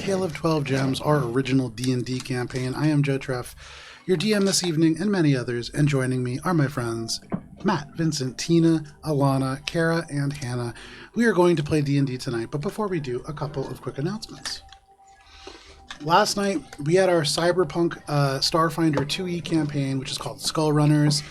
Tale of 12 Gems, our original D&D campaign. I am Joe Treff, your DM this evening, and many others, and joining me are my friends Matt, Vincent, Tina, Alana, Kara, and Hannah. We are going to play D&D tonight, but before we do, a couple of quick announcements. Last night, we had our Cyberpunk Starfinder 2e campaign, which is called Skull Runners.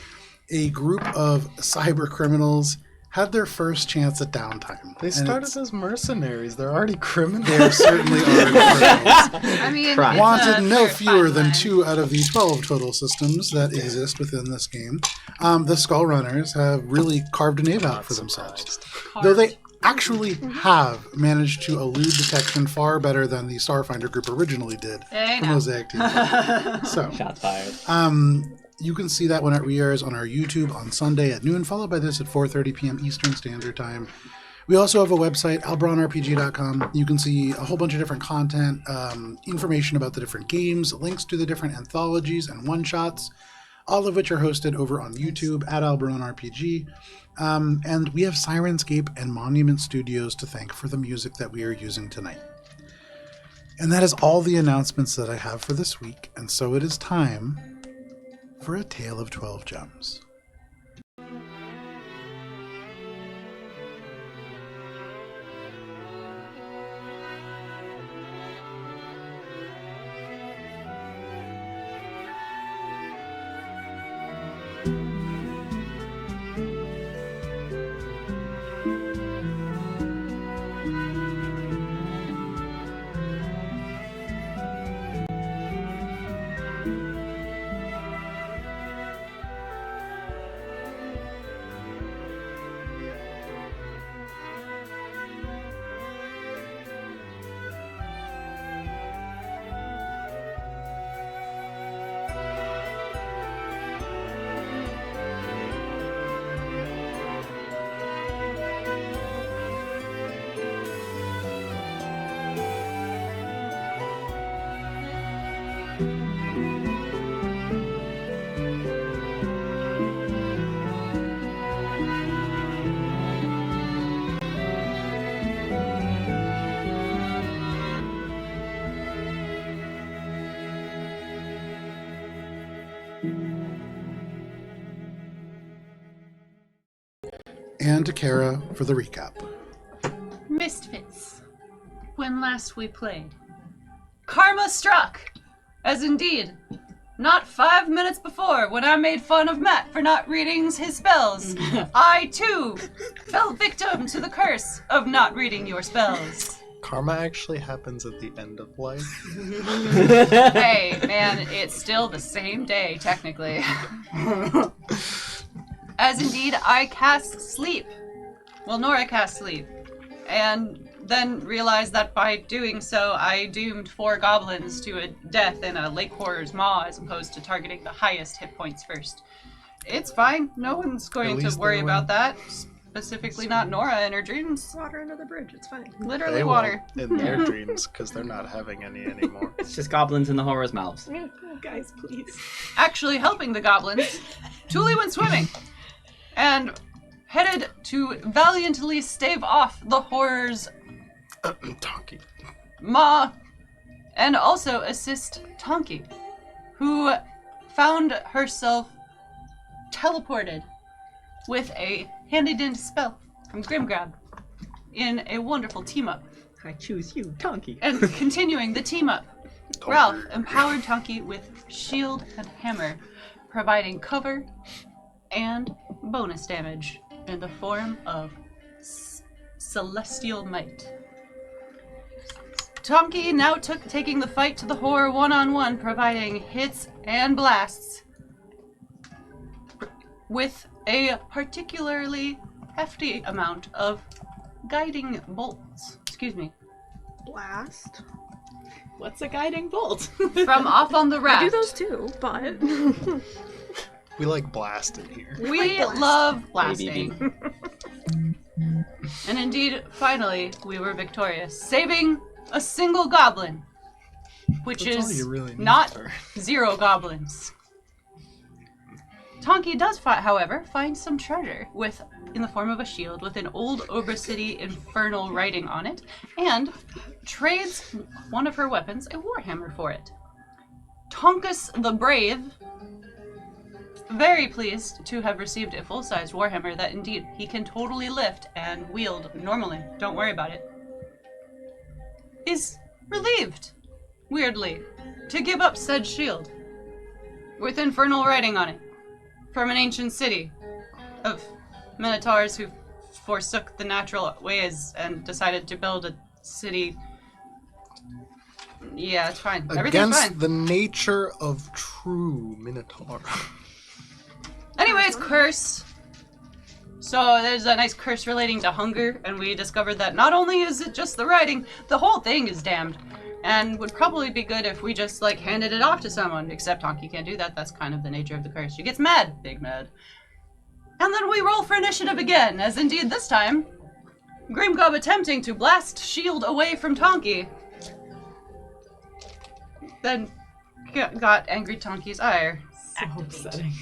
A group of cyber criminals had their first chance at downtime. They started as mercenaries. They're already criminals. They're certainly already criminals. I mean, Wanted no fewer than 2 out of the 12 total systems that exist within this game. The Skull Runners have really carved a name out for themselves. Though they actually have managed to elude detection far better than the Starfinder group originally did for Mosaic Team. So, shots fired. You can see that when it re-airs on our YouTube on Sunday at noon, followed by this at 4:30 p.m. Eastern Standard Time. We also have a website, alberonrpg.com. You can see a whole bunch of different content, information about the different games, links to the different anthologies and one-shots, all of which are hosted over on YouTube at alberonrpg. And we have Sirenscape and Monument Studios to thank for the music that we are using tonight. And that is all the announcements that I have for this week, and so it is time for a Tale of 12 Gems. And to Kara for the recap. Misfits. When last we played, karma struck, as indeed, not 5 minutes before when I made fun of Matt for not reading his spells. I, too, fell victim to the curse of not reading your spells. Karma actually happens at the end of life. Hey, man, it's still the same day, technically. As indeed, I cast sleep. Well, Nora cast sleep. And then realized that by doing so, I doomed 4 goblins to a death in a lake horror's maw as opposed to targeting the highest hit points first. It's fine. No one's going to worry about that. Specifically not Nora in her dreams. Water under the bridge, it's fine. Literally They water. won't in their dreams, because they're not having any anymore. It's just goblins in the horror's mouths. Oh, guys, please. Actually helping the goblins, Tuuli went swimming and headed to valiantly stave off the horror's Donkey. maw and also assist Tonki, who found herself teleported with a handy-dandy spell from Grimgrab in a wonderful team-up. I choose you, Donkey. And continuing the team-up, Ralph empowered Tonki with shield and hammer, providing cover and bonus damage in the form of celestial might. Tonki now taking the fight to the horror one-on-one, providing hits and blasts with a particularly hefty amount of guiding bolts. Excuse me. Blast. What's a guiding bolt? From off on the raft. I do those too, but... We like blasting here. We love blasting. And indeed, finally, we were victorious, saving a single goblin, which That's all is you really need not for- 0 goblins. Tonki does, however, find some treasure in the form of a shield with an old Overcity infernal writing on it, and trades one of her weapons, a warhammer, for it. Tonkus the Brave, very pleased to have received a full-sized warhammer that indeed he can totally lift and wield normally, don't worry about it, is relieved, weirdly, to give up said shield with infernal writing on it from an ancient city of minotaurs who forsook the natural ways and decided to build a city. Yeah, it's fine. Everything's Against fine. the nature of true Minotaur. Anyway, it's curse. So there's a nice curse relating to hunger, and we discovered that not only is it just the writing, the whole thing is damned. And would probably be good if we just, like, handed it off to someone, except Tonki can't do that. That's kind of the nature of the curse. She gets mad. Big mad. And then we roll for initiative again, as indeed this time, Grimgob attempting to blast shield away from Tonki. Then got angry Tonki's ire. So upsetting.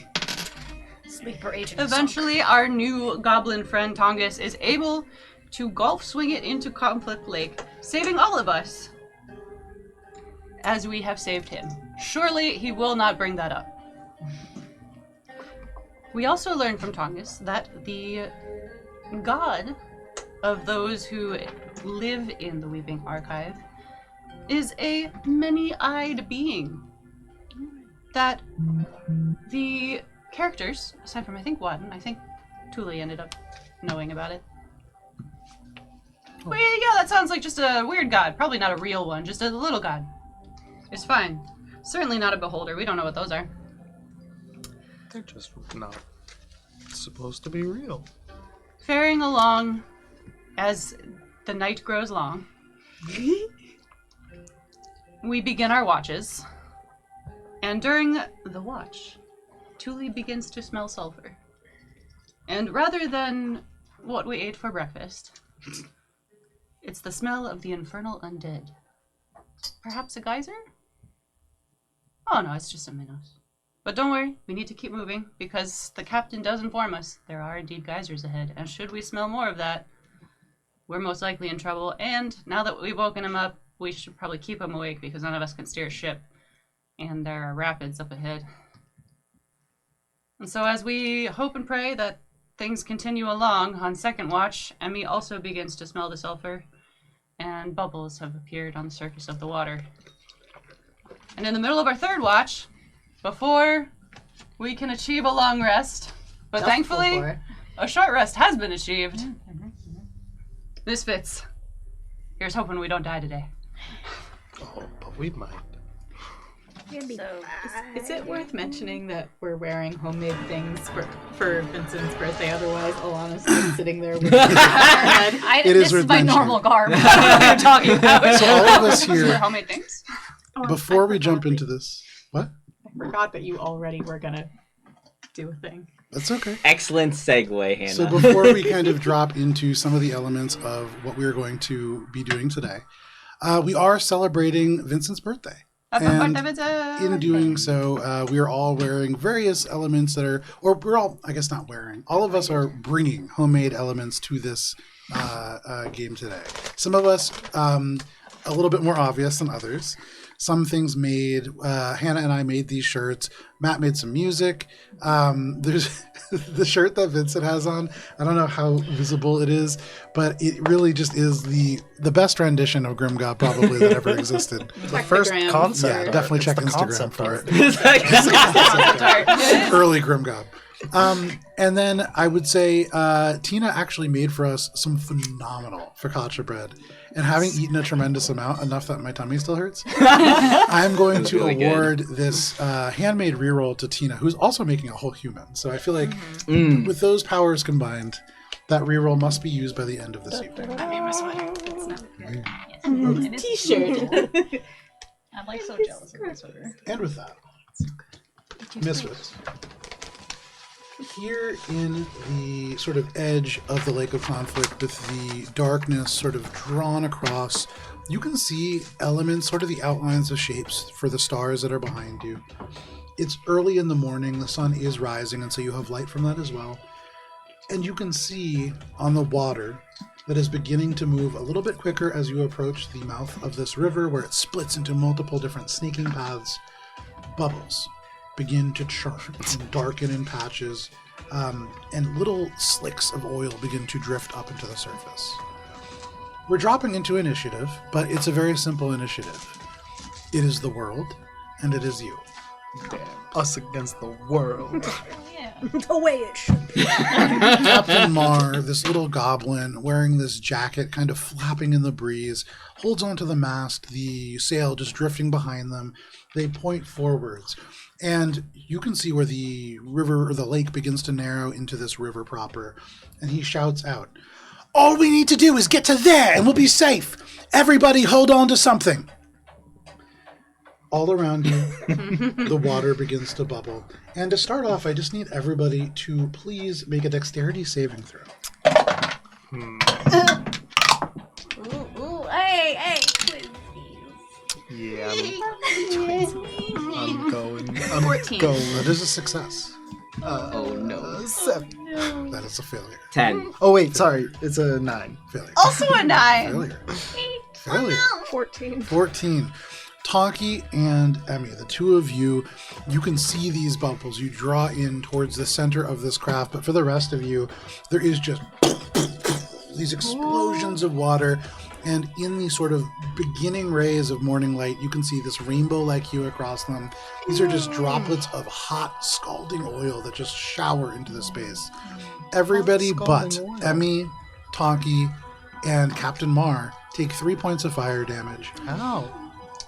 Sleeper agent. Eventually, our new goblin friend Tongus is able to golf swing it into Conflict Lake, saving all of us, as we have saved him. Surely he will not bring that up. We also learned from Tongus that the god of those who live in the Weeping Archive is a many-eyed being. That the characters, aside from I think Tuuli ended up knowing about it. Well, yeah, that sounds like just a weird god. Probably not a real one, just a little god. It's fine. Certainly not a beholder. We don't know what those are. They're just not supposed to be real. Faring along as the night grows long, we begin our watches. And during the watch, Tuuli begins to smell sulfur. And rather than what we ate for breakfast, it's the smell of the infernal undead. Perhaps a geyser? Oh no, it's just a minnows. But don't worry, we need to keep moving, because the captain does inform us there are indeed geysers ahead, and should we smell more of that, we're most likely in trouble, and now that we've woken him up, we should probably keep him awake, because none of us can steer a ship, and there are rapids up ahead. And so as we hope and pray that things continue along on second watch, Emmy also begins to smell the sulfur, and bubbles have appeared on the surface of the water. And in the middle of our third watch, before we can achieve a long rest, but Just thankfully before. a short rest has been achieved. Misfits, here's hoping we don't die today. Oh, but we might. Is it worth mentioning that we're wearing homemade things for Vincent's birthday? Otherwise, Alana's just sitting there with her head. It is This worth is my mentioning. normal garb. I don't know what you're talking about. So all of us We're here, homemade things. before we jump into this, what? I forgot that you already were gonna do a thing. That's okay. Excellent segue, Hannah. So before we kind of drop into some of the elements of what we're going to be doing today, we are celebrating Vincent's birthday. And in doing so, we are all wearing various elements that are, or we're all, I guess not wearing, all of us are bringing homemade elements to this game today. Some of us a little bit more obvious than others. Some things made, Hannah and I made these shirts. Matt made some music. There's the shirt that Vincent has on. I don't know how visible it is, but it really just is the best rendition of Grimgob probably that ever existed. The first Instagram. concept. Yeah, art. definitely It's check the Instagram concept for art. it. Early Grimgob. And then I would say Tina actually made for us some phenomenal focaccia bread. And having eaten a tremendous amount, enough that my tummy still hurts, I'm going to really good. award this handmade reroll to Tina, who's also making a whole human. So I feel like with those powers combined, that reroll must be used by the end of this evening. I made my sweater. It's not good. T-shirt. I'm like so jealous of my sweater. And with that, Misfits. Here in the sort of edge of the Lake of Conflict, with the darkness sort of drawn across, you can see elements, sort of the outlines of shapes for the stars that are behind you. It's early in the morning, the sun is rising, and so you have light from that as well. And you can see on the water that is beginning to move a little bit quicker as you approach the mouth of this river, where it splits into multiple different sneaking paths. Bubbles begin to churn and darken in patches, and little slicks of oil begin to drift up into the surface. We're dropping into initiative, but it's a very simple initiative. It is the world, and it is you. Damn, us against the world. Yeah. The way it should be. Captain Mar, this little goblin wearing this jacket, kind of flapping in the breeze, holds onto the mast, the sail just drifting behind them. They point forwards, and you can see where the river or the lake begins to narrow into this river proper, and he shouts out, "All we need to do is get to there, and we'll be safe. Everybody hold on to something." All around you, the water begins to bubble. And to start off, I just need everybody to please make a dexterity saving throw. Ooh, hey, twinsies. Yeah, I'm going. I'm 14. going. That is a success. Oh no. 7. That is a failure. 10. Oh wait, sorry. It's a 9. Failure. Also a 9. Failure. Failure. 14. 14. Tonki and Emmy, the two of you, you can see these bubbles. You draw in towards the center of this craft, but for the rest of you, there is just these explosions of water, and in the sort of beginning rays of morning light, you can see this rainbow-like hue across them. These are just droplets of hot, scalding oil that just shower into the space. Everybody but Scalding oil. Emmy, Tonki, and Captain Mar take 3 points of fire damage. Ow.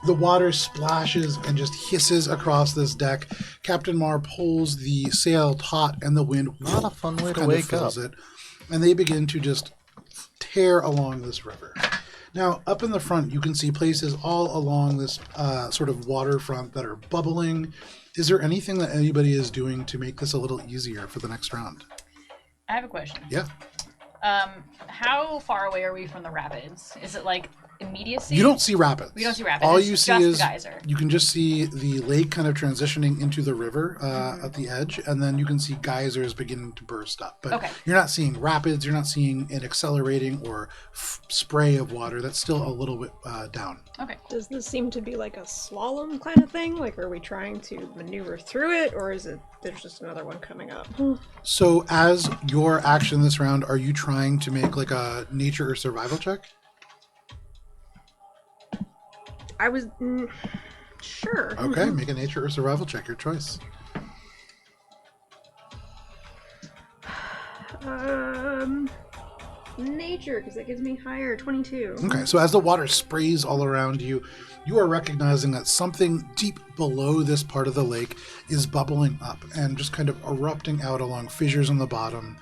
The water splashes and just hisses across this deck. Captain Mar pulls the sail taut, and the wind Not a fun way to kind of wake fills up. it. And they begin to just tear along this river. Now, up in the front, you can see places all along this sort of waterfront that are bubbling. Is there anything that anybody is doing to make this a little easier for the next round? I have a question. Yeah. How far away are we from the rapids? Is it like immediacy? You don't see rapids. We don't see rapids. All It's you see just the is geyser. you can just see the lake kind of transitioning into the river at the edge, and then you can see geysers beginning to burst up. But Okay. you're not seeing rapids. You're not seeing an accelerating or spray of water. That's still a little bit down. Okay. Does this seem to be like a slalom kind of thing? Like, are we trying to maneuver through it, or is it there's just another one coming up? So, as your action this round, are you trying to make like a nature or survival check? I was sure. Okay, make a nature or survival check. Your choice. Nature, because that gives me higher, 22. Okay, so as the water sprays all around you, you are recognizing that something deep below this part of the lake is bubbling up and just kind of erupting out along fissures on the bottom.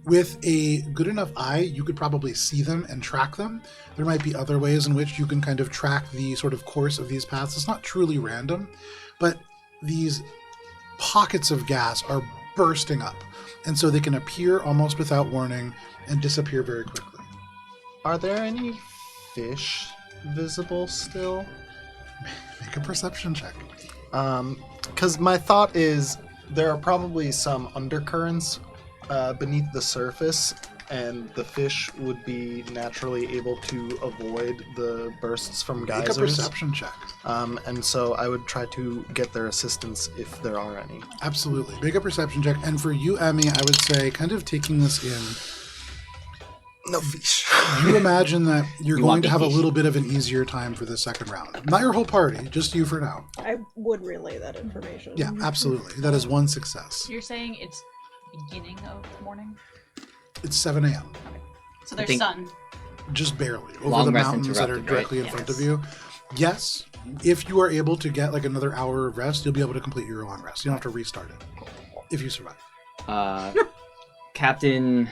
With a good enough eye, you could probably see them and track them. There might be other ways in which you can kind of track the sort of course of these paths. It's not truly random, but these pockets of gas are bursting up, and so they can appear almost without warning and disappear very quickly. Are there any fish visible still? Make a perception check. Because my thought is there are probably some undercurrents beneath the surface, and the fish would be naturally able to avoid the bursts from Make a geysers. perception check. And so I would try to get their assistance if there are any. Absolutely. Make a perception check. And for you, Emmy, I would say, kind of taking this in, No fish. you imagine that you're You going want to have a big fish. little bit of an easier time for the second round. Not your whole party, just you for now. I would relay that information. Yeah, absolutely. That is one success. You're saying it's beginning of morning? It's 7 a.m. So there's think- sun. Just barely. Over Long the rest mountains that are interrupted, directly right? in front Yes. of you. Yes, if you are able to get like another hour of rest, you'll be able to complete your long rest. You don't have to restart it. If you survive. Captain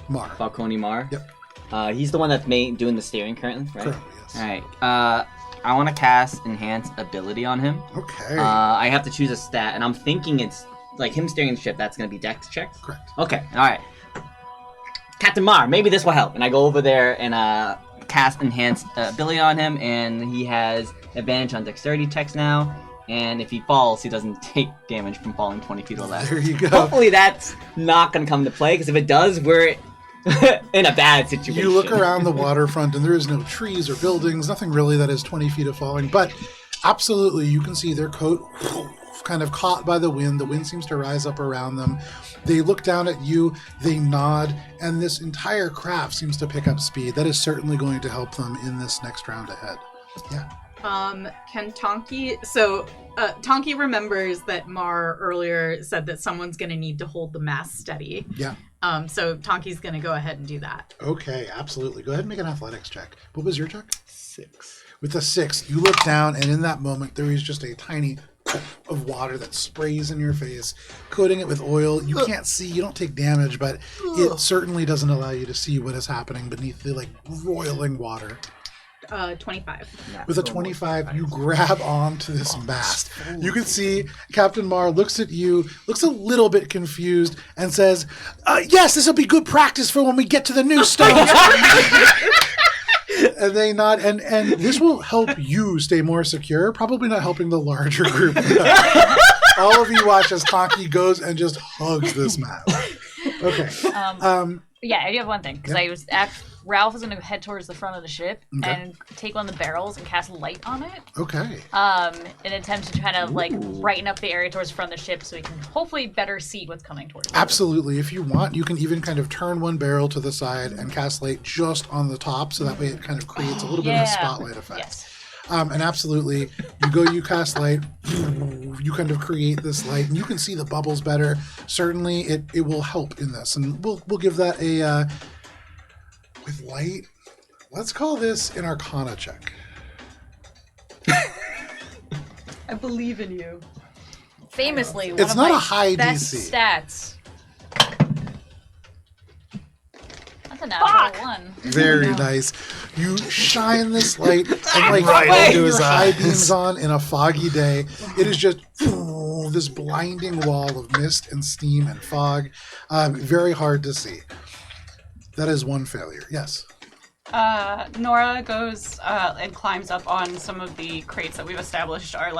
Mar. Falcone Mar. Yep. He's the one that's doing the steering currently, right? Currently, yes. All right. I want to cast Enhance Ability on him. Okay. I have to choose a stat, and I'm thinking it's like him steering the ship. That's going to be Dex checks. Correct. Okay. All right. Captain Mar, maybe this will help. And I go over there and cast Enhance Ability on him, and he has advantage on Dexterity checks now. and if he falls, he doesn't take damage from falling 20 feet or less. There you go. Hopefully that's not going to come to play, because if it does, we're in a bad situation. You look around the waterfront, and there is no trees or buildings, nothing really that is 20 feet of falling, but absolutely, you can see their coat kind of caught by the wind. The wind seems to rise up around them. They look down at you, they nod, and this entire craft seems to pick up speed. That is certainly going to help them in this next round ahead. Yeah. Can Tonki... So, Tonki remembers that Mar earlier said that someone's going to need to hold the mast steady. Yeah. So Tonki's going to go ahead and do that. Okay, absolutely. Go ahead and make an athletics check. What was your check? 6. With a 6, you look down, and in that moment, there is just a tiny of water that sprays in your face, coating it with oil. You can't see, you don't take damage, but it certainly doesn't allow you to see what is happening beneath the roiling water. 25. With a 25, you grab onto this mast. You can see Captain Mar looks at you, looks a little bit confused, and says, yes, this will be good practice for when we get to the Noose Stones. And they nod, and this will help you stay more secure, probably not helping the larger group. All of you watch as Tonki goes and just hugs this mast. Okay. Yeah, I do have one thing, because Ralph is going to head towards the front of the ship and take one of the barrels and cast light on it. Okay. In an attempt to kind of brighten up the area towards the front of the ship so we can hopefully better see what's coming towards us. Absolutely. If you want, you can even kind of turn one barrel to the side and cast light just on the top, so that way it kind of creates a little bit of a spotlight effect. Yes. And absolutely, you cast light, you kind of create this light, and you can see the bubbles better. Certainly, it will help in this, and we'll give that a with light. Let's call this an Arcana check. I believe in you. Famously, one It's of not my a high best DC. stats. That's a natural one. Very nice. You shine this light and Right into his your high eyes. beams on in a foggy day. It is just this blinding wall of mist and steam and fog. Very hard to see. That is one failure. Yes. Nora goes and climbs up on some of the crates that we've established are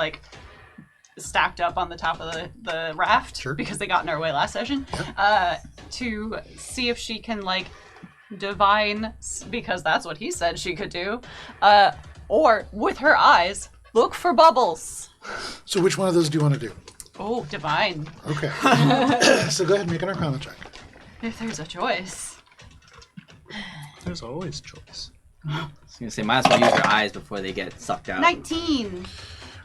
stacked up on the top of the raft because they got in our way last session to see if she can divine, because that's what he said she could do, or with her eyes look for bubbles. So which one of those do you want to do? Oh, divine. Okay. So go ahead and make an Arcana check. If there's a choice. There's always choice. I was going to say, might as well use your eyes before they get sucked out. 19.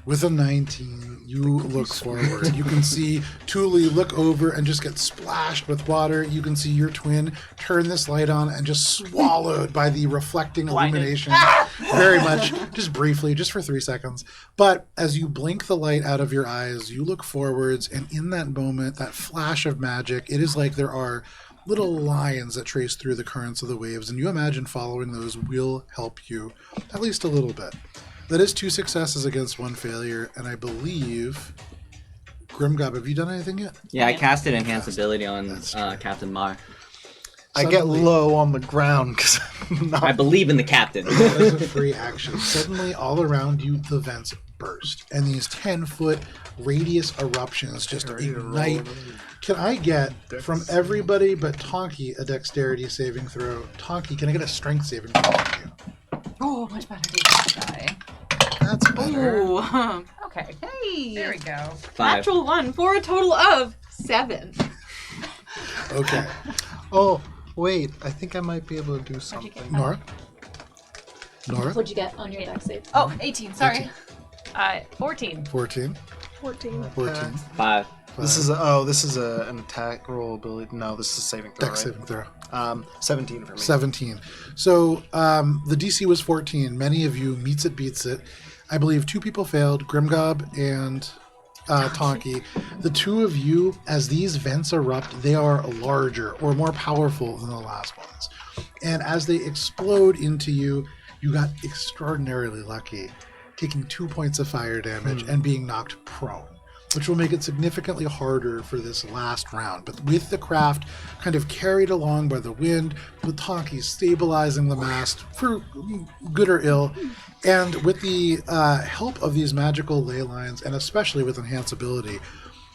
With a 19, you look forward. You can see Tuuli look over and just get splashed with water. You can see your twin turn this light on and just swallowed by the reflecting illumination. Very much, just briefly, just for 3 seconds. But as you blink the light out of your eyes, you look forwards, and in that moment, that flash of magic, it is like there are little lines that trace through the currents of the waves, and you imagine following those will help you at least a little bit. That is 2 successes against 1 failure, and I believe... Grimgob, have you done anything yet? Yeah, I casted Enhance Ability on Captain Mar. I get low on the ground because I'm not... I believe in the captain. That is a free action. Suddenly, all around you, the vents burst, and these 10-foot radius eruptions just ignite. Can I get, from everybody but Tonki, a dexterity saving throw? Tonki, can I get a strength saving throw from you? Oh, much better die. That's better. Ooh. Okay. Hey. There we go. 5. Natural 1 for a total of 7. Okay. Oh, wait. I think I might be able to do something. Nora? Nora? What'd you get on your dex save? Oh, 18, sorry. 14. 14. 14. 14. 5. This is an attack roll ability. No, this is saving throw, Dex right? saving throw. 17 for me. 17. So the DC was 14. Many of you meets it, beats it. I believe 2 people failed, Grimgob and Tonki. The 2 of you, as these vents erupt, they are larger or more powerful than the last ones. And as they explode into you, you got extraordinarily lucky, taking 2 points of fire damage and being knocked prone. which will make it significantly harder for this last round. But with the craft kind of carried along by the wind, with Tonki stabilizing the mast for good or ill, and with the help of these magical ley lines, and especially with enhanceability,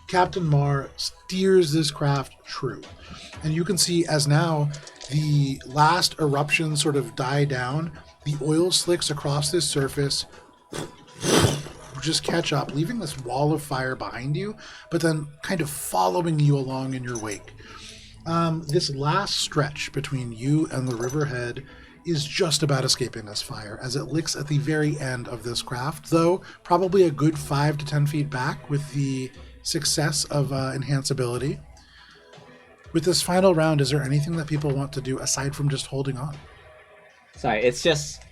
Captain Mar steers this craft true. And you can see as now the last eruptions sort of die down, the oil slicks across this surface just catch up, leaving this wall of fire behind you, but then kind of following you along in your wake. This last stretch between you and the riverhead is just about escaping this fire, as it licks at the very end of this craft, though probably a good 5 to 10 feet back with the success of enhanceability. With this final round, is there anything that people want to do aside from just holding on? Sorry, it's just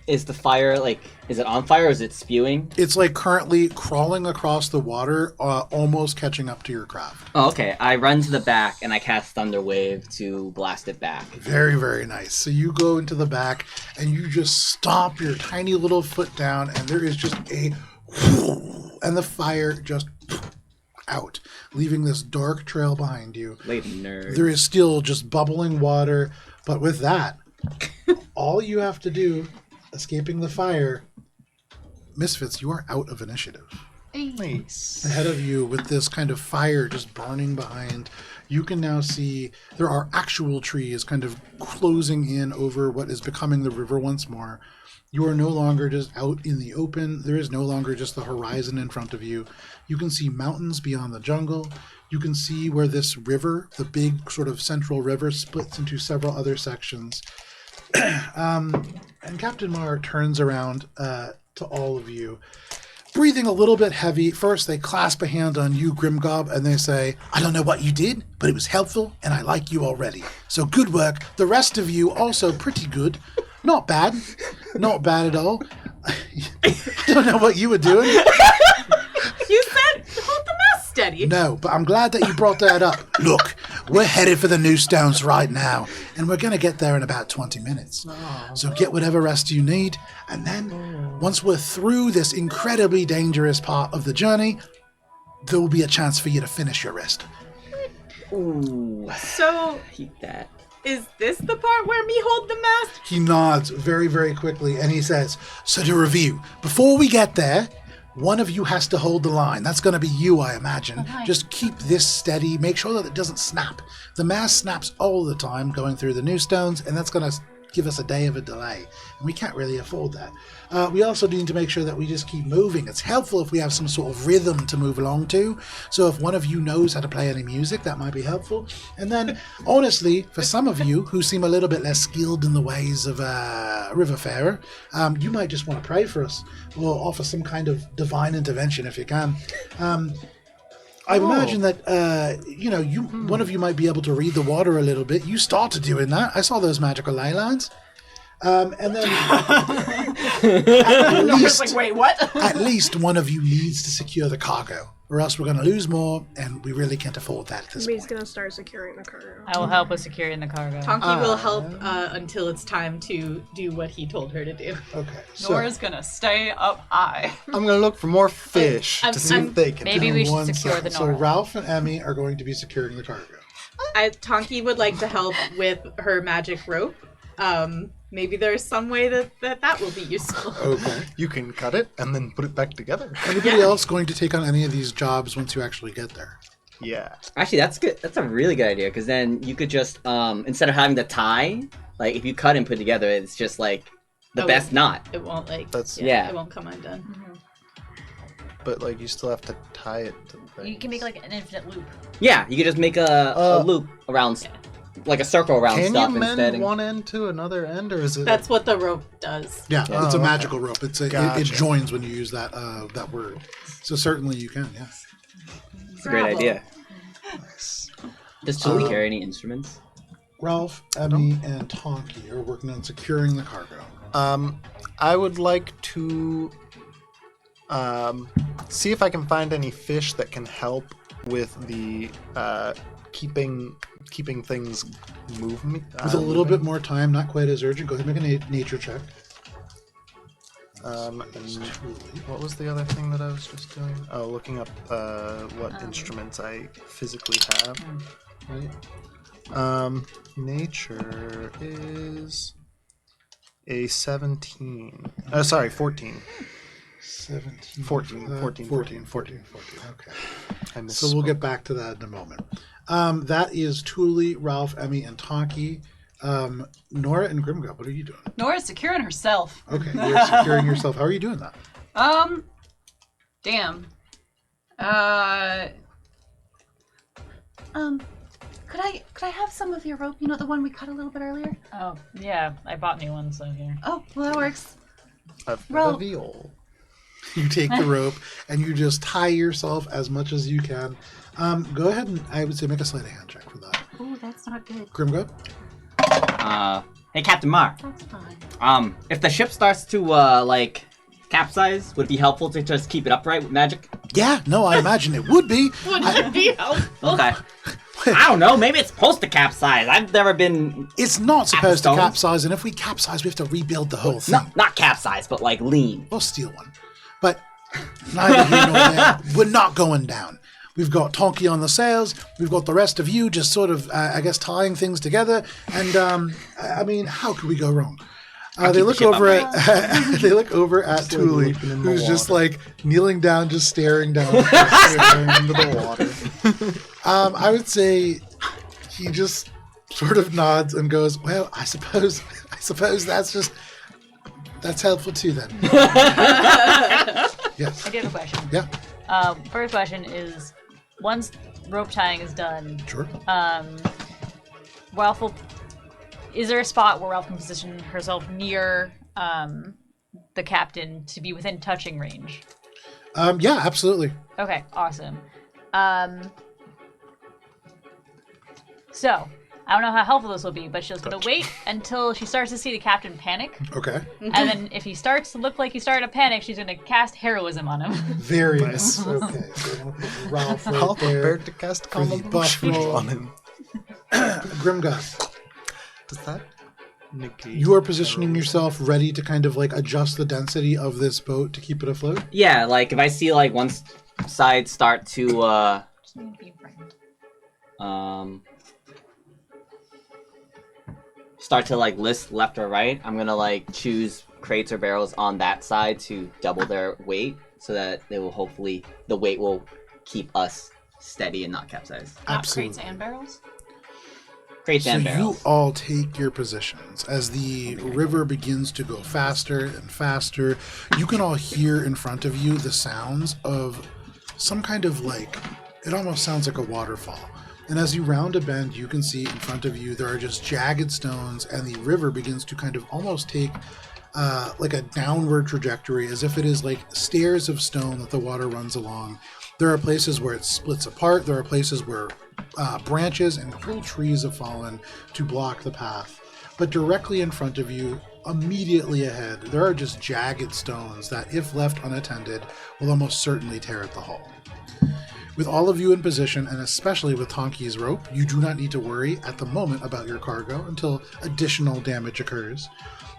is the fire like, is it on fire or is it spewing? It's like currently crawling across the water, almost catching up to your craft. Oh, okay. I run to the back and I cast Thunder Wave to blast it back. Very, very nice. So you go into the back and you just stomp your tiny little foot down, and there is just and the fire just out, leaving this dark trail behind you. Lady nerd. There is still just bubbling water, but with that, all you have to do, escaping the fire, Misfits, you are out of initiative. Nice. Ahead of you, with this kind of fire just burning behind, you can now see there are actual trees kind of closing in over what is becoming the river once more. You are no longer just out in the open. There is no longer just the horizon in front of you. You can see mountains beyond the jungle. You can see where this river, the big sort of central river, splits into several other sections. And Captain Mar turns around to all of you, breathing a little bit heavy. First, they clasp a hand on you, Grimgob, and they say, "I don't know what you did, but it was helpful, and I like you already. So good work. The rest of you also pretty good. Not bad. Not bad at all. I don't know what you were doing." You said hold the mast steady. No, but I'm glad that you brought that up. Look, we're headed for the Noose Stones right now, and we're going to get there in about 20 minutes. So get whatever rest you need, and then once we're through this incredibly dangerous part of the journey, there will be a chance for you to finish your rest. Ooh. So Keep that. is this the part where me hold the mast? He nods very, very quickly, and he says, "So to review, before we get there, one of you has to hold the line. That's going to be you, I imagine. Okay. Just keep this steady. Make sure that it doesn't snap. The mast snaps all the time going through the Noose Stones, and that's going to give us a day of a delay. And we can't really afford that. We also need to make sure that we just keep moving. It's helpful if we have some sort of rhythm to move along to. So if one of you knows how to play any music, that might be helpful. And then, honestly, for some of you who seem a little bit less skilled in the ways of a riverfarer, you might just want to pray for us or offer some kind of divine intervention if you can. I imagine that, one of you might be able to read the water a little bit. You started doing that. I saw those magical ley lines. And then at least, Like, wait, what? at least one of you needs to secure the cargo, or else we're going to lose more, and we really can't afford that at this Somebody's point. gonna start securing the cargo. I will help with securing the cargo. Tonki will help until it's time to do what he told her to do. Okay, so Nora's gonna stay up high. I'm gonna look for more fish I'm- to see I'm- if they can. Maybe we should one secure second. the So Nora. Ralph and Emmy are going to be securing the cargo. Tonki would like to help with her magic rope. Maybe there's some way that will be useful. Okay. You can cut it and then put it back together. Anybody else going to take on any of these jobs once you actually get there? Yeah. Actually, that's good. That's a really good idea, because then you could just, instead of having to tie, like, if you cut and put together, it's just, like, the Oh, best knot. It won't Yeah. It won't come undone. But like you still have to tie it to the thing. You can make like an infinite loop. Yeah, you could just make a loop around, like a circle around Can stuff you instead. mend one end to another end, or is it? That's what the rope does. Yeah, Oh, it's a okay. magical rope. It Gotcha. joins when you use that that word. So certainly you can, yeah. It's a great Bravo. idea. Does Tuuli carry any instruments? Ralph, Emmy, and Tonki are working on securing the cargo. I would like to see if I can find any fish that can help with the keeping things moving. With a little bit more time, not quite as urgent, go ahead and make a nature check. And what was the other thing that I was just doing? Oh, looking up what instruments I physically have. Right. Nature is a 17. Sorry, 14. 17. 14. Okay. I missed. So we'll get back to that in a moment. That is Tuuli, Ralph, Emmy, and Tonki. Nora and Grimgut, what are you doing? Nora's securing herself. Okay, you're securing yourself. How are you doing that? Damn. Could I have some of your rope? You know, the one we cut a little bit earlier? Oh, yeah. I bought new ones, so here. Oh, well, that works. A viol. You take the rope and you just tie yourself as much as you can. Go ahead and I would say make a sleight of hand check for that. Oh, that's not good. Grimgut? Hey, Captain Mar. That's fine. If the ship starts to, capsize, would it be helpful to just keep it upright with magic? Yeah, no, I imagine it would be. Wouldn't be helpful. Okay. I don't know, maybe it's supposed to capsize. I've never been... It's not supposed to Stones? capsize, and if we capsize, we have to rebuild the whole thing. No, not capsize, but, like, lean. We'll steal one. But neither here nor there. We're not going down. We've got Tonki on the sails. We've got the rest of you just sort of, I guess, tying things together. And, I mean, how could we go wrong? They look over at Tuuli, who's just like kneeling down, just staring down into the water. I would say he just sort of nods and goes, "Well, I suppose that's helpful too then." Yes. I do have a question. Yeah. First question is, once rope tying is done, Sure. Ralph will... Is there a spot where Ralph can position herself near the captain to be within touching range? Yeah, absolutely. Okay, awesome. So, I don't know how helpful this will be, but she's going to wait until she starts to see the captain panic. Okay. And then if he starts to look like he's starting to panic, she's going to cast heroism on him. Very nice. Okay. So we're gonna put Ralph right I'll there prepare to cast for the buff roll. on him. Grimgut. Does that negate? You are positioning yourself ready to kind of like adjust the density of this boat to keep it afloat? Yeah, like, if I see, like, one side start to, Just need to be frightened. start to, like, list left or right, I'm gonna, like, choose crates or barrels on that side to double their weight, so that they will hopefully, the weight will keep us steady and not capsize. Not Absolutely. crates and barrels? Crates So and you barrels. all take your positions. As the river begins to go faster and faster, you can all hear in front of you the sounds of some kind of like, it almost sounds like a waterfall. And as you round a bend, you can see in front of you there are just jagged stones, and the river begins to kind of almost take like a downward trajectory, as if it is like stairs of stone that the water runs along. There are places where it splits apart. There are places where branches and whole trees have fallen to block the path. But directly in front of you, immediately ahead, there are just jagged stones that, if left unattended, will almost certainly tear at the hull. With all of you in position, and especially with Tonki's rope, you do not need to worry at the moment about your cargo until additional damage occurs.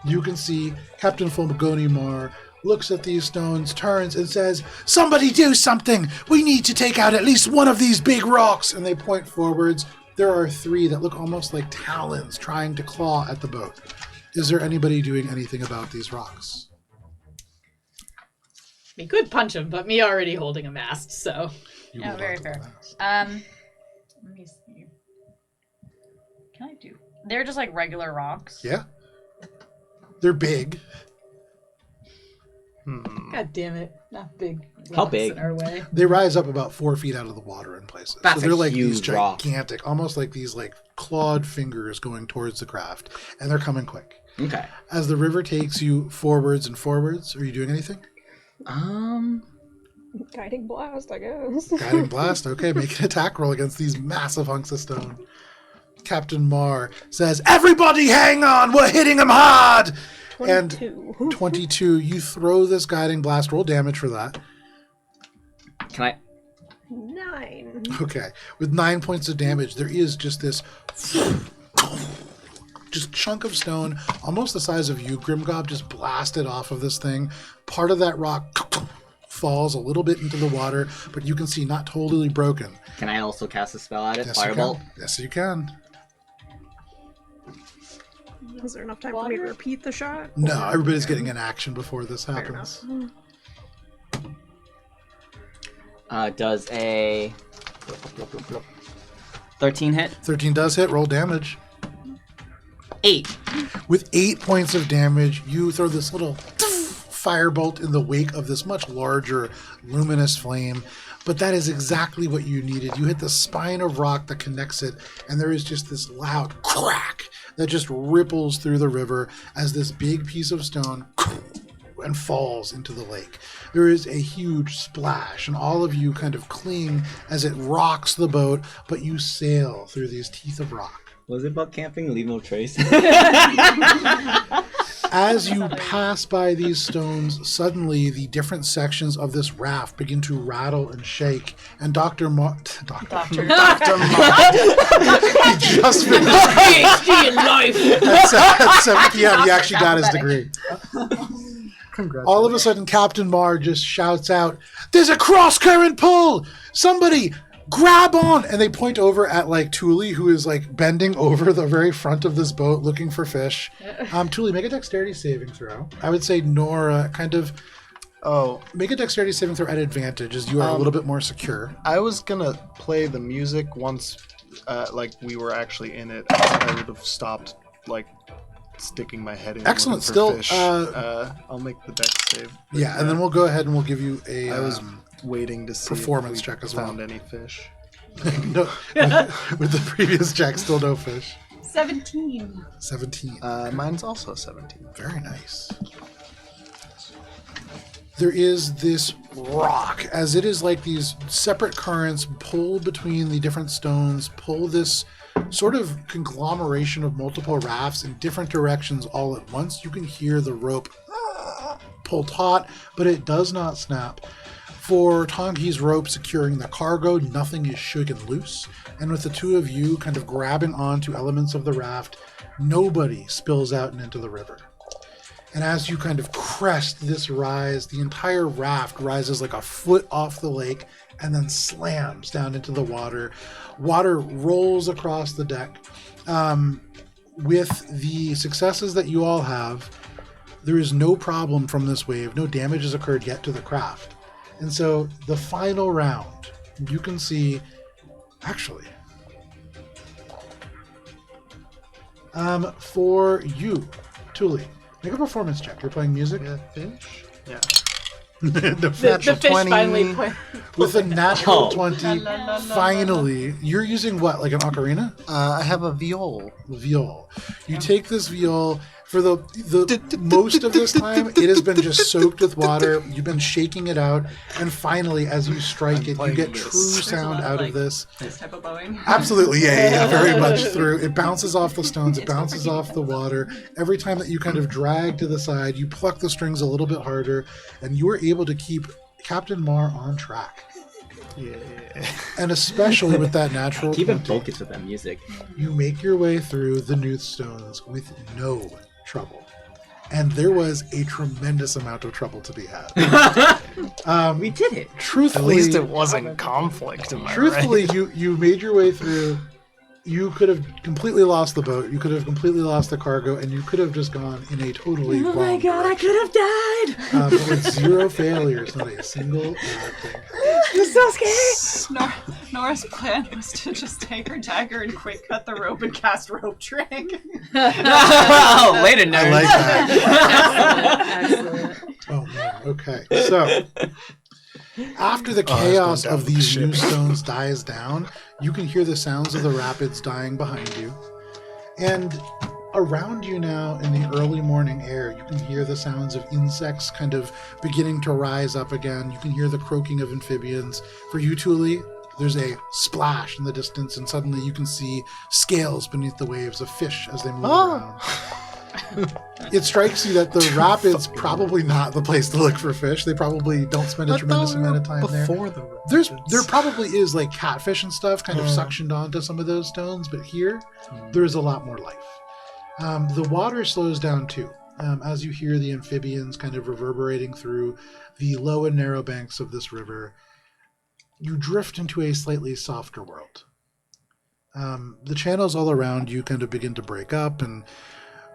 You can see Captain Fulmagoni looks at these stones, turns, and says, "Somebody do something! We need to take out at least one of these big rocks!" And they point forwards. There are 3 that look almost like talons trying to claw at the boat. Is there anybody doing anything about these rocks? We could punch him, but me already holding a mast, so. You No, hold very on to fair. that. Let me see. Can I do? They're just like regular rocks. Yeah. They're big. God damn it. Not big. How rocks big? In our way. They rise up about 4 feet out of the water in places. That's so they're a like these huge rock. gigantic, almost like these like clawed fingers going towards the craft, and they're coming quick. Okay. As the river takes you forwards and forwards, are you doing anything? Guiding blast, I guess. Guiding blast. Okay, make an attack roll against these massive hunks of stone. Captain Mar says, "Everybody hang on, we're hitting them hard!" 22. And 22, you throw this guiding blast, roll damage for that. Can I? 9. Okay, with 9 points of damage, there is just this just chunk of stone, almost the size of you, Grimgob, just blasted off of this thing. Part of that rock falls a little bit into the water, but you can see not totally broken. Can I also cast a spell at it? Yes, Firebolt? you can. Yes, you can. Is there enough time for me to repeat the shot? No, everybody's getting an action before this happens. Does a 13 hit? 13 does hit. Roll damage. 8. With 8 points of damage, you throw this little firebolt in the wake of this much larger luminous flame. But that is exactly what you needed. You hit the spine of rock that connects it, and there is just this loud crack that just ripples through the river as this big piece of stone and falls into the lake. There is a huge splash, and all of you kind of cling as it rocks the boat, but you sail through these teeth of rock. Was it about camping? Leave no trace. As you pass by these stones, suddenly the different sections of this raft begin to rattle and shake, and Dr. Doctor. He just finished PhD in life. at 7 p.m. He actually got his degree. All of a sudden, Captain Mar just shouts out, "There's a cross-current pull! Somebody grab on!" And they point over at like Tuuli, who is like bending over the very front of this boat looking for fish. Tuuli, make a dexterity saving throw. I would say Nora kind of make a dexterity saving throw at advantage as you are a little bit more secure. I was gonna play the music once, like we were actually in it. I would have stopped, like sticking my head in. Excellent. looking for Still, fish. I'll make the dex save. Yeah, and then we'll go ahead and we'll give you a. I was waiting to see performance if we check as well. found any fish. No, with the previous check, still no fish. 17. 17. Mine's also 17. Very nice. There is this rock, as it is like these separate currents pull between the different stones, pull this sort of conglomeration of multiple rafts in different directions all at once. You can hear the rope pull taut, but it does not snap. For Tongi's rope securing the cargo, nothing is shaken loose. And with the two of you kind of grabbing onto elements of the raft, nobody spills out and into the river. And as you kind of crest this rise, the entire raft rises like a foot off the lake and then slams down into the water. Water rolls across the deck. With the successes that you all have, there is no problem from this wave. No damage has occurred yet to the craft. And so the final round, you can see, actually, for you, Tuuli, make a performance check. You're playing music? Fish? Yeah. The fish 20. finally put. With a natural Oh. 20, finally, you're using what, like an ocarina? I have a viol. Viol. You take this viol. For the most of this time, it has been just soaked with water. You've been shaking it out, and finally, as you strike it, you get true sound out of this. This type of bowing. Absolutely, yeah, very much through. It bounces off the stones, it bounces off the water. Every time that you kind of drag to the side, you pluck the strings a little bit harder, and you are able to keep Captain Mar on track. Yeah. And especially with that natural Keep him 20, focused with that music. you make your way through the Noose Stones with no trouble. And there was a tremendous amount of trouble to be had. We did it. At Truthfully, least it wasn't conflict, am I truthfully, right? you made your way through. You could have completely lost the boat. You could have completely lost the cargo, and you could have just gone in a totally wrong direction. I could have died. But with 0 failures, not a single bad thing. I'm so scared. Nora's plan was to just take her dagger and quick cut the rope and cast rope trick. Oh, later, nerd. I like that. Excellent. Oh man. Okay. So after the chaos down of with the these ship. new stones dies down, you can hear the sounds of the rapids dying behind you. And around you now in the early morning air, you can hear the sounds of insects kind of beginning to rise up again. You can hear the croaking of amphibians. For you, Tuuli, there's a splash in the distance, and suddenly you can see scales beneath the waves of fish as they move around. It strikes you that the rapids probably not the place to look for fish. They probably don't spend a tremendous amount of time there. Before the There probably is like catfish and stuff kind of suctioned onto some of those stones, but here there's a lot more life. The water slows down too. As you hear the amphibians kind of reverberating through the low and narrow banks of this river, you drift into a slightly softer world. The channels all around you kind of begin to break up, and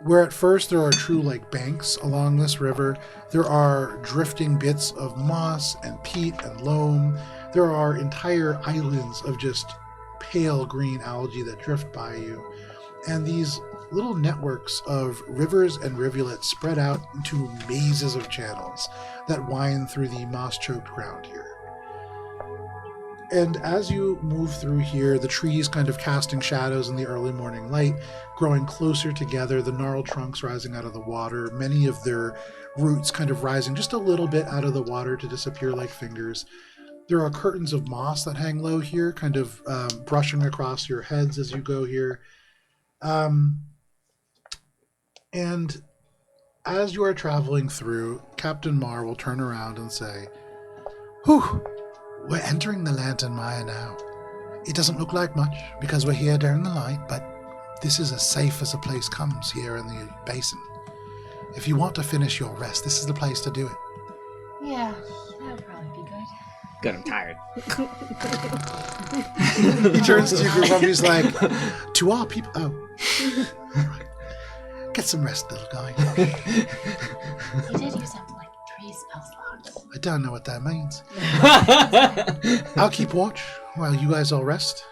where at first there are true banks along this river, there are drifting bits of moss and peat and loam. There are entire islands of just pale green algae that drift by you, and these little networks of rivers and rivulets spread out into mazes of channels that wind through the moss-choked ground here. And as you move through here, the trees kind of casting shadows in the early morning light, growing closer together, the gnarled trunks rising out of the water, many of their roots kind of rising just a little bit out of the water to disappear like fingers. There are curtains of moss that hang low here, kind of brushing across your heads as you go here. And as you are traveling through, Captain Mar will turn around and say, "Whew, we're entering the Lantern Mire now. It doesn't look like much because we're here during the light, but this is as safe as a place comes here in the basin. If you want to finish your rest, this is the place to do it." Yeah, that would probably be good. Good, I'm tired. He turns to your group and he's like, "To our people, get some rest, little guy." He did use up 3 spell slots. I don't know what that means. I'll keep watch while you guys all rest.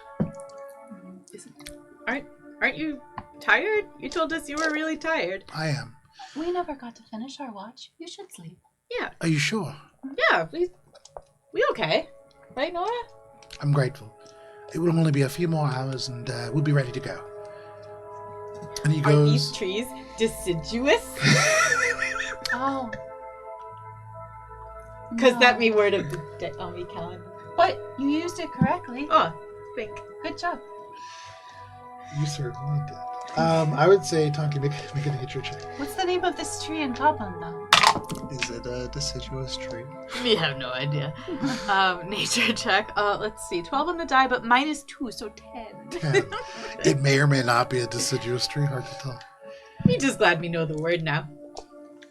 Aren't you tired? You told us you were really tired. I am. We never got to finish our watch. You should sleep. Yeah. Are you sure? Yeah. We okay. Right, Nora? I'm grateful. It will only be a few more hours and we'll be ready to go. And he Are goes... these trees deciduous? Oh. Because that be word of the day. Oh, me, Kellen. But you used it correctly. Oh, think. Good job. You certainly did. I would say, Tonki, make a nature check. What's the name of this tree in Goblin, though? Is it a deciduous tree? We have no idea. Nature check. Let's see. 12 on the die, but -2, so 10. 10. It may or may not be a deciduous tree, hard to tell. Me just glad we know the word now.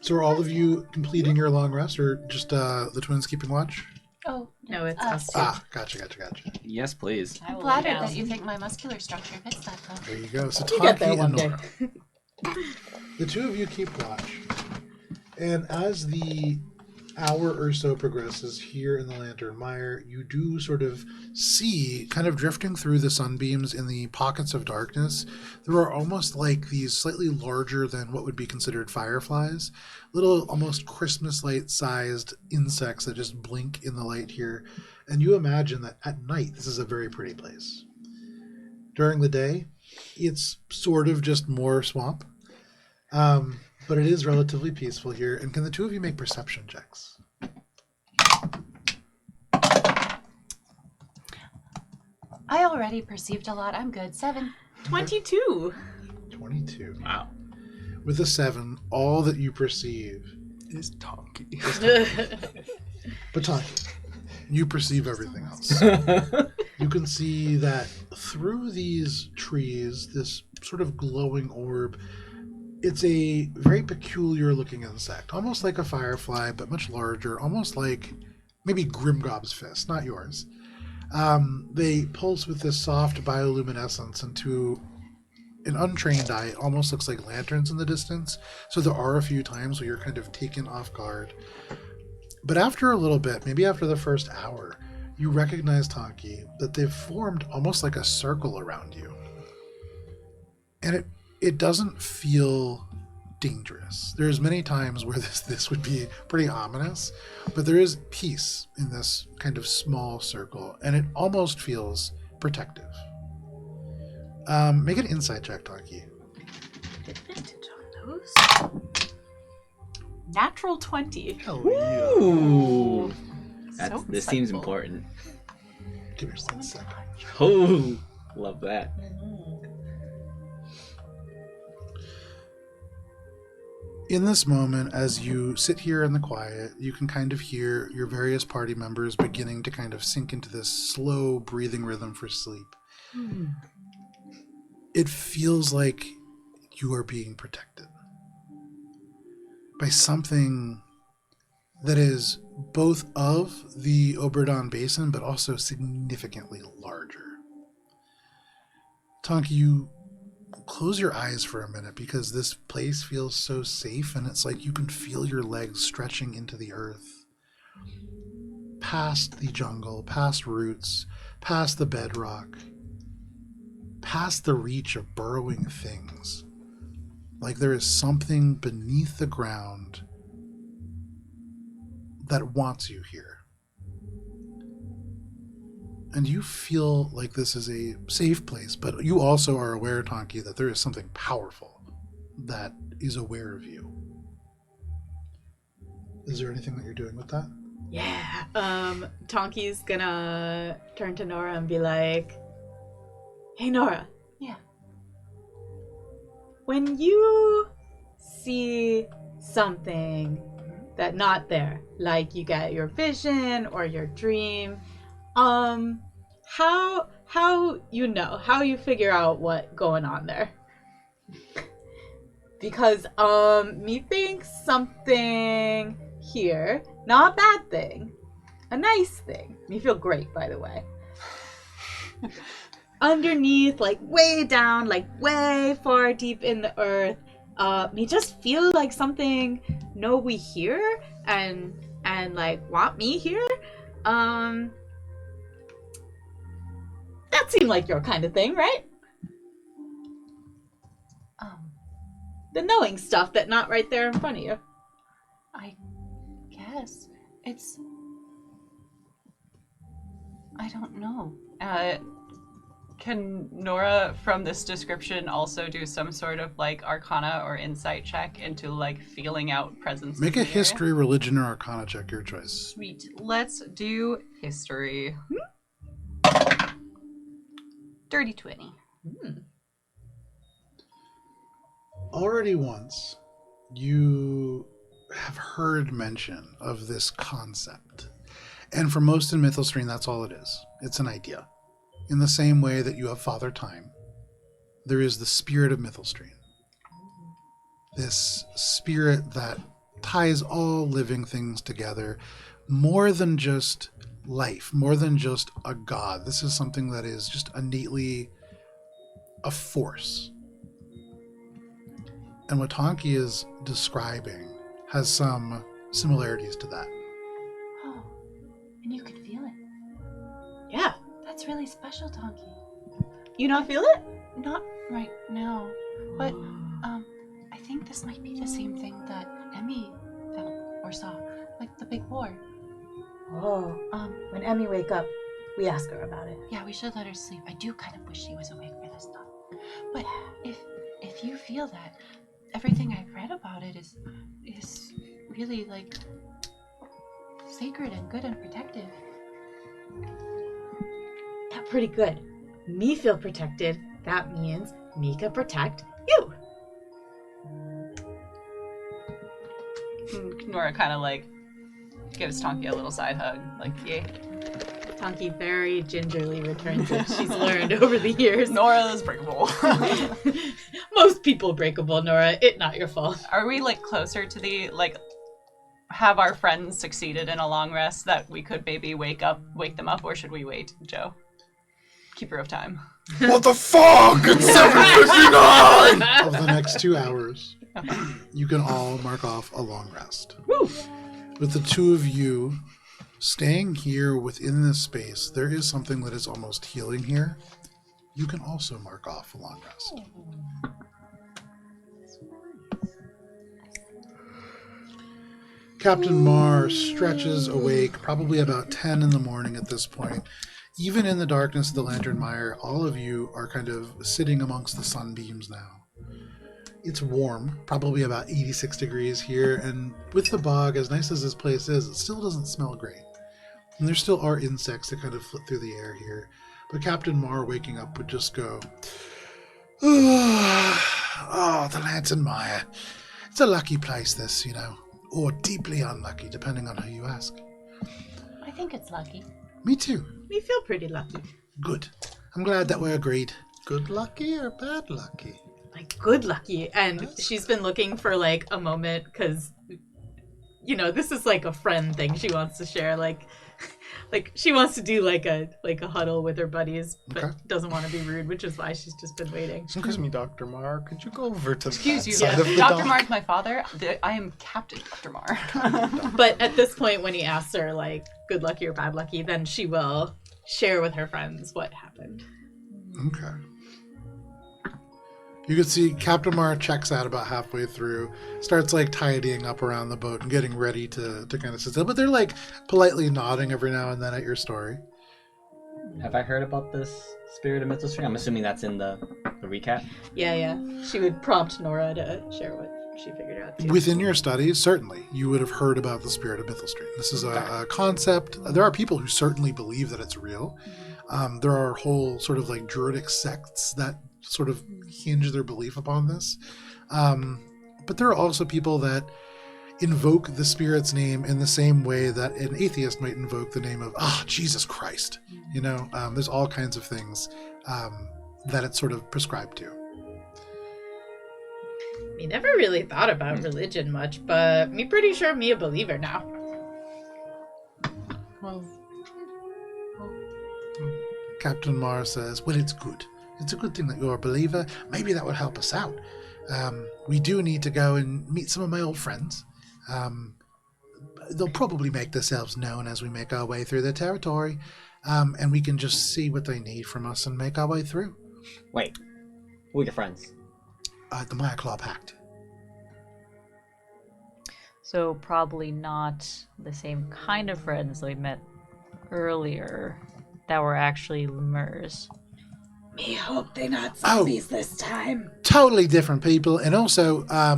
So are all of you completing your long rest, or just the twins keeping watch? Oh, No, it's us. Gotcha. Yes, please. I I'm will flattered lay down. that you think my muscular structure fits that, though. There you go. So You get there Tonki one and day. Nora. The two of you keep watch. And as the hour or so progresses here in the Lantern Mire, you do sort of see, kind of drifting through the sunbeams in the pockets of darkness, there are almost like these slightly larger than what would be considered fireflies, little almost Christmas light sized insects that just blink in the light here. And you imagine that at night, this is a very pretty place. During the day, it's sort of just more swamp. But it is relatively peaceful here. And can the two of you make perception checks? I already perceived a lot. I'm good. 7. 22. 22. Wow. With a 7, all that you perceive Is Tonki. but Tonki, you perceive everything else. You can see that through these trees, this sort of glowing orb, it's a very peculiar looking insect, almost like a firefly, but much larger, almost like maybe Grimgob's fist, not yours. They pulse with this soft bioluminescence, and to an untrained eye, it almost looks like lanterns in the distance. So there are a few times where you're kind of taken off guard. But after a little bit, maybe after the first hour, you recognize, Tonki, that they've formed almost like a circle around you. And it doesn't feel dangerous. There's many times where this would be pretty ominous, but there is peace in this kind of small circle, and it almost feels protective. Make an insight check, Tonki. Advantage on those. Natural 20. Hell yeah. Ooh. So This seems insightful. important. Give me just 1 second. Oh, love that. In this moment, as you sit here in the quiet, you can kind of hear your various party members beginning to kind of sink into this slow breathing rhythm for sleep. It feels like you are being protected by something that is both of the Oberdon Basin, but also significantly larger. Tonki, you close your eyes for a minute because this place feels so safe, and it's like you can feel your legs stretching into the earth, past the jungle, past roots, past the bedrock, past the reach of burrowing things. Like there is something beneath the ground that wants you here. And you feel like this is a safe place, but you also are aware, Tonki, that there is something powerful that is aware of you. Is there anything that you're doing with that? Yeah. Tonki's gonna turn to Nora and be like, "Hey, Nora. Yeah. When you see something that's not there, like you get your vision or your dream, how how you figure out what's going on there? Because me thinks something here, not a bad thing, a nice thing. Me feel great, by the way. Underneath, like way down, like way far deep in the earth, me just feel like something know we here and like want me here. That seemed like your kind of thing, right? The knowing stuff that not right there in front of you. I guess it's. I don't know. Can Nora, from this description, also do some sort of like Arcana or Insight check into like feeling out presence? Make in a the history, area? religion, or Arcana check, your choice. Sweet. Let's do history. Dirty 20. Already once, you have heard mention of this concept. And for most in Mythalstrean, that's all it is. It's an idea. In the same way that you have Father Time, there is the spirit of Mythalstrean. This spirit that ties all living things together, more than just life, more than just a god. This is something that is just innately a force. And what Tonki is describing has some similarities to that. Oh, and you could feel it. Yeah. That's really special, Tonki. You not feel it? Not right now, but I think this might be the same thing that Emmy felt or saw, like the big war. Oh. When Emmy wake up, we ask her about it. Yeah, we should let her sleep. I do kind of wish she was awake for this stuff. But if you feel that, everything I've read about it is really like sacred and good and protective. That's pretty good. Me feel protected. That means me can protect you. Nora kind of like gives Tonki a little side hug, like yay. Tonki very gingerly returns what she's learned over the years. Nora's breakable. Most people breakable, Nora. It not your fault. Are we like closer to the like? Have our friends succeeded in a long rest that we could maybe wake them up, or should we wait, Joe? Keeper of time. What the fuck? It's 7:59! Of the next 2 hours, you can all mark off a long rest. Woo! With the two of you staying here within this space, there is something that is almost healing here. You can also mark off a long rest. Captain Mar stretches awake, probably about 10 in the morning at this point. Even in the darkness of the Lantern Mire, all of you are kind of sitting amongst the sunbeams now. It's warm, probably about 86 degrees here, and with the bog, as nice as this place is, it still doesn't smell great. And there still are insects that kind of flit through the air here. But Captain Mar waking up would just go, oh, the Lantern Mire. It's a lucky place, this, you know. Or deeply unlucky, depending on who you ask. I think it's lucky. Me too. We feel pretty lucky. Good. I'm glad that we're agreed. Good lucky or bad lucky? I like good lucky. And she's been looking for like a moment because, you know, this is like a friend thing she wants to share. Like she wants to do like a huddle with her buddies, but doesn't want to be rude, which is why she's just been waiting. Excuse me, Dr. Marr, could you go over to Excuse that you, side of the Dr. dock? Marr's my father. I am Captain Dr. Marr. But at this point, when he asks her like good lucky or bad lucky, then she will share with her friends what happened. Okay. You can see Captain Marr checks out about halfway through, starts like tidying up around the boat and getting ready to kind of sit still, but they're like politely nodding every now and then at your story. Have I heard about this Spirit of Mythalstrean? I'm assuming that's in the recap. Yeah. She would prompt Nora to share what she figured out too. Within your studies, certainly, you would have heard about the Spirit of Mythalstrean. This is a concept. There are people who certainly believe that it's real. There are whole sort of like druidic sects that sort of hinge their belief upon this. But there are also people that invoke the spirit's name in the same way that an atheist might invoke the name of Jesus Christ. You know, there's all kinds of things that it's sort of prescribed to. Me never really thought about religion much, but me pretty sure me a believer now. Well, Captain Marr says, well, it's good. It's a good thing that you're a believer. Maybe that would help us out. We do need to go and meet some of my old friends. They'll probably make themselves known as we make our way through their territory. And we can just see what they need from us and make our way through. Wait, who are your friends? The Maya Claw Pact. So probably not the same kind of friends that we met earlier that were actually lemurs. Me hope they not zombies this time. Totally different people. And also, I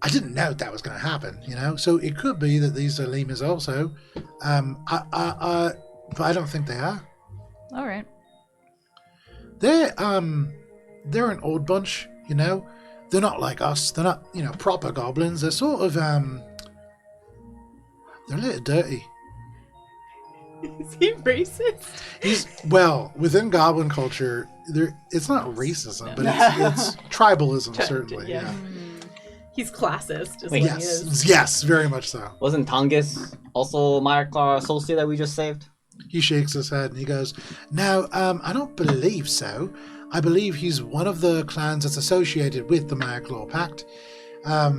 didn't know that was going to happen, you know? So it could be that these are lemurs also. But I don't think they are. All right. They're an old bunch, you know? They're not like us. They're not, you know, proper goblins. They're sort of, they're a little dirty. Is he racist? Well, within goblin culture, it's not racism, but it's tribalism, certainly. Yeah. He's classist, is Wait, what he is. Yes, very much so. Wasn't Tongus also Myclar Solstice that we just saved? He shakes his head and he goes, no, I don't believe so. I believe he's one of the clans that's associated with the Myclar Pact. I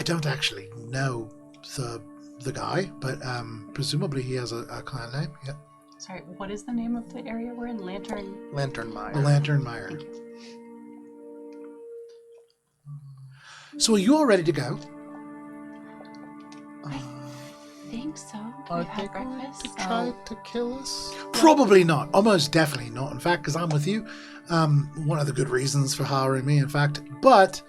don't actually know the guy, but presumably he has a clan name. Yeah. Sorry, what is the name of the area we're in? Lantern Mire. The Lantern Mire. So are you all ready to go? I think so. Can Are we they have going breakfast? to try to kill us? Probably not. Almost definitely not. In fact, because I'm with you. One of the good reasons for hiring me, in fact. But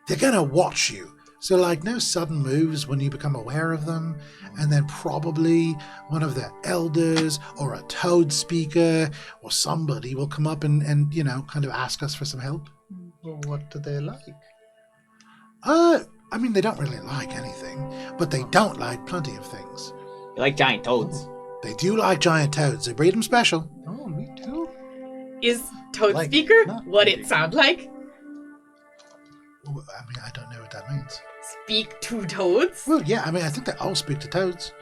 they're going to watch you. So, like, no sudden moves when you become aware of them. And then probably one of their elders or a Toadspeaker or somebody will come up and you know, kind of ask us for some help. Well, what do they like? I mean, they don't really like anything, but they don't like plenty of things. You like giant toads? They do like giant toads. They breed them special. Oh, me too. Is Toadspeaker not what really. it sound like? I mean, I don't know what that means. Speak to toads? Well, yeah, I mean, I think they all speak to toads.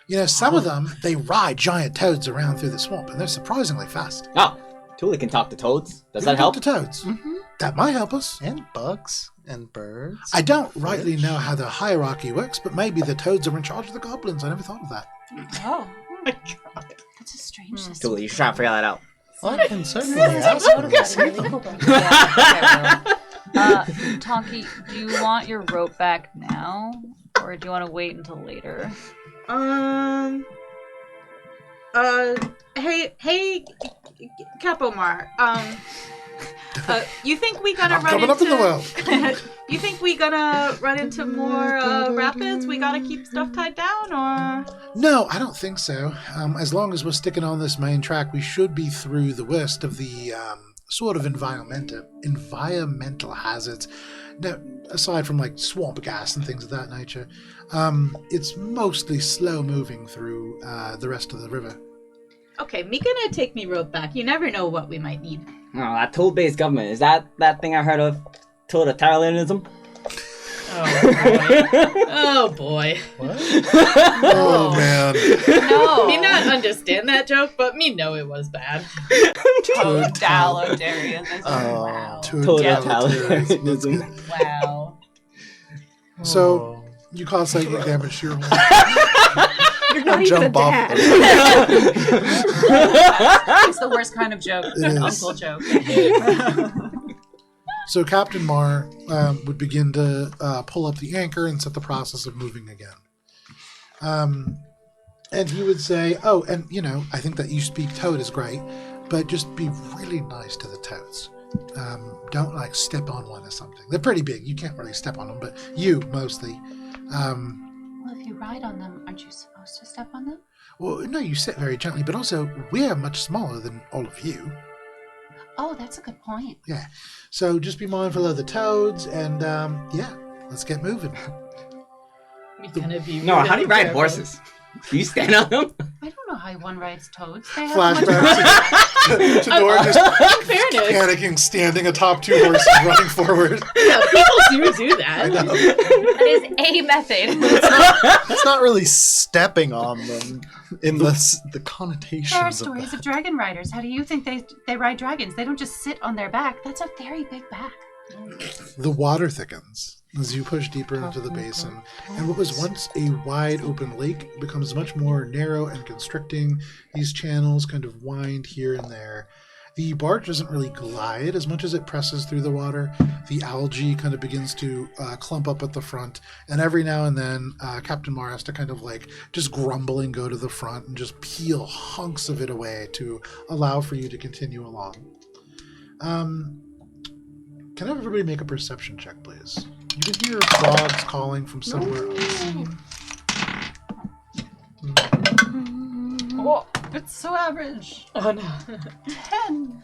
You know, some of them, they ride giant toads around through the swamp, and they're surprisingly fast. Oh, Tuuli can talk to toads. Does You that can help? talk to toads. Mm-hmm. That might help us. And bugs and birds. I don't rightly fish. know how the hierarchy works, but maybe the toads are in charge of the goblins. I never thought of that. Oh, My God. that's a strange system. Tuuli, you should try to figure that out. I can certainly This is ask a them. Yeah, okay, Tonki, do you want your rope back now, or do you want to wait until later? Hey, Capomar. You think we gonna I'm run coming into? up in the world. You think we gonna run into more rapids? We gotta keep stuff tied down, or? No, I don't think so. As long as we're sticking on this main track, we should be through the worst of the sort of environmental hazards. Now, aside from like swamp gas and things of that nature, it's mostly slow moving through the rest of the river. Okay, me gonna take me rope back. You never know what we might need. that toad-based government. Is that thing I heard of? Totalitarianism? Oh boy. What? Oh man. No. Me not understand that joke, but me know it was bad. Totalitarianism. Wow. Totalitarianism. Wow. So you cause psychic damage to your whole. You're not even a Jump off dad. It's the worst kind of joke. It is. Uncle joke. So Captain Mar would begin to pull up the anchor and set the process of moving again. And he would say, "Oh, and I think that you speak Toad is great, but just be really nice to the toads. Don't step on one or something. They're pretty big. You can't really step on them, but you mostly. Well, if you ride on them, aren't you supposed to step on them? Well, no, you sit very gently, but also we're much smaller than all of you. Oh, that's a good point. Yeah. So just be mindful of the toads, and let's get moving." We gonna be No, how do you ride careful. horses? Do you stand on them? I don't know how one rides toads. They have Flashback to Nora just In fairness, panicking, standing atop two horses, running forward. yeah, people do that. I know. That is a method. It's not really stepping on them in the connotations There are of stories that. of dragon riders. How do you think they ride dragons? They don't just sit on their back. That's a very big back. The water thickens as you push deeper into the basin, and what was once a wide open lake becomes much more narrow and constricting. These channels kind of wind here and there. The barge doesn't really glide as much as it presses through the water. The algae kind of begins to clump up at the front, and every now and then Captain Mar has to kind of just grumbling go to the front and just peel hunks of it away to allow for you to continue along. Can everybody make a perception check, please? You can hear frogs calling from somewhere else. Oh, it's so average. Oh no. 10.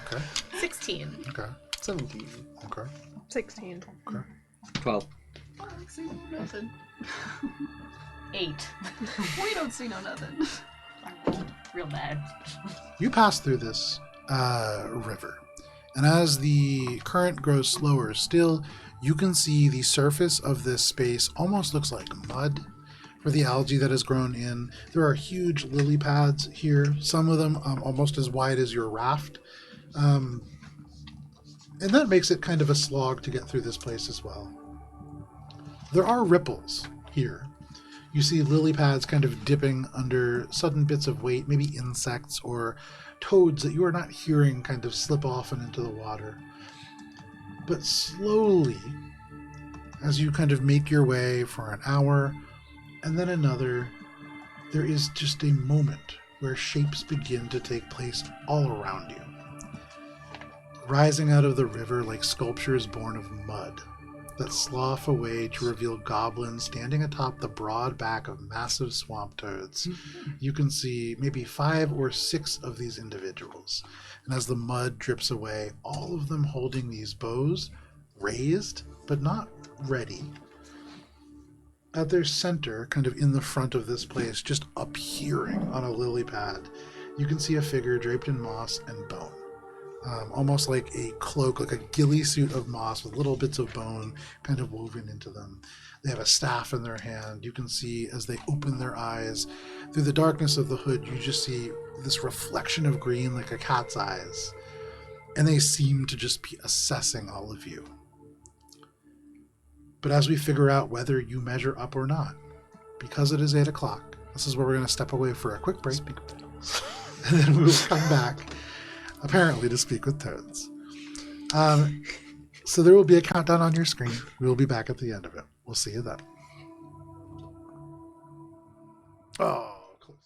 Okay, 16. okay, 17. okay. 16. 12. I don't see nothing. 8. We don't see no nothing. Real bad. You pass through this river, and as the current grows slower still, you can see the surface of this space almost looks like mud for the algae that has grown in. There are huge lily pads here, some of them almost as wide as your raft. And that makes it kind of a slog to get through this place as well. There are ripples here. You see lily pads kind of dipping under sudden bits of weight, maybe insects or toads that you are not hearing kind of slip off and into the water. But slowly, as you kind of make your way for an hour and then another, there is just a moment where shapes begin to take place all around you. Rising out of the river like sculptures born of mud that slough away to reveal goblins standing atop the broad back of massive swamp toads. You can see maybe 5 or 6 of these individuals. And as the mud drips away, all of them holding these bows, raised, but not ready. At their center, kind of in the front of this place, just appearing on a lily pad, you can see a figure draped in moss and bone. Almost like a cloak, like a ghillie suit of moss with little bits of bone kind of woven into them. They have a staff in their hand. You can see as they open their eyes, through the darkness of the hood, you just see this reflection of green like a cat's eyes. And they seem to just be assessing all of you. But as we figure out whether you measure up or not, because it is 8 o'clock, this is where we're going to step away for a quick break. And then we will come back, apparently, to speak with toads. So there will be a countdown on your screen. We will be back at the end of it. We'll see you then. Oh, close.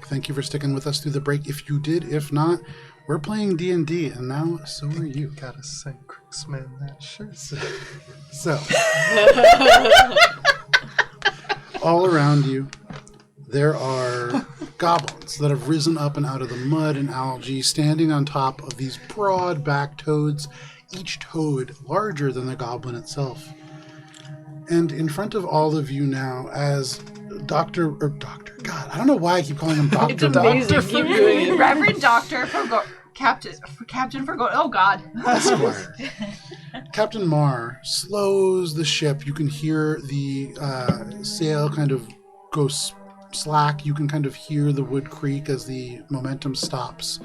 Thank you for sticking with us through the break. If you did, if not, we're playing D&D, and now so are you. Gotta say, Chris, man, that shirt. So, all around you, there are goblins that have risen up and out of the mud and algae, standing on top of these broad-backed toads, each toad larger than the goblin itself. And in front of all of you now, as Doctor, God, I don't know why I keep calling him Doctor. It's amazing. Doctor Keep doing it. Reverend Doctor Captain Forgo. Oh God. Esquire. Captain Marr slows the ship. You can hear the sail kind of go slack. You can kind of hear the wood creak as the momentum stops.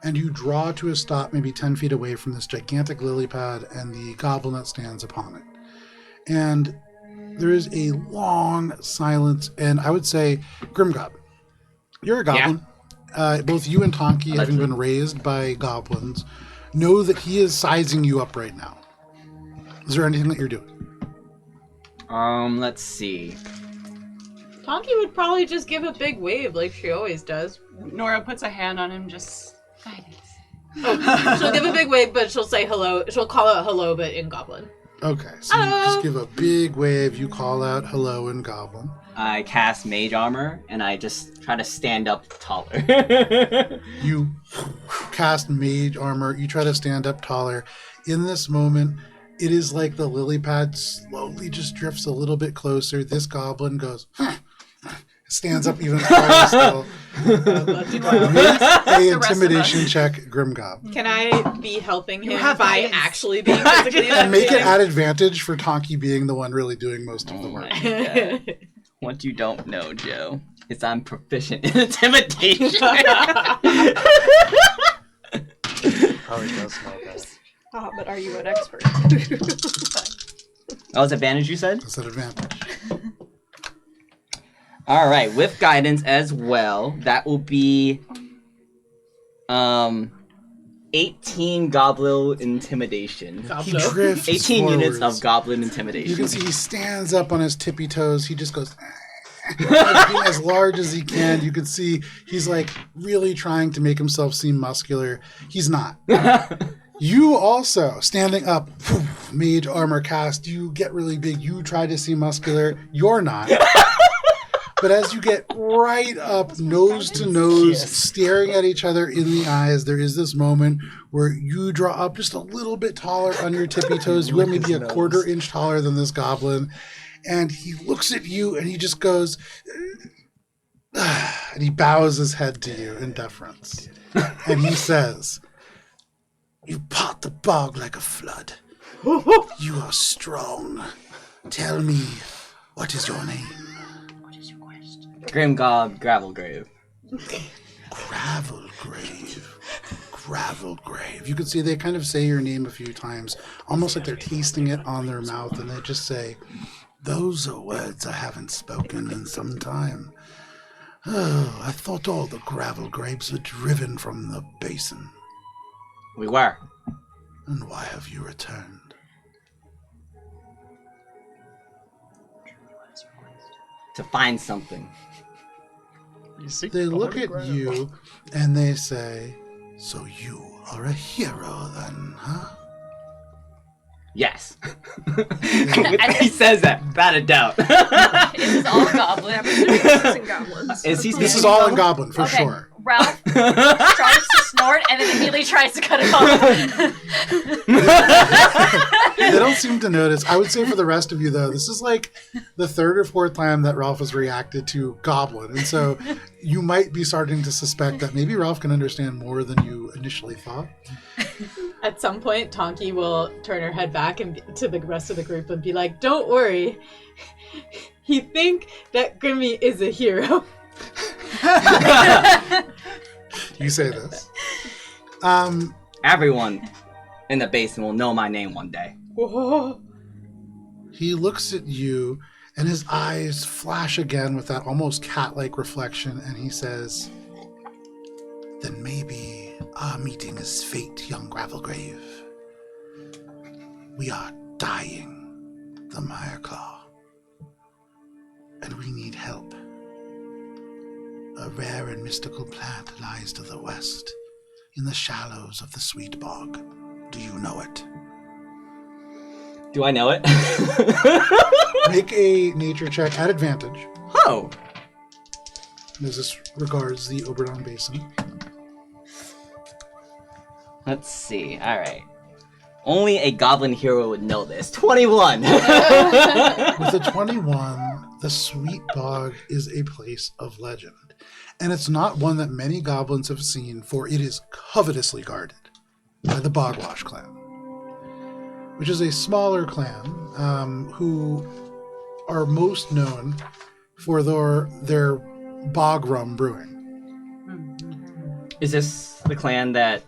And you draw to a stop maybe 10 feet away from this gigantic lily pad and the goblin that stands upon it. And there is a long silence, and I would say, Grimgob, you're a goblin. Yeah. Both you and Tonki, having been raised by goblins, know that he is sizing you up right now. Is there anything that you're doing? Let's see. Tonki would probably just give a big wave like she always does. Nora puts a hand on him, just silence. Oh, she'll give a big wave, but she'll say hello. She'll call out hello, but in goblin. Okay, so you just give a big wave. You call out hello in Goblin. I cast Mage Armor, and I just try to stand up taller. You cast Mage Armor. You try to stand up taller. In this moment, it is like the lily pad slowly just drifts a little bit closer. This Goblin goes, stands up even taller still. Make a intimidation check, Grim Gob. Can I be helping him have by guidance. actually being physically And make it intimidating? at advantage for Tonki being the one really doing most of the work. What you don't know, Joe, is I'm proficient in intimidation. Probably does know that. Ah, but are you an expert? Oh, it's advantage, you said? That's an advantage. All right, with guidance as well, that will be 18 goblin intimidation. He drifts 18 units forwards. of goblin You intimidation. can see he stands up on his tippy toes. He just goes like, being as large as he can. You can see he's like really trying to make himself seem muscular. He's not. You also standing up, Mage Armor cast. You get really big. You try to seem muscular. You're not. But as you get right up, nose to nose, staring at each other in the eyes, there is this moment where you draw up just a little bit taller on your tippy toes. You are maybe a quarter inch taller than this goblin. And he looks at you and he just goes, and he bows his head to you in deference. And he says, "You part the bog like a flood. You are strong. Tell me, what is your name?" Grim Gob Gravelgrave. Gravelgrave. You can see they kind of say your name a few times, almost like they're tasting it on their mouth, and they just say, "Those are words I haven't spoken in some time. Oh, I thought all the Gravelgraves were driven from the basin. We were. And why have you returned?" To find something. They look at you and they say, "So you are a hero then, huh?" Yes. He says that, without a doubt. Is this all goblin? And goblins. This is all in Goblin, for Okay. sure. Ralph starts to snort and then immediately tries to cut it off. They don't seem to notice. I would say for the rest of you, though, this is like the third or fourth time that Ralph has reacted to Goblin. And so you might be starting to suspect that maybe Ralph can understand more than you initially thought. At some point, Tonki will turn her head back and to the rest of the group and be like, "Don't worry. You think that Grimmy is a hero." You say this. Everyone in the basin will know my name one day. Whoa. He looks at you, and his eyes flash again with that almost cat-like reflection, and he says, "Then maybe our meeting is fate, young Gravelgrave. We are dying, the Mireclaw, and we need help. A rare and mystical plant lies to the west, in the shallows of the Sweet Bog. Do you know it?" Do I know it? Make a nature check at advantage. Oh. As this regards the Alberon Basin. Let's see. All right. Only a goblin hero would know this. 21. With a 21, the Sweet Bog is a place of legend. And it's not one that many goblins have seen, for it is covetously guarded by the Bogwash clan, which is a smaller clan who are most known for their bog rum brewing. Is this the clan that,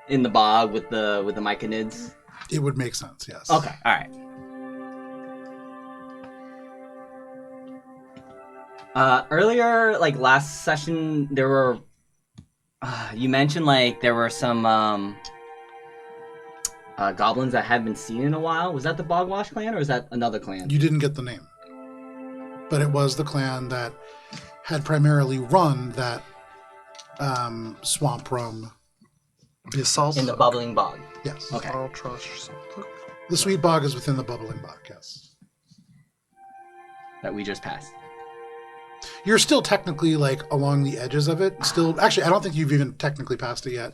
in the bog with the myconids? It would make sense, yes. Okay, all right. Earlier, like last session, there were. You mentioned like there were some goblins that hadn't been seen in a while. Was that the Bogwash clan, or is that another clan? You didn't get the name. But it was the clan that had primarily run that swamp rum. Misfits. In the bubbling bog. Yes. Okay. I'll trust something. The sweet bog is within the bubbling bog, yes. That we just passed. You're still technically like along the edges of it. Still, actually, I don't think you've even technically passed it yet.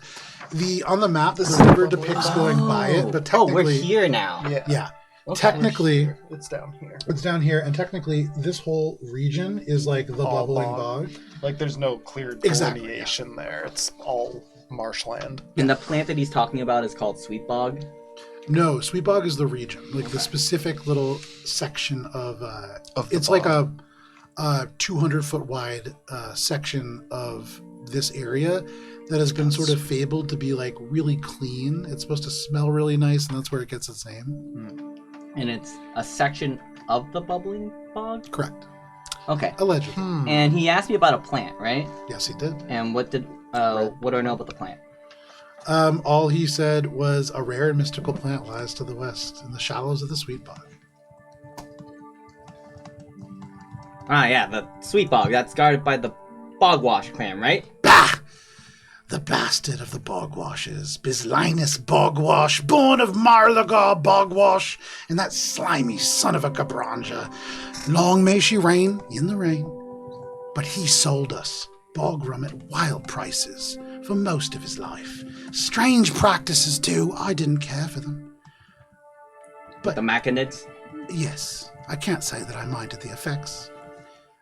On the map, the river depicts going by it, but Oh, technically, we're here now. Yeah, Okay. technically, It's down here. it's down here, and technically, this whole region is like the All bubbling bog. bog. Like there's no clear Exactly, delineation there. It's all marshland. And the plant that he's talking about is called sweet bog. No, sweet bog is the region, like the specific little section of. Of the It's like bog. a 200-foot wide section of this area that has been sort of fabled to be like really clean. It's supposed to smell really nice, and that's where it gets its name. And it's a section of the bubbling bog? Correct. Okay. Allegedly. And he asked me about a plant, right? Yes, he did. And what do I know about the plant? All he said was a rare and mystical plant lies to the west in the shallows of the sweet bog. Ah, yeah, the sweet bog. That's guarded by the bogwash clan, right? Bah! The bastard of the bogwashes, Bislinus Bogwash, born of Marlagar Bogwash, and that slimy son of a Cabranja. Long may she reign in the rain. But he sold us bogrum at wild prices for most of his life. Strange practices, too. I didn't care for them. But The machinids? yes, I can't say that I minded the effects.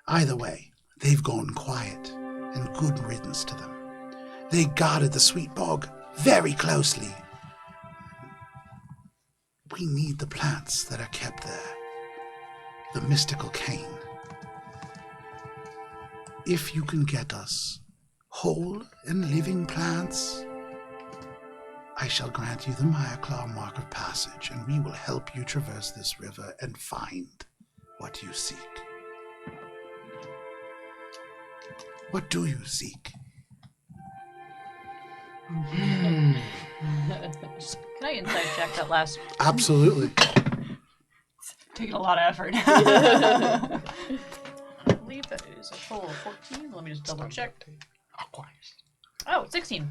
Either way, they've gone quiet, and good riddance to them. They guarded the sweet bog very closely. We need the plants that are kept there. The mystical cane. If you can get us whole and living plants, I shall grant you the Myaclaw Mark of Passage, and we will help you traverse this river and find what you seek. What do you seek? Can I insight check that last? Absolutely. Taking a lot of effort. I believe that is a total of 14. Let me just double check. Oh, 16.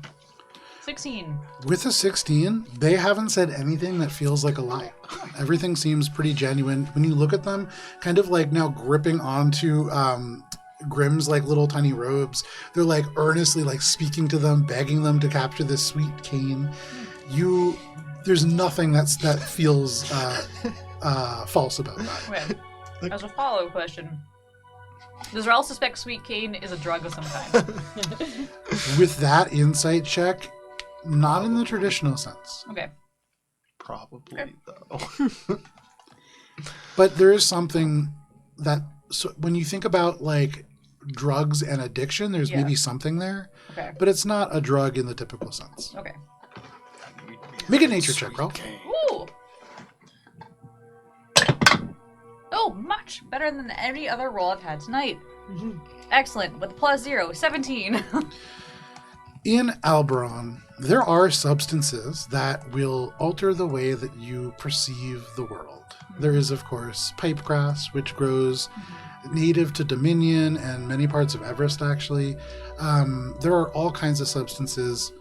16. With a 16, they haven't said anything that feels like a lie. Everything seems pretty genuine. When you look at them, kind of like now gripping onto Grimm's like little tiny robes, they're like earnestly like speaking to them, begging them to capture this sweet cane. There's nothing that feels false about that. Okay. As a follow-up question, does Raul suspect sweet cane is a drug of some kind? With that insight check, not in the traditional sense. Okay. Probably though. But there is something that, so when you think about like drugs and addiction, there's Yeah. maybe something there, Okay. but it's not a drug in the typical sense. Okay. Make a nature check, bro. Ooh. Oh, much better than any other roll I've had tonight. Excellent. With plus 0, 17. In Alberon, there are substances that will alter the way that you perceive the world. There is, of course, pipegrass, which grows native to Dominion and many parts of Everest, actually. There are all kinds of substances,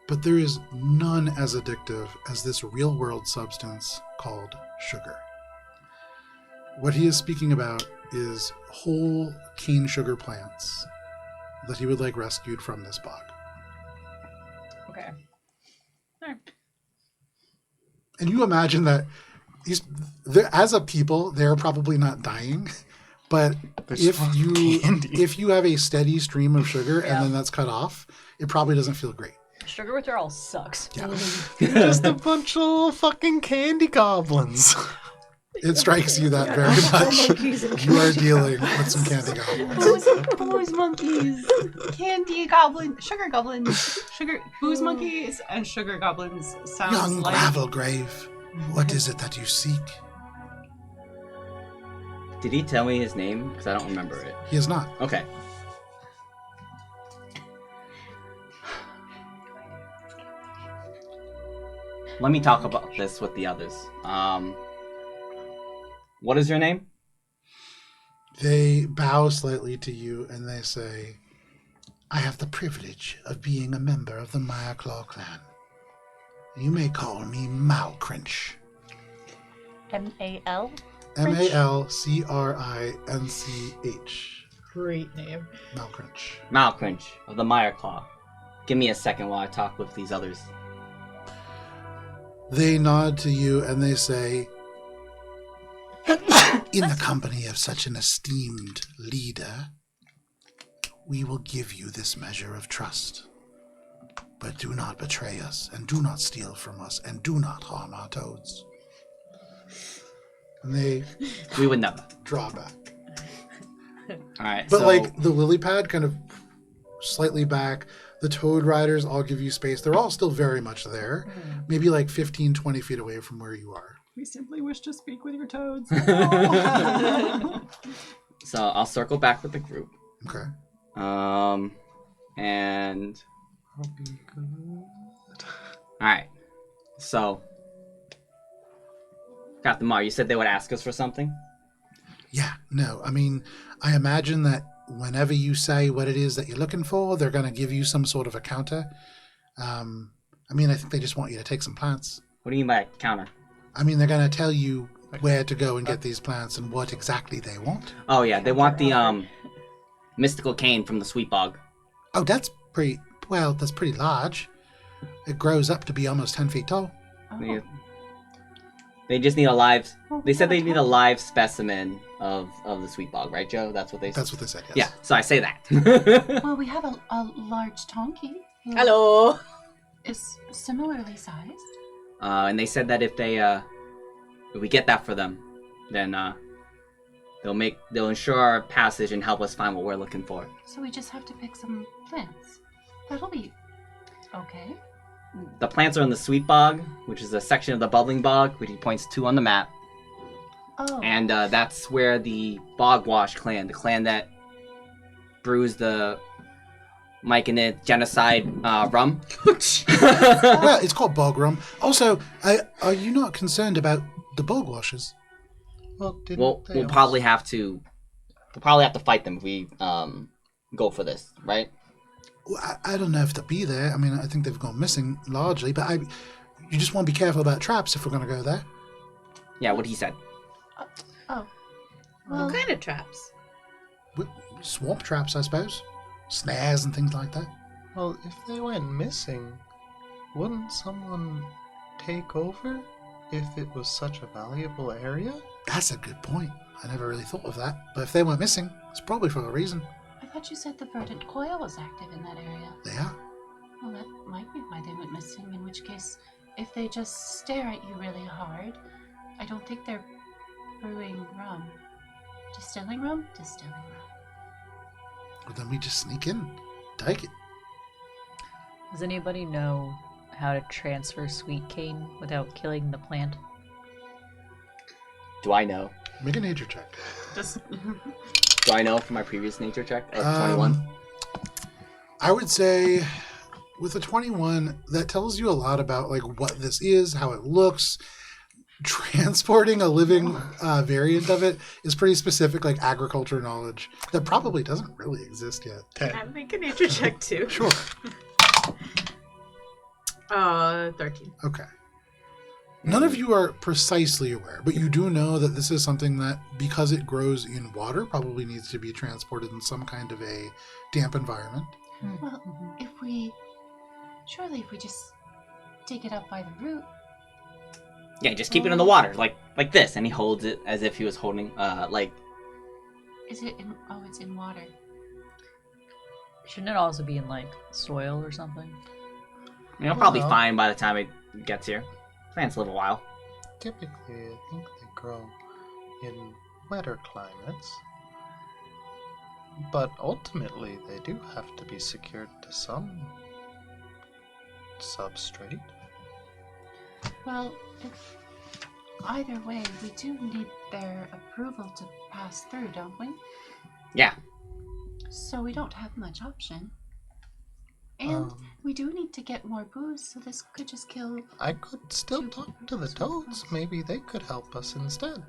but there is none as addictive as this real-world substance called sugar. What he is speaking about is whole cane sugar plants that he would like rescued from this bog. Okay. Alright. And you imagine that as a people, they're probably not dying, but if you have a steady stream of sugar and then that's cut off, it probably doesn't feel great. Sugar withdrawal sucks. Yeah, You're just a bunch of fucking candy goblins. it strikes you that very much. You are dealing with some candy goblins. Booze monkeys, candy goblins, booze monkeys, and sugar goblins sounds Young like Gravelgrave, what is it that you seek? Did he tell me his name? Because I don't remember it. He is not. Okay. Let me talk about this with the others. What is your name? They bow slightly to you and they say, I have the privilege of being a member of the Myaclaw clan. You may call me Malcrinch. M-A-L? Malcrinch. Great name. Malcrinch. Malcrinch of the Mireclaw. Give me a second while I talk with these others. They nod to you and they say, in the company of such an esteemed leader, we will give you this measure of trust. But do not betray us, and do not steal from us, and do not harm our toads. And they We would never. draw back. Alright, But so... like the lily pad kind of slightly back, the toad riders all give you space. They're all still very much there. Maybe like 15, 20 feet away from where you are. We simply wish to speak with your toads. So I'll circle back with the group. Okay. And... I'll be good. Alright. So... Captain Mar, you said they would ask us for something? Yeah, no. I mean, I imagine that whenever you say what it is that you're looking for, they're going to give you some sort of a counter. I mean, I think they just want you to take some plants. What do you mean by counter? I mean, they're going to tell you where to go and get these plants and what exactly they want. Oh yeah, they want the mystical cane from the sweet bog. Oh, that's pretty large. It grows up to be almost 10 feet tall. They just need a live... They said they need a live specimen of the sweet bog, right, Joe? That's what they said? That's what they said, yes. Yeah, so I say that. Well, we have a large donkey. Who Hello. is similarly sized. And they said that if we get that for them, then they'll ensure our passage and help us find what we're looking for. So we just have to pick some plants. That'll be okay. The plants are in the sweet bog, which is a section of the bubbling bog, which he points to on the map. Oh. And that's where the Bogwash clan, the clan that brews the Myconid genocide rum. Well, it's called bog rum. Also, are you not concerned about the bog washers? Well, We'll probably have to fight them if we go for this, right? Well, I don't know if they'll be there. I mean, I think they've gone missing largely, but you just want to be careful about traps if we're going to go there. Yeah, what he said. Oh. Well, What kind of traps? Swamp traps, I suppose. Snares and things like that. Well, if they went missing, wouldn't someone take over if it was such a valuable area? That's a good point. I never really thought of that. But if they went missing, it's probably for a reason. I thought you said the verdant coil was active in that area. They are. Well, that might be why they went missing, in which case, if they just stare at you really hard, I don't think they're brewing rum. Distilling rum? Distilling rum. Well, then we just sneak in. Take it. Does anybody know how to transfer sweet cane without killing the plant? Do I know? Make a nature check. Just Do I know from my previous nature check of 21? I would say with a 21, that tells you a lot about like what this is, how it looks. Transporting a living variant of it is pretty specific, like agriculture knowledge that probably doesn't really exist yet. 10. I'm making a nature check too. Sure. 13. Okay. None of you are precisely aware, but you do know that this is something that, because it grows in water, probably needs to be transported in some kind of a damp environment. well, if we just dig it up by the root. Yeah, just keep it in the water, like this. And he holds it as if he was holding, Is it in? Oh, it's in water. Shouldn't it also be in like soil or something? It'll probably Well. fine by the time it gets here. Plants live a while. Typically, I think they grow in wetter climates. But ultimately, they do have to be secured to some substrate. Well, either way, we do need their approval to pass through, don't we? Yeah. So we don't have much option. And we do need to get more booze, so this could just kill. I could still talk to the toads. Maybe they could help us instead.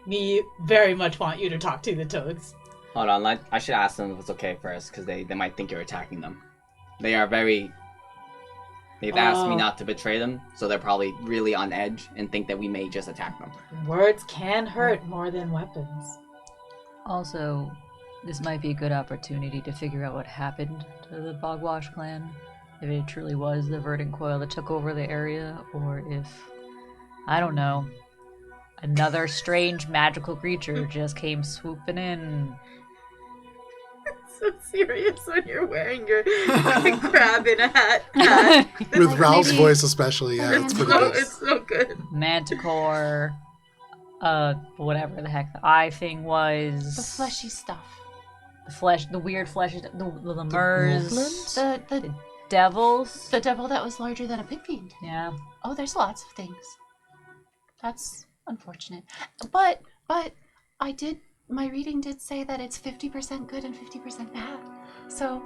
Me very much want you to talk to the toads. Hold on, I should ask them if it's okay first, because they might think you're attacking them. They are very... They've asked me not to betray them, so they're probably really on edge and think that we may just attack them. Words can hurt more than weapons. Also, this might be a good opportunity to figure out what happened to the Bogwash clan. If it truly was the verdant coil that took over the area, or if, I don't know, another strange magical creature just came swooping in. So serious when you're wearing your crab in a hat. With Like Ralph's maybe- voice especially, yeah, it's pretty good. It's so good. Manticore, whatever the heck the eye thing was. The fleshy stuff. The flesh, the weird flesh, the mers, goblins? The devils. the devil that was larger than a pig fiend. Yeah. Oh, there's lots of things. That's unfortunate. But my reading did say that it's 50% good and 50% bad. So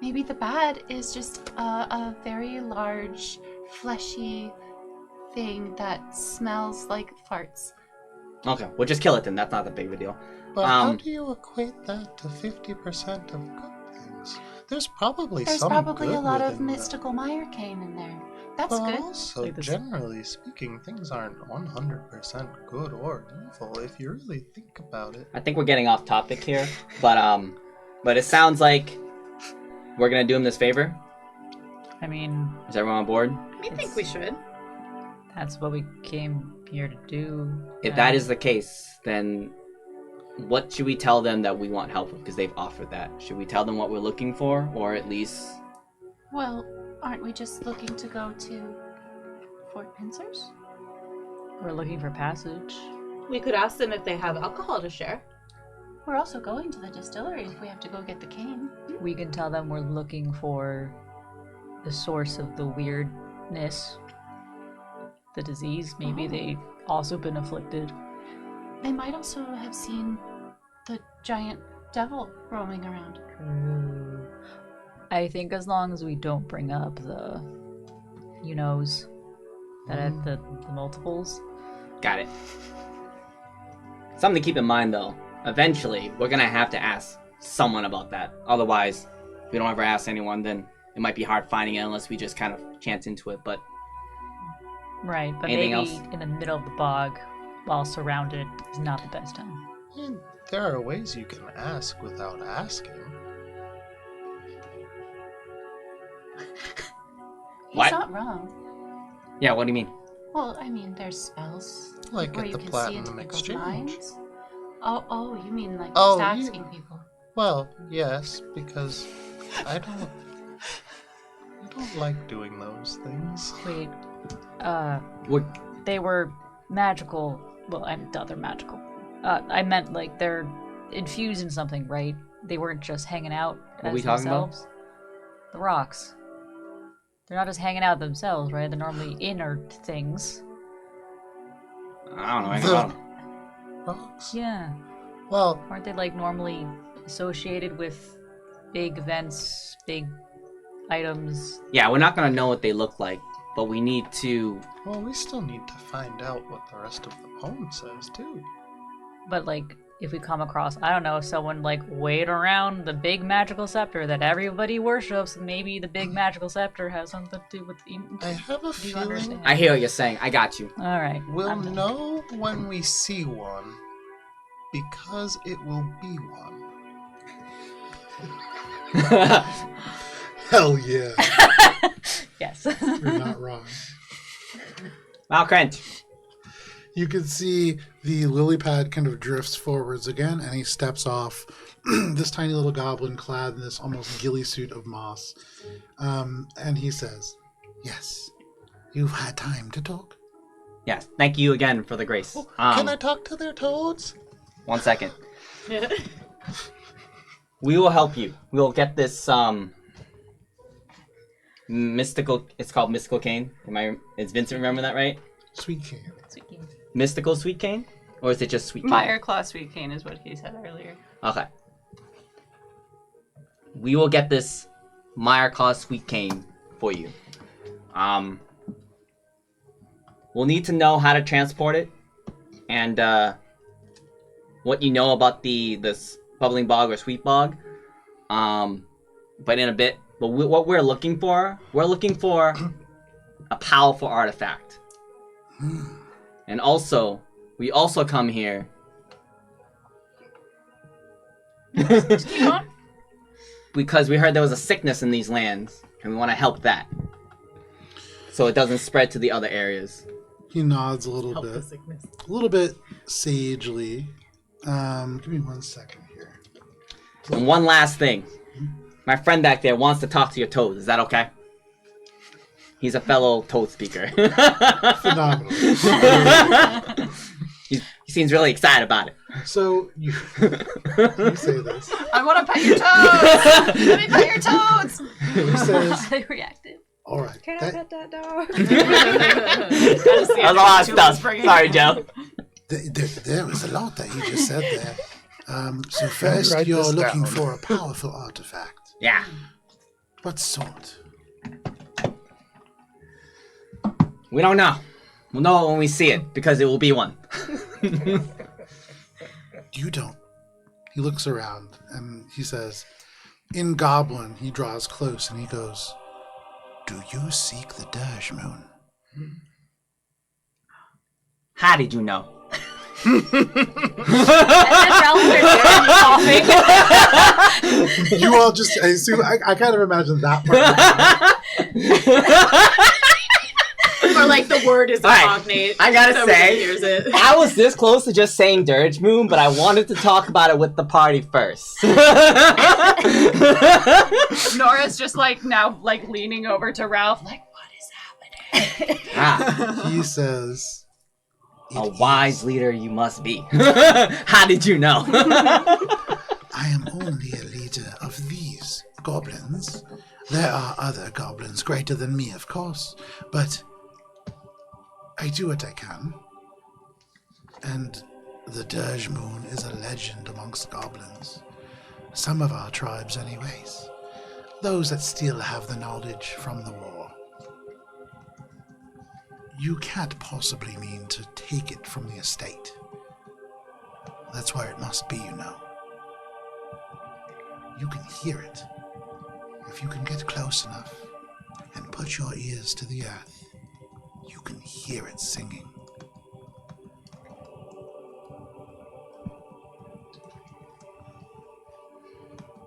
maybe the bad is just a very large, fleshy thing that smells like farts. Okay, we'll just kill it then. That's not that big of a deal. But how do you equate that to 50% of good things? There's probably There's some probably good a lot of within that. mystical mire cane in there. That's But good. also, Like this- generally speaking, things aren't 100% good or evil if you really think about it. I think we're getting off topic here, but it sounds like we're gonna do him this favor. I mean, Is everyone on board? I think we should. that's what we came here to do. If that is the case, then what should we tell them that we want help with? Because they've offered that. Should we tell them what we're looking for, or at least? Well, aren't we just looking to go to Fort Pincers? We're looking for passage. We could ask them if they have alcohol to share. We're also going to the distillery if we have to go get the cane. We can tell them we're looking for the source of the weirdness, the disease. Maybe they've also been afflicted. They might also have seen the giant devil roaming around. True. I think as long as we don't bring up the, that had the multiples. Got it. Something to keep in mind, though. Eventually, we're gonna have to ask someone about that. Otherwise, if we don't ever ask anyone, then it might be hard finding it unless we just kind of chance into it. But Right, but Anything maybe else? in the middle of the bog, while surrounded, is not the best time. And there are ways you can ask without asking. He's What? not wrong. yeah, what do you mean? Well, I mean, there's spells Like where at you the can see Platinum into people's Exchange. minds. Oh, you mean like Oh, just you- asking people? Well, yes, because I don't like doing those things. Wait, We're, they were magical. Well, I thought they're magical. I meant like they're infused in something, right? They weren't just hanging out What are as we talking about? themselves. The rocks. They're not just hanging out themselves, right? They're normally inert things. I don't know anything about 'em. Rocks? Yeah. Well, Aren't they like normally associated with big events, big items? Yeah, we're not gonna know what they look like, but we need to. we still need to find out what the rest of the poem says, too. But like, if we come across, I don't know, someone like wait around the big magical scepter that everybody worships, maybe the big magical scepter has something to do with. I have a Do you feeling understand? I hear what you're saying. I got you. All right. we'll I'm done. know when we see one, because it will be one. Hell yeah. Yes. You're not wrong. Malcrent. You can see the lily pad kind of drifts forwards again, and he steps off this tiny little goblin clad in this almost ghillie suit of moss. And he says, "Yes, you've had time to talk." Yes, thank you again for the grace. Can I talk to their toads? 1 second. We will help you. We'll get this mystical. It's called mystical cane. Is Vincent remember that right? Sweet cane. Mystical sweet cane, or is it just sweet cane? Mire claw sweet cane is what he said earlier. Okay. We will get this Mire Claw sweet cane for you. We'll need to know how to transport it, and what you know about this bubbling bog or sweet bog. But in a bit, But what we're looking for a powerful artifact. And also, we also come here. Keep on. Because we heard there was a sickness in these lands, and we want to help that. So it doesn't spread to the other areas. He nods a little Help the bit. sickness. A little bit sagely. Give me 1 second here. And one last thing. My friend back there wants to talk to your toad. Is that okay? He's a fellow Toadspeaker. Phenomenal. He seems really excited about it. So you say this. I want to pet your toads! Let me pet your toads! He says, They reacted. all right. Can I pet that dog? That was a lot of stuff. Sorry, Joe. There was a lot that he just said there. So first, Write you're this looking down. for a powerful artifact. Yeah. What sort? We don't know. We'll know it when we see it, because it will be one. You don't. He looks around and he says, in Goblin, he draws close and he goes, do you seek the Dirge Moon? How did you know? And then Ralph starts coughing. You all just, I assume, I kind of imagine that part. Or like the word is a Alright, cognate. I gotta Nobody say, hears it. I was this close to just saying Dirge Moon, but I wanted to talk about it with the party first. Nora's just like now like leaning over to Ralph, like, what is happening? Ah, He says, a wise leader you must be. How did you know? I am only a leader of these goblins. There are other goblins greater than me, of course, but I do what I can. And the Dirge Moon is a legend amongst goblins. Some of our tribes, anyways. Those that still have the knowledge from the war. You can't possibly mean to take it from the estate. That's where it must be, you know. You can hear it. If you can get close enough and put your ears to the earth, you can hear it singing.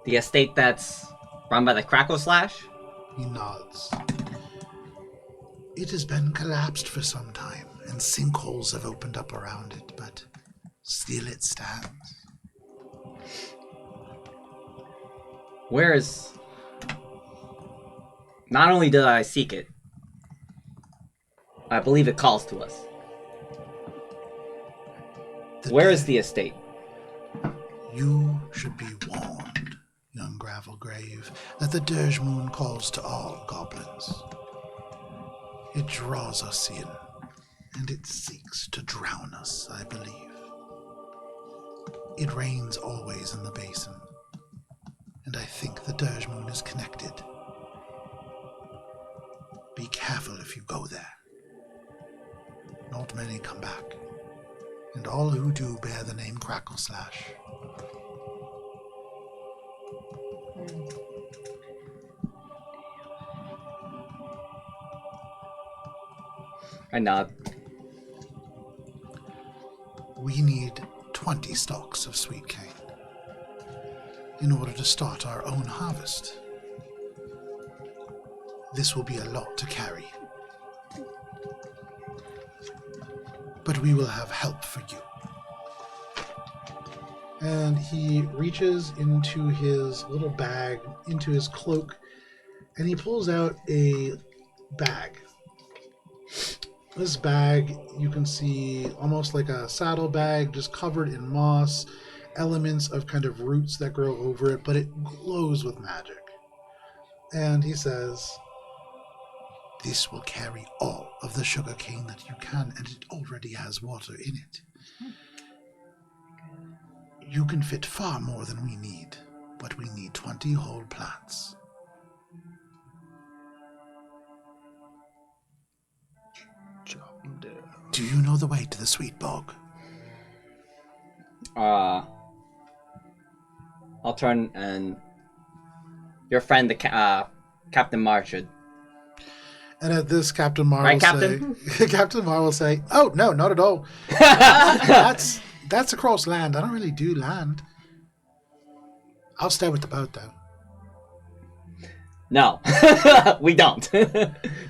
The estate that's run by the Crackle Slash? He nods. It has been collapsed for some time, and sinkholes have opened up around it, but still it stands. Where is... Not only did I seek it, I believe it calls to us. Where is the estate? You should be warned, young Gravelgrave, that the Dirge Moon calls to all goblins. It draws us in, and it seeks to drown us, I believe. It rains always in the basin, and I think the Dirge Moon is connected. Be careful if you go there. Not many come back, and all who do bear the name Crackle Slash. I nod. We need 20 stalks of sweet cane in order to start our own harvest. This will be a lot to carry, but we will have help for you. And he reaches into his little bag, into his cloak, and he pulls out a bag. This bag, you can see almost like a saddle bag, just covered in moss, elements of kind of roots that grow over it, but it glows with magic. And he says, this will carry all of the sugar cane that you can, and it already has water in it. You can fit far more than we need, but we need 20 whole plants. Do you know the way to the Sweet Bog? I'll turn and your friend, the Captain Mar should. And at this, Captain Mar Right, will Captain? say, Captain Mar will say, "Oh no, not at all. That's across land. I don't really do land. I'll stay with the boat though." No, we don't.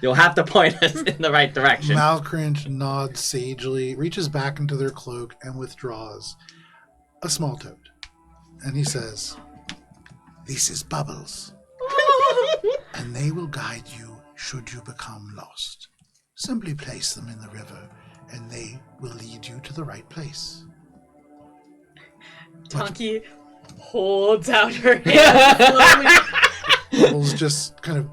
You'll have to point us in the right direction. Malcrinch nods sagely, reaches back into their cloak, and withdraws a small toad. And he says, "This is Bubbles, and they will guide you should you become lost. Simply place them in the river, and they will lead you to the right place." Tonki holds out her hand slowly. Bubbles just kind of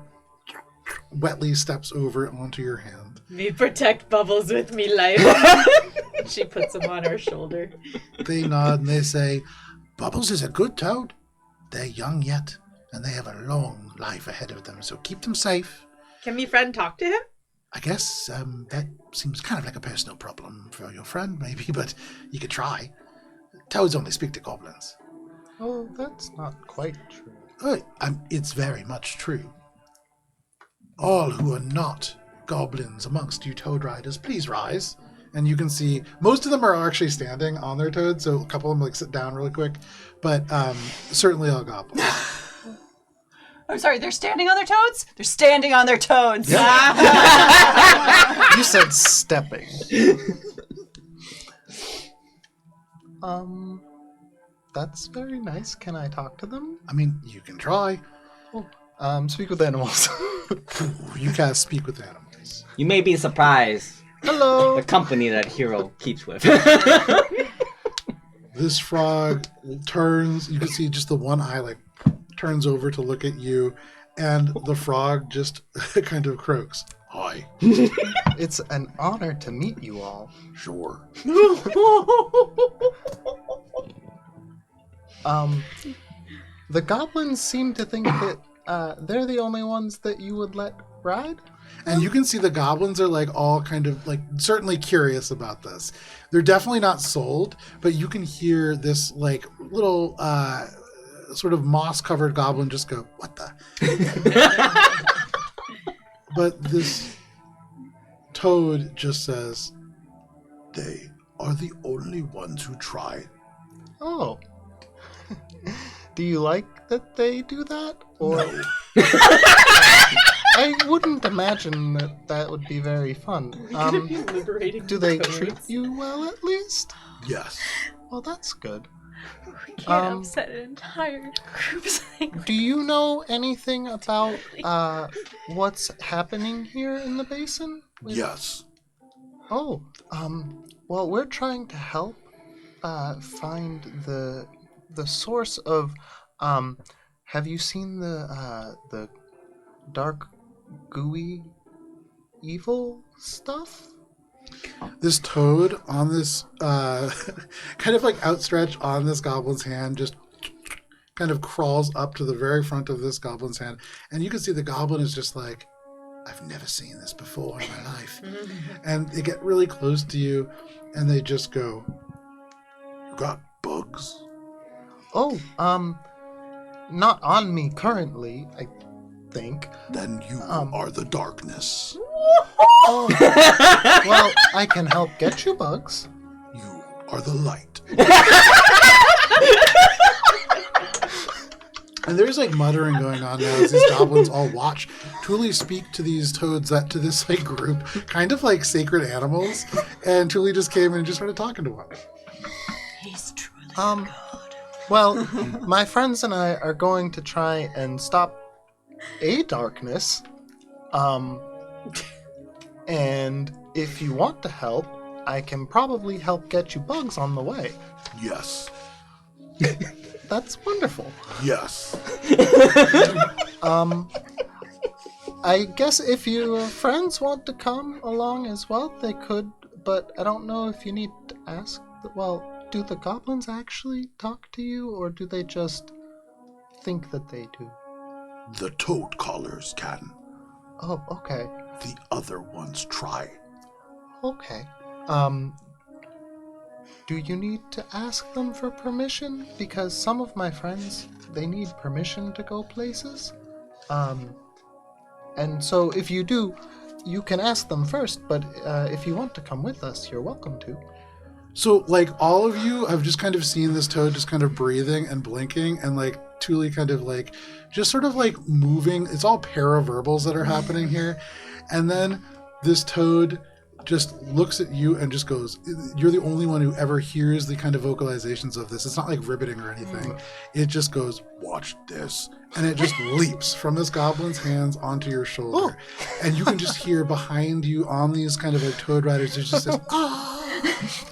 wetly steps over onto your hand. Me protect Bubbles with me life. She puts him on her shoulder. They nod and they say, "Bubbles is a good toad. They're young yet, and they have a long life ahead of them, so keep them safe." Can me friend talk to him? I guess that seems kind of like a personal problem for your friend, maybe, but you could try. Toads only speak to goblins. Oh, that's not quite true. It's very much true. All who are not goblins amongst you toad riders, please rise. And you can see most of them are actually standing on their toads, so a couple of them sit down really quick, but certainly all goblins. I'm sorry, they're standing on their toads? They're standing on their toads. You said stepping. That's very nice. Can I talk to them? I mean, you can try. Speak with animals. You cast Speak with Animals. You may be surprised. Hello. The company that hero keeps with. This frog turns, you can see just the one eye turns over to look at you, and the frog just kind of croaks. "Hi." It's an honor to meet you all. "Sure." The goblins seem to think that they're the only ones that you would let ride? And you can see the goblins are all kind of certainly curious about this. They're definitely not sold, but you can hear this little sort of moss covered goblin just go, "What the?" But this toad just says, "They are the only ones who try." Oh. Do you like that they do that? Or No. I wouldn't imagine that would be very fun. Liberating Do they toads. treat you well at least? Yes. Well, that's good. We can't upset an entire group's Do you know anything about what's happening here in the basin? Yes. Oh, well, we're trying to help find the source of have you seen the dark gooey evil stuff? This toad on this kind of outstretched on this goblin's hand just kind of crawls up to the very front of this goblin's hand, and you can see the goblin is just like, "I've never seen this before in my life." And they get really close to you and they just go, "You got bugs?" Oh, not on me currently, I think. "Then you are the darkness." Oh, well, I can help get you bugs. "You are the light." And there's muttering going on now as these goblins all watch Tuuli speak to these toads to this group, kind of like sacred animals. And Tuuli just came in and just started talking to one. He's truly Well, my friends and I are going to try and stop a darkness. And if you want to help, I can probably help get you bugs on the way. "Yes. That's wonderful. Yes." I guess if your friends want to come along as well, they could, but I don't know if you need to ask. Well, do the goblins actually talk to you, or do they just think that they do? "The toad callers can. Oh, okay. The other ones try." Okay. Do you need to ask them for permission? Because some of my friends, they need permission to go places. And so if you do, you can ask them first, but if you want to come with us, you're welcome to. So, like, all of you, I've just kind of seen this toad just kind of breathing and blinking, and, like, Tuuli kind of, like, just sort of, like, moving. It's all paraverbals that are happening here. And then this toad just looks at you and just goes, you're the only one who ever hears the kind of vocalizations of this. It's not, like, ribbiting or anything. It just goes, watch this. And it just leaps from this goblin's hands onto your shoulder. And you can just hear behind you on these kind of, like, toad riders, there's just this,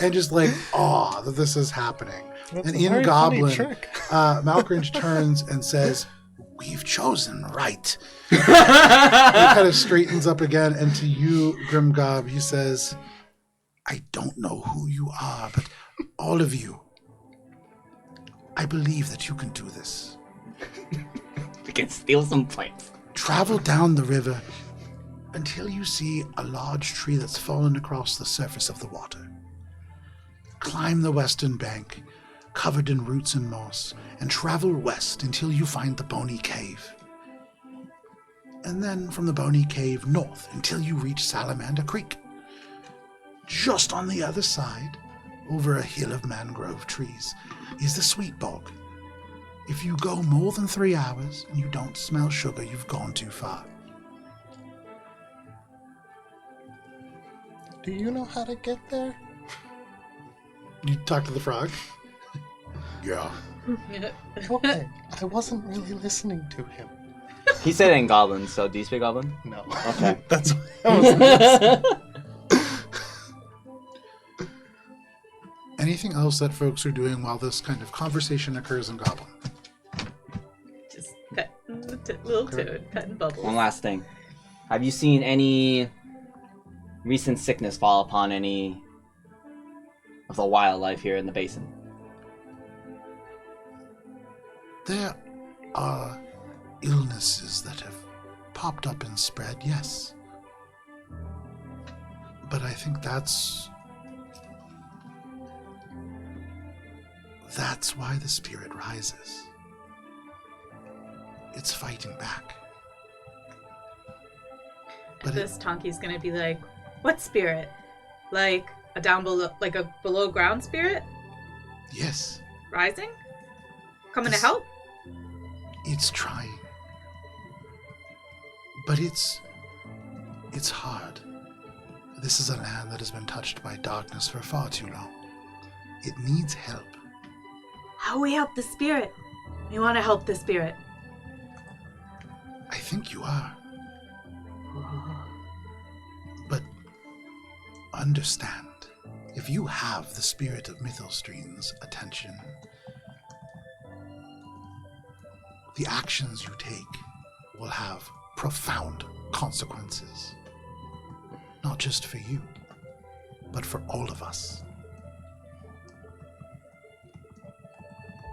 and just like awe that this is happening. That's and a in very Goblin, funny trick. Malcringe turns and says, "We've chosen right." He kind of straightens up again, and to you, Grimgob, he says, "I don't know who you are, but all of you, I believe that you can do this. We can steal some points. Travel down the river until you see a large tree that's fallen across the surface of the water. Climb the western bank, covered in roots and moss, and travel west until you find the Bony Cave. And then from the Bony Cave north until you reach Salamander Creek. Just on the other side, over a hill of mangrove trees, is the Sweet Bog. If you go more than 3 hours and you don't smell sugar, you've gone too far." Do you know how to get there? You talk to the frog? Yeah. Okay, I wasn't really listening to him. He said it in Goblin, so do you speak Goblin? No. Okay. That's why I wasn't listening. Anything else that folks are doing while this kind of conversation occurs in Goblin? Just petting the little toad, petting Bubbles. One last thing. Have you seen any recent sickness fall upon any of the wildlife here in the basin? There are illnesses that have popped up and spread, yes. But I think that's why the spirit rises. It's fighting back. But This Tonki's gonna be like, what spirit? Like a down below, like a below ground spirit? yes, Rising? Coming This- to help? it's trying. But it's hard. This is a land that has been touched by darkness for far too long. It needs help. How we help the spirit? We want to help the spirit. I think you are. But understand, if you have the spirit of Mythalstrean's attention, the actions you take will have profound consequences. Not just for you, but for all of us.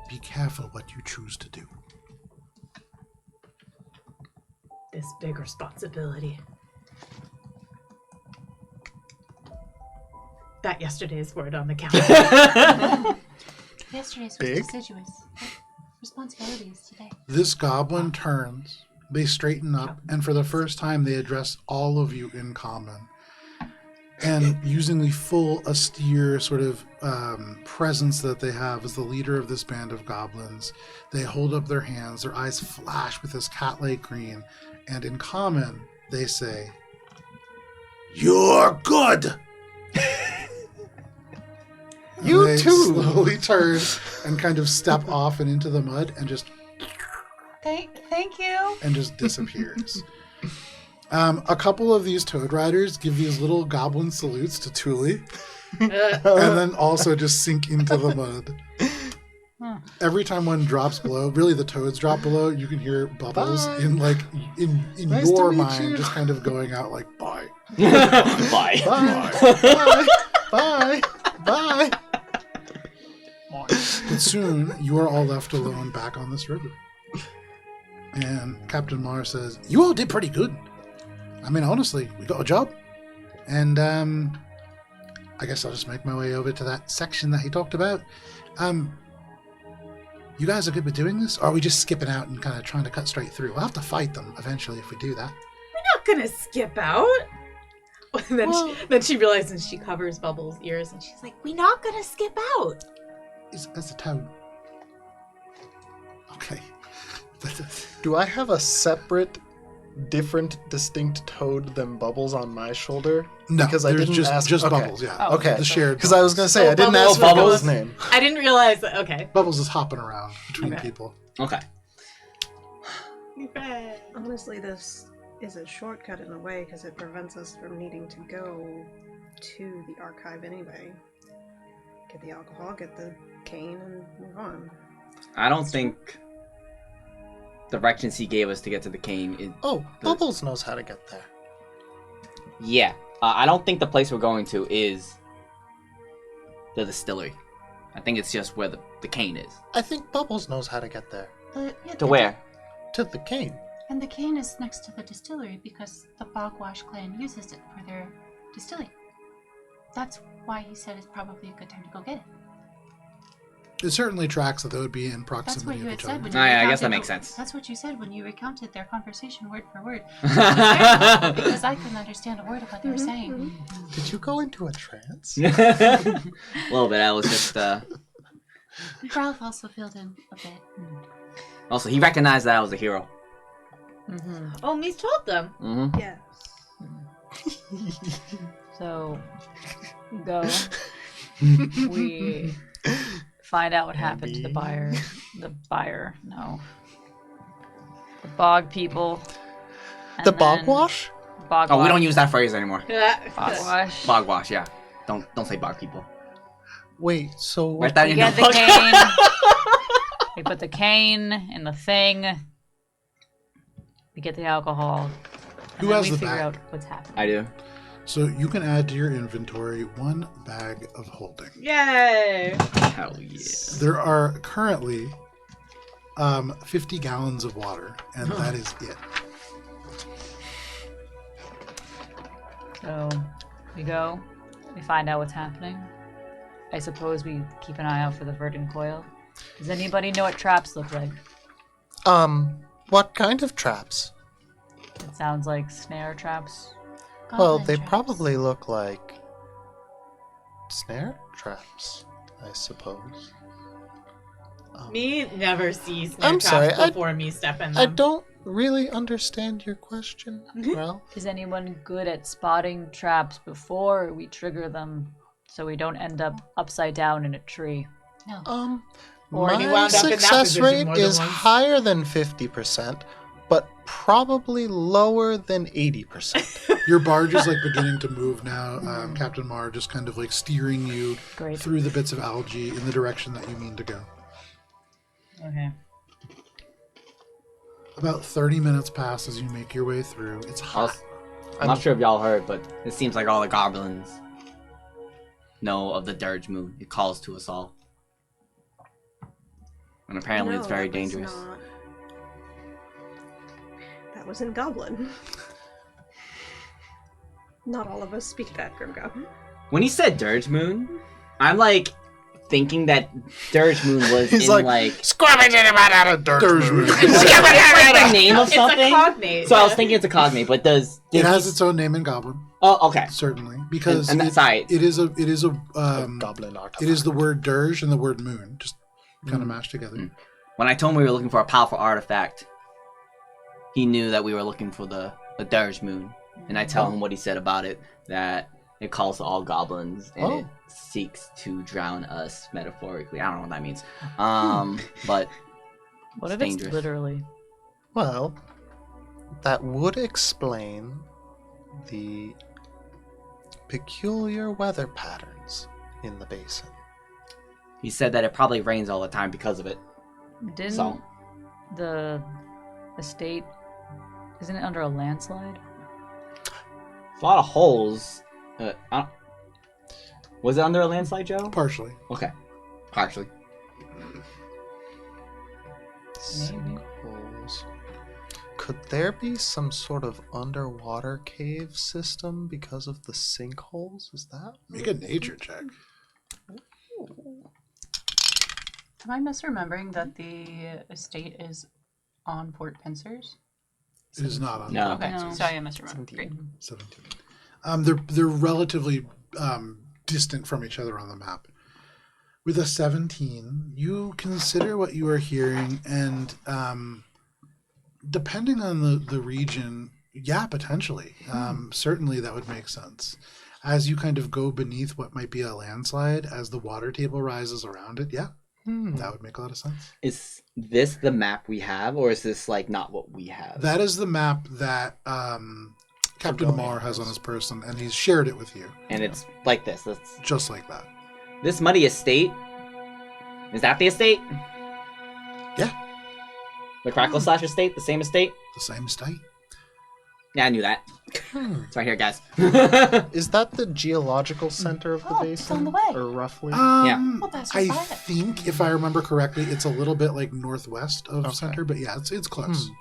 Be careful what you choose to do. This big responsibility. That yesterday's word on the calendar. Yesterday's was Big? deciduous. Responsibility is today. This goblin turns, they straighten up, and for the first time they address all of you in common. And using the full austere sort of presence that they have as the leader of this band of goblins, they hold up their hands, their eyes flash with this cat-like green, and in common they say, "You're good!" You they too! slowly turn and kind of step off and into the mud and just Thank you. and just disappears. A couple of these toad riders give these little goblin salutes to Tuuli, and then also just sink into the mud. Every time one drops below, really the toads drop below, you can hear Bubbles Bye. in Nice to your meet mind you. just kind of going out like bye. Bye. Bye. Bye. Bye. But soon you are all left alone back on this river. And Captain Mar says, "You all did pretty good. I mean, honestly, we got a job." And I guess I'll just make my way over to that section that he talked about. You guys are good with doing this? Or are we just skipping out and kind of trying to cut straight through? We'll have to fight them eventually if we do that. We're not gonna skip out. And then she realizes she covers Bubbles' ears and she's like, we're not gonna skip out. That's a toad. Okay. Do I have a separate, different, distinct toad than Bubbles on my shoulder? No, because I there's didn't ask. just okay. Bubbles, yeah. Oh, Okay. The shared Because I was gonna say Oh, I didn't Bubbles. ask for Bubbles. Bubbles' name. I didn't realize that. Okay. Bubbles is hopping around between Okay. people. Okay. Honestly, this is a shortcut in a way because it prevents us from needing to go to the archive anyway. Get the alcohol, get the cane, and move on. I don't think the directions he gave us to get to the cane is... Oh, Bubbles knows how to get there. Yeah. I don't think the place we're going to is the distillery. I think it's just where the cane is. I think Bubbles knows how to get there. To where? To the cane. And the cane is next to the distillery because the Bogwash clan uses it for their distilling. That's why he said it's probably a good time to go get it. It certainly tracks that they would be in That's what proximity you of had each said other. when you I recounted guess that makes sense. That's what you said when you recounted their conversation word for word. Which was very helpful because I couldn't understand a word of what they were saying. Did you go into a trance? A little bit. I was just... Ralph also filled in a bit. Also, he recognized that I was a hero. Mm-hmm. Oh, Mies told them. Mm-hmm. Yes. So, we go. We find out what happened to the buyer. No. The bog people. The and then- Bogwash? Bogwash. Oh, we don't use that phrase anymore. Bogwash. Bogwash, yeah. Don't say bog people. Wait, so Write that We in get the your book. cane. We put the cane in the thing. We get the alcohol. And Who then has we the figure bag? out what's happening. I do. So you can add to your inventory 1 bag of holding. Yay! Hell yeah. There are currently 50 gallons of water, and that is it. So we go. We find out what's happening. I suppose we keep an eye out for the verdant coil. Does anybody know what traps look like? What kind of traps? It sounds like snare traps. Well, Goblin they traps. probably look like snare traps, I suppose. Me never sees snare I'm traps sorry, I- before me step in them. I don't really understand your question, Ralph. Is anyone good at spotting traps before we trigger them so we don't end up upside down in a tree? Or he My wound up in that success position rate more than is once. higher than 50%, but probably lower than 80%. Your barge is like beginning to move now. Captain Mar just kind of like steering you Great. through the bits of algae in the direction that you mean to go. Okay. About 30 minutes pass as you make your way through. It's hot. I'm not sure if y'all heard, but it seems like all the goblins know of the dirge moon. It calls to us all. And apparently it's No, very that was dangerous. not- That was in Goblin. Not all of us speak that, Grim Goblin. When he said dirge moon, I'm like thinking that dirge moon was He's in like, like squabbing it about out of dirt. Dirge moon. it's like the name of It's something. a cognate. So I was thinking it's a cognate, but does It has its own name in Goblin, Oh, okay. certainly, because And that's right. it is a Goblin artifact. it is the word dirge and the word moon just kind of mashed together. When I told him we were looking for a powerful artifact, he knew that we were looking for the dirge moon, and I tell him what he said about it, that it calls to all goblins and it seeks to drown us metaphorically. I don't know what that means. But What it's if dangerous. it's literally? Well, that would explain the peculiar weather patterns in the basin. He said that it probably rains all the time because of it. Didn't So the estate, isn't it under a landslide? a lot of holes. Was it under a landslide, Joe? Partially. Okay, partially. Sinkholes. Could there be some sort of underwater cave system because of the sinkholes? Is that? Make a nature check. Am I misremembering that the estate is on Fort Pincers? It is not on. No. Okay, No. so I am misremembering. Great. 17. They're relatively distant from each other on the map. With a 17, you consider what you are hearing, and depending on the region, yeah, potentially. Certainly that would make sense. As you kind of go beneath what might be a landslide, as the water table rises around it, yeah, that would make a lot of sense. Is this the map we have, or is this like not what we have? That is the map that Captain Amar has on his person, and he's shared it with you. And it's like this. That's Just like that. this muddy estate. Is that the estate? Yeah. The Crackle Slash estate? The same estate? The same state. Yeah, I knew that. It's right here, guys. Is that the geological center of the basin? it's on the way. Or roughly? Well, that's I right by it. think, if I remember correctly, it's a little bit like northwest of Okay. center, but yeah, it's close.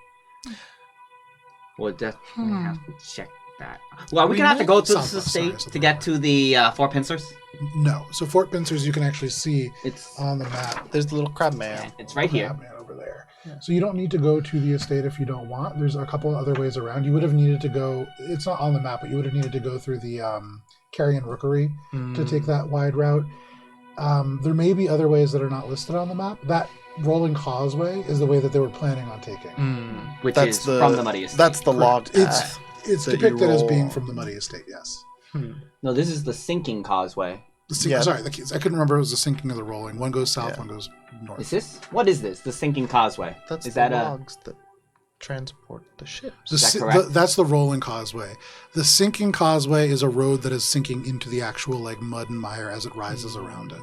We'll definitely have to check that. Well, are we gonna have to go to this estate to get to the Four Pincers? No. So Fort Pincers, you can actually see It's on the map. There's the little crab man. it's right here. Crabman over there. So you don't need to go to the estate if you don't want. There's a couple other ways around. You would have needed to go. It's not on the map, but you would have needed to go through the Carrion Rookery to take that wide route. There may be other ways that are not listed on the map. That rolling causeway is the way that they were planning on taking. Which is from the muddy estate. That's the log It's path. it's that you depicted as roll being on. from the Muddy Estate. Yes. No, this is the sinking causeway. Yeah. Sorry, I couldn't remember. It was the sinking of the rolling. One goes south, Yeah. one goes north. Is this? What is this? The sinking causeway. That's is the that logs that transport the ships. The Is that correct? that's the rolling causeway. The sinking causeway is a road that is sinking into the actual like mud and mire as it rises around it.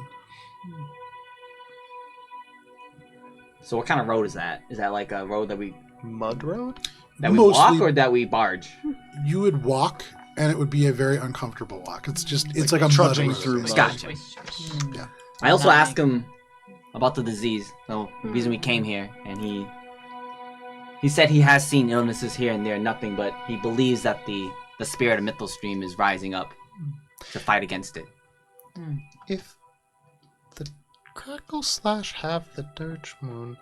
So what kind of road is that? Is that like a road that we Mud road? walk or that we barge? You would walk, and it would be a very uncomfortable walk. It's like a trudging mud road, through basically. mud. Gotcha. Yeah. I also asked him about the disease. So the reason we came here, and he said he has seen illnesses here and there, nothing, but he believes that the spirit of Mythalstrean is rising up to fight against it. If the Crackle Slash have the Dirge Moon,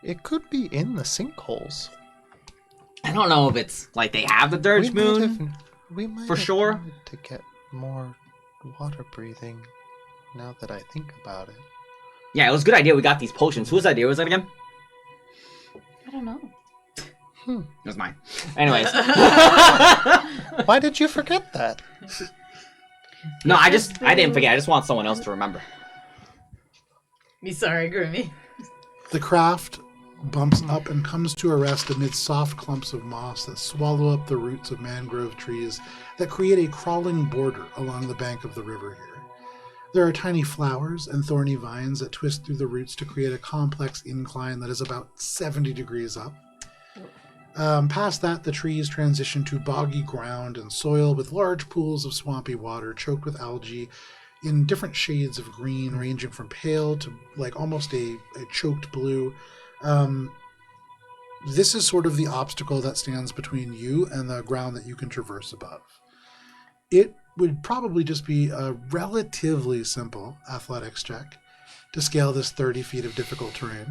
it could be in the sinkholes. I don't know if it's like they have the Dirge Moon. We might for have sure. wanted to get more water breathing. Now that I think about it, Yeah, it was a good idea we got these potions. Whose idea was that again? I don't know. It was mine. Anyways. why did you forget that? No, I didn't forget. I just want someone else to remember. Me sorry, Grimmy. The craft bumps up and comes to a rest amid soft clumps of moss that swallow up the roots of mangrove trees that create a crawling border along the bank of the river here. There are tiny flowers and thorny vines that twist through the roots to create a complex incline that is about 70 degrees up. Past that, the trees transition to boggy ground and soil with large pools of swampy water choked with algae in different shades of green, ranging from pale to like almost a choked blue. This is sort of the obstacle that stands between you and the ground that you can traverse above. It would probably just be a relatively simple athletics check to scale this 30 feet of difficult terrain.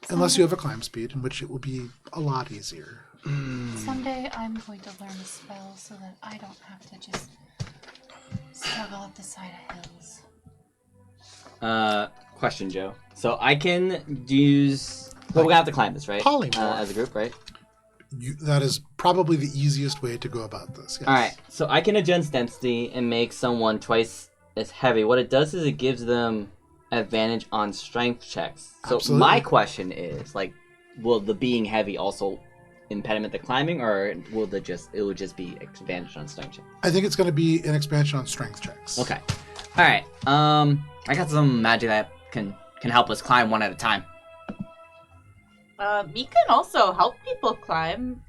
Unless you have a climb speed, in which it will be a lot easier. Someday I'm going to learn a spell so that I don't have to just struggle up the side of hills. Question, Joe. So I can use... Well, we're gonna have to climb this, right? Polymorph. As a group, right? That is probably the easiest way to go about this. Yes. Alright, so I can adjust density and make someone twice as heavy. What it does is it gives them advantage on strength checks. So Absolutely. my question is, like, will the being heavy also impediment the climbing, or will it will just be advantage on strength checks? I think it's going to be an expansion on strength checks. Okay. Alright, I got some magic that can help us climb one at a time. Me can also help people climb.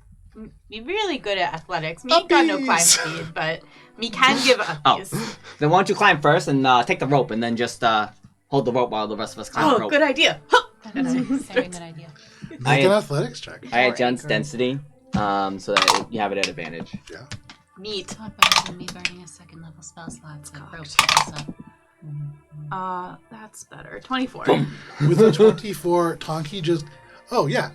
Me really good at athletics. Me ain't got no climb Uppies. speed, but me can give uppies. Then why don't you climb first and take the rope, and then just hold the rope while the rest of us climb the Oh, rope. good idea. Huh. That's a very good idea. Make an athletics check. I adjust density, so that you have it at advantage. Yeah. Neat. It's not better than me burning a second level spell slot, so rope picks us up. That's better. 24. With a 24, Tonki just,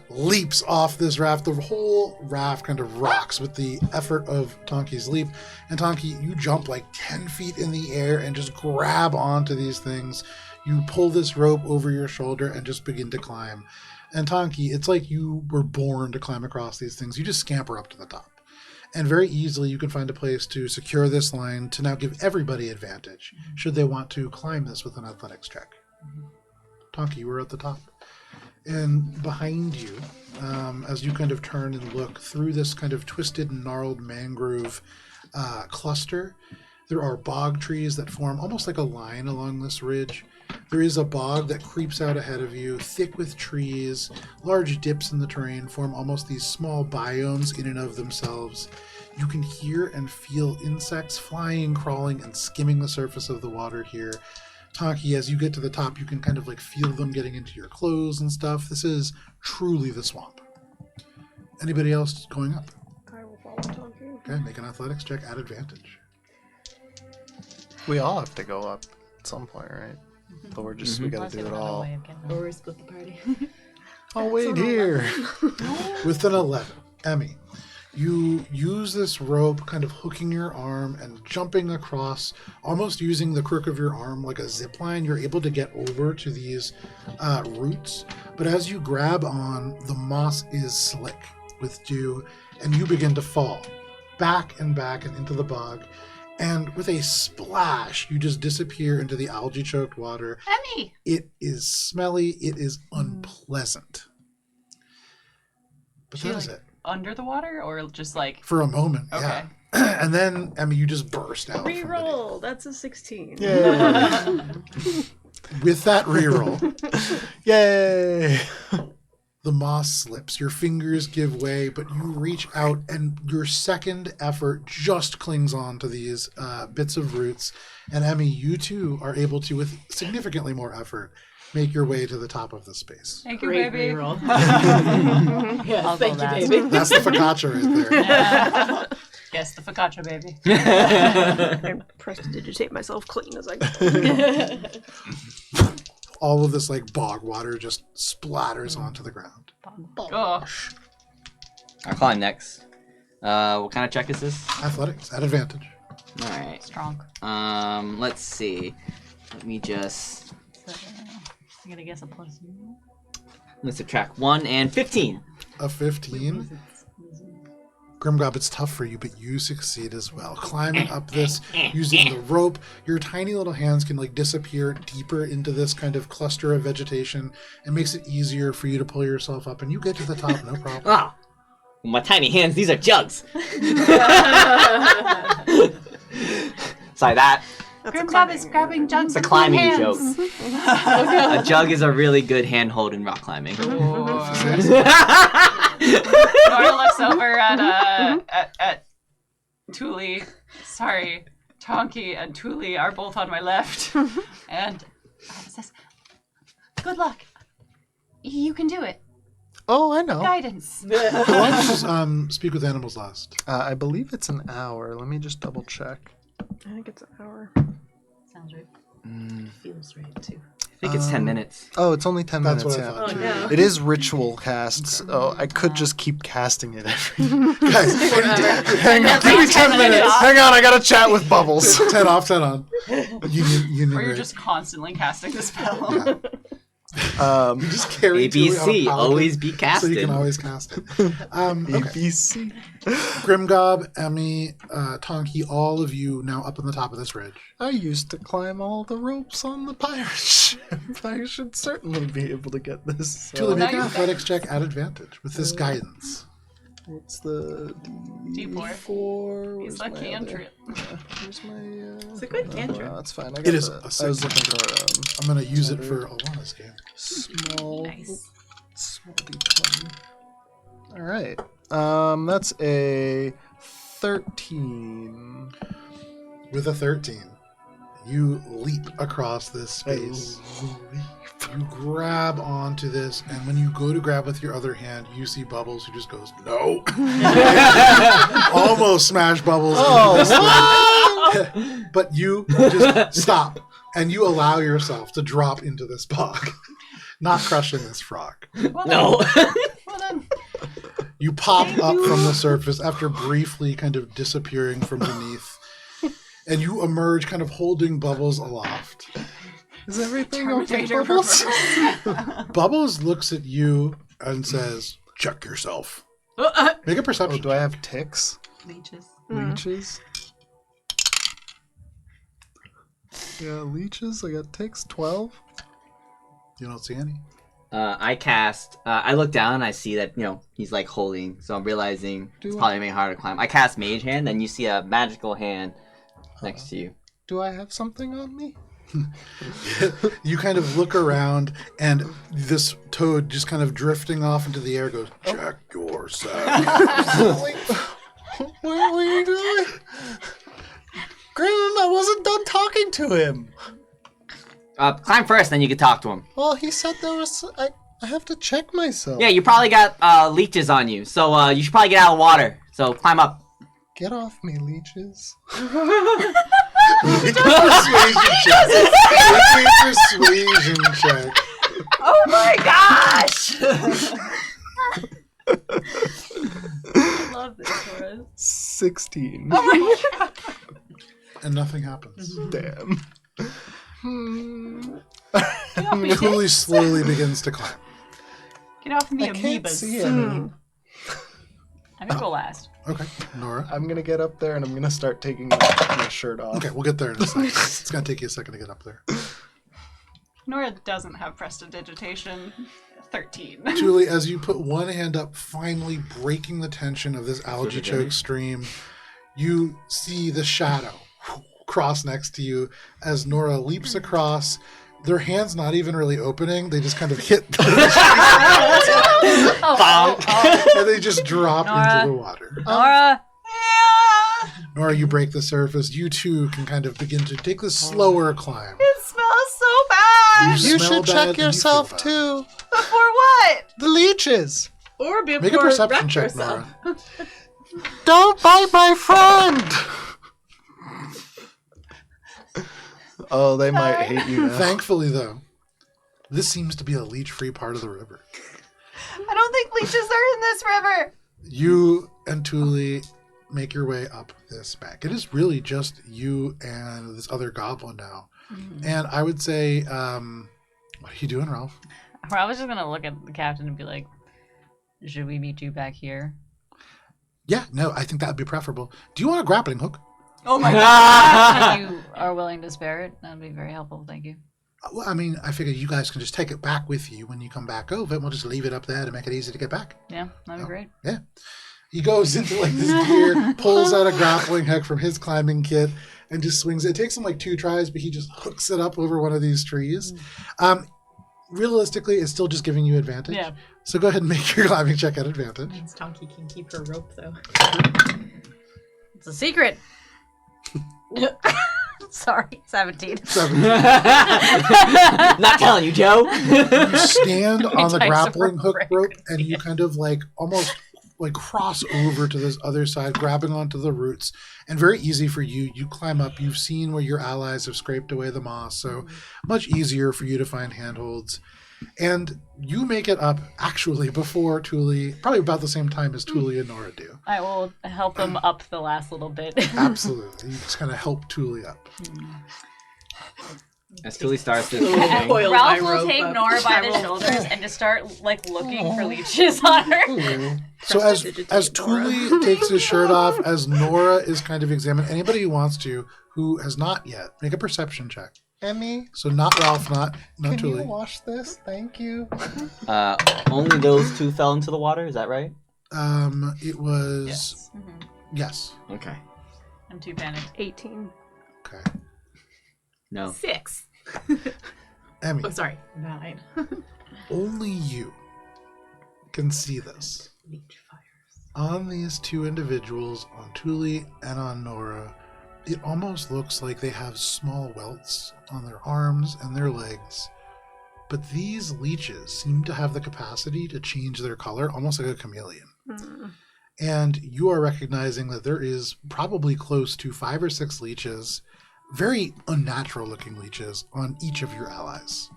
leaps off this raft. The whole raft kind of rocks with the effort of Tonki's leap. And Tonki, you jump like 10 feet in the air and just grab onto these things. You pull this rope over your shoulder and just begin to climb. And Tonki, it's like you were born to climb across these things. You just scamper up to the top. And very easily you can find a place to secure this line to now give everybody advantage, should they want to climb this with an athletics check. Tonki, you were at the top. And behind you, as you kind of turn and look through this kind of twisted, gnarled mangrove cluster, there are bog trees that form almost like a line along this ridge. There is a bog that creeps out ahead of you, thick with trees. Large dips in the terrain form almost these small biomes in and of themselves. You can hear and feel insects flying, crawling, and skimming the surface of the water here. Tonki, as you get to the top, you can kind of like feel them getting into your clothes and stuff. This is truly the swamp. Anybody else going up? I will follow Tonki. Okay, make an athletics check at advantage. We all have to go up at some point, right? But we gotta do it all. Or we split the party. I'll wait here. With an 11, Emmy, you use this rope kind of hooking your arm and jumping across, almost using the crook of your arm like a zip line. You're able to get over to these roots. But as you grab on, the moss is slick with dew, and you begin to fall back and into the bog. And with a splash, you just disappear into the algae-choked water. Emmy! It is smelly. It is unpleasant. But that is it. Under the water, or just like... For a moment, Okay. yeah. And then, Emmy, you just burst out. Reroll! That's a 16. Yay! With that reroll, Yay! the moss slips. Your fingers give way, but you reach out, and your second effort just clings on to these bits of roots. And Emmy, you too are able to, with significantly more effort, make your way to the top of the space. Thank you, Great baby. reroll. I'll Thank go you, last. baby. That's the focaccia right there. Yes, the focaccia, baby. I prestidigitate myself clean as I go. All of this like bog water just splatters onto the ground. Oh, I'll climb next. What kind of check is this? Athletics at advantage. All right. Strong. Let's see. Let me just. I'm gonna guess a plus. Let's subtract 1 and 15. A 15. Grimgob, it's tough for you, but you succeed as well. Climbing up this, using the rope, your tiny little hands can like disappear deeper into this kind of cluster of vegetation. It makes it easier for you to pull yourself up, and you get to the top, no problem. Ah, my tiny hands. These are jugs. Sorry, that. Grimgob is grabbing jugs It's a with climbing hands. joke. A jug is a really good handhold in rock climbing. Nora looks over at Tuuli. Sorry, Tonki and Tuuli are both on my left. And says, Good luck. You can do it. Oh, I know. Guidance. How long does speak with animals last? I believe it's an hour. Let me just double check. I think it's an hour. Sounds right. Mm, Feels right, too. I think it's 10 minutes. Oh, it's only 10 That's minutes, what I yeah. thought. Oh, no. It is ritual casts. Oh, I could just keep casting it every... Guys, Hang on, give me 10 minutes. Hang on, I gotta chat with Bubbles. 10 off, 10 on. Union or you're rate. just constantly casting the spell. You just carry Tuuli on a ABC, paladin, always be so casted. you can always cast it. Okay. ABC. Grimgob, Emmy, Tonki, all of you now up on the top of this ridge. I used to climb all the ropes on the pirate ship. I should certainly be able to get this. Tuuli, now make an you're athletics check at advantage with this guidance. What's the D4. D4? He's like cantrip. Where's my... It's a good cantrip. That's fine. I got It is the- a I was sick looking for I'm going to use it for Alana's game. small... Nice. Small D20. All right. That's a 13. With a 13, you leap across this space. You grab onto this, and when you go to grab with your other hand, you see Bubbles who just goes, no. Almost smash Bubbles into this thing. But you just stop and you allow yourself to drop into this bog, not crushing this frog. No. Well then, You pop up from the surface after briefly kind of disappearing from beneath, and you emerge kind of holding Bubbles aloft. Is everything okay, Terminator Bubbles? Bubbles looks at you and says, check yourself. Make a Oh, perception. do I have ticks? leeches. Leeches? Yeah, leeches. I got ticks. 12. You don't see any. I cast. I look down and I see that he's like holding. So I'm realizing it's probably making it harder to climb. I cast Mage Hand, then you see a magical hand next to you. Do I have something on me? You kind of look around, and this toad just kind of drifting off into the air goes, check yourself. What are you doing? Grim, I wasn't done talking to him. Climb first, then you can talk to him. Well, he said there was. I have to check myself. Yeah, you probably got leeches on you, so you should probably get out of the water. So climb up. Get off me, leeches. Persuasion check. Make a persuasion check. Oh my gosh! I love this for us. 16. Oh my god! And nothing happens. Damn. Tuuli slowly begins to climb. Get off me, I can't amoebas. see any. I'm gonna go last. Okay, Nora. I'm gonna get up there and I'm gonna start taking my shirt off. Okay, we'll get there in a second. It's going to take you a second to get up there. Nora doesn't have prestidigitation. 13. Tuuli, as you put one hand up, finally breaking the tension of this algae choke stream, you see the shadow cross next to you as Nora leaps across. Their hands not even really opening, they just kind of hit and they just drop Nora. into the water. Nora! Nora, you break the surface. You too can kind of begin to take the slower climb. It smells so bad! You smell should bad check and you yourself feel bad. too. Before what? The leeches. Or before Make a perception wreck check, yourself. Nora. Don't bite my friend. Oh, they might hate you now. Thankfully, though, this seems to be a leech-free part of the river. I don't think leeches are in this river! You and Tuuli make your way up this bank. It is really just you and this other goblin now. And I would say, what are you doing, Ralph? I was just gonna look at the captain and be like, should we meet you back here? Yeah, no, I think that would be preferable. Do you want a grappling hook? Oh my god! If you are willing to spare it, that'd be very helpful. Thank you. Well, I mean, I figure you guys can just take it back with you when you come back over, and we'll just leave it up there to make it easy to get back. Yeah, that'd be great. Yeah. He goes into like this gear, pulls out a grappling hook from his climbing kit, and just swings it. It takes him like 2 tries, but he just hooks it up over one of these trees. Realistically, it's still just giving you advantage. Yeah. So go ahead and make your climbing check at advantage. Means Tonky can keep her rope though. It's a secret. Sorry, 17. 7. Not telling you, Joe. You stand on the types of grappling hook rope. rope, and you kind of like almost like cross over to this other side, grabbing onto the roots. And very easy for you. You climb up. You've seen where your allies have scraped away the moss, so much easier for you to find handholds. And you make it up actually before Tuuli, probably about the same time as Tuuli and Nora do. I will help them up the last little bit. Absolutely. You just kind of help Tuuli up. As Tuuli starts this And thing, Ralph Ralph will take Nora by the shoulders and just start like looking for leeches on her. So as Tuuli takes his shirt off, as Nora is kind of examined, anybody who wants to, who has not yet, make a perception check. Emmy, So not Ralph, not can you Tuuli. wash this? Thank you. only those 2 fell into the water. Is that right? It was yes. Okay. I'm too panicked. 18. Okay. No. 6. Emmy, Oh, sorry. 9. only you can see this. Leech fires. On these 2 individuals, on Tuuli and on Nora, it almost looks like they have small welts on their arms and their legs. But these leeches seem to have the capacity to change their color, almost like a chameleon. And you are recognizing that there is probably close to 5 or 6 leeches very unnatural looking leeches on each of your allies.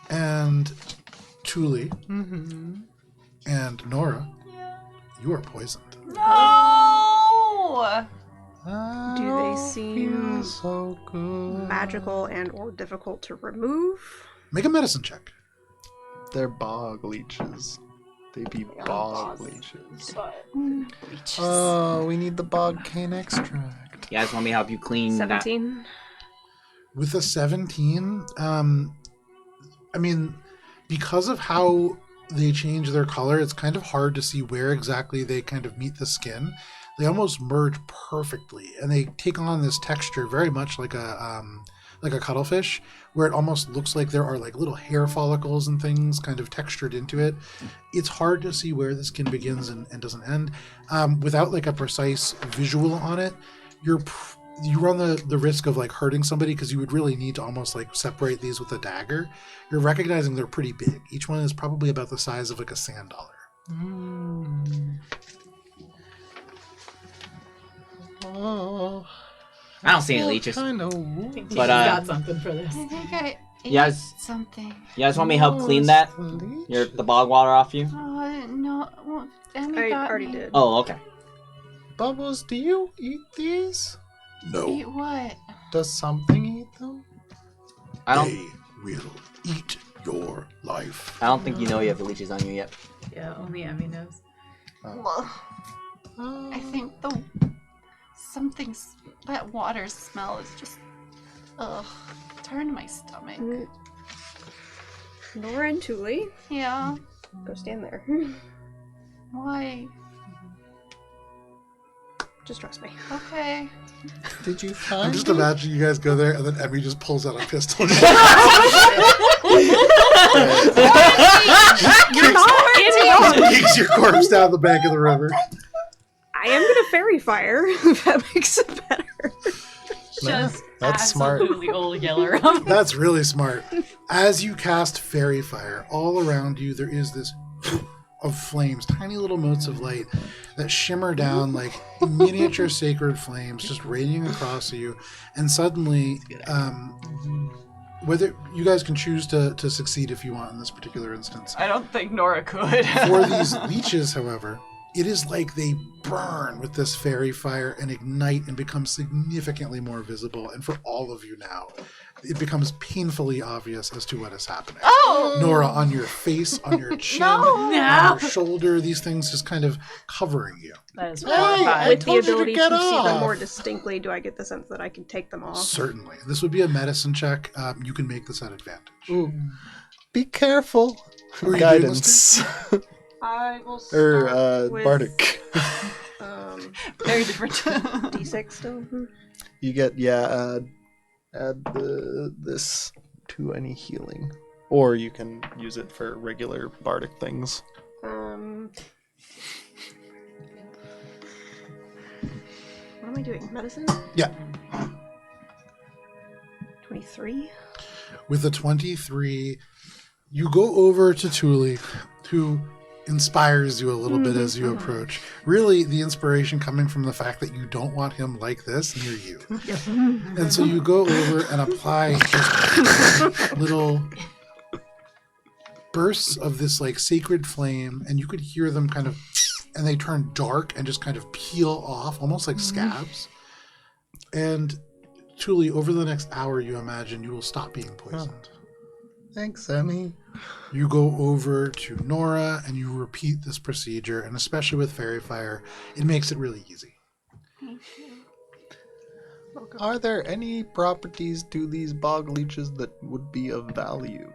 And Tuuli and Nora, you are poisoned. No! Do they seem so good? magical and or difficult to remove? Make a medicine check. They're bog leeches. They be bog leeches. Leeches. Oh, we need the bog cane extract. You guys want me to help you clean that? 17. With a 17, I mean, because of how they change their color, it's kind of hard to see where exactly they kind of meet the skin. They almost merge perfectly, and they take on this texture very much like a cuttlefish, where it almost looks like there are like little hair follicles and things kind of textured into it. It's hard to see where the skin begins and doesn't end. Without like a precise visual on it, you run the risk of like hurting somebody, because you would really need to almost like separate these with a dagger. You're recognizing they're pretty big. Each one is probably about the size of like a sand dollar. Oh, I don't see any leeches. kind of. I think she's But, got something for this. I think I ate Yes. something. You guys want me to help clean that? The bog water off you? No. Well, Emmy I got already me. did. Oh, okay. Bubbles, do you eat these? No, Eat what? Does something eat them? I don't. they will eat your life. I don't think you know you have the leeches on you yet. Yeah, only Emmy knows. I think that water smell is just turn my stomach. Nora and Tuuli, Yeah. go stand there. Why? Just trust me. Okay. Did you I'm find just them? imagining you guys go there, and then Emmy just pulls out a pistol. You're not wrong. Kicks your corpse down the bank of the river. I am gonna fairy fire, if that makes it better. Just That's smart. absolutely old yeller. That's really smart. As you cast fairy fire, all around you there is this of flames, tiny little motes of light that shimmer down like miniature sacred flames, just radiating across you. And suddenly, whether you guys can choose to succeed if you want in this particular instance. I don't think Nora could. For these leeches, however, it is like they burn with this fairy fire and ignite and become significantly more visible. And for all of you now, it becomes painfully obvious as to what is happening. Oh! Nora, on your face, on your chin, No! on your shoulder, these things just kind of covering you. That is I With the told you to ability to get see them off. more distinctly, do I get the sense that I can take them off? Certainly. This would be a medicine check. You can make this at advantage. Ooh. Be careful. Who are you doing Guidance. I will start with, Bardic. Very different. D6 still. You get add this to any healing, or you can use it for regular bardic things. What am I doing? Medicine? Yeah. 23. With a 23, you go over to Tuuli, who inspires you a little bit as you approach. Really, the inspiration coming from the fact that you don't want him like this near you. And so you go over and apply just little bursts of this like sacred flame, and you could hear them kind of, and they turn dark and just kind of peel off, almost like scabs. And Tuuli, over the next hour, you imagine you will stop being poisoned. Thanks, Emmy. You go over to Nora and you repeat this procedure, and especially with fairy fire, it makes it really easy. Are there any properties to these bog leeches that would be of value?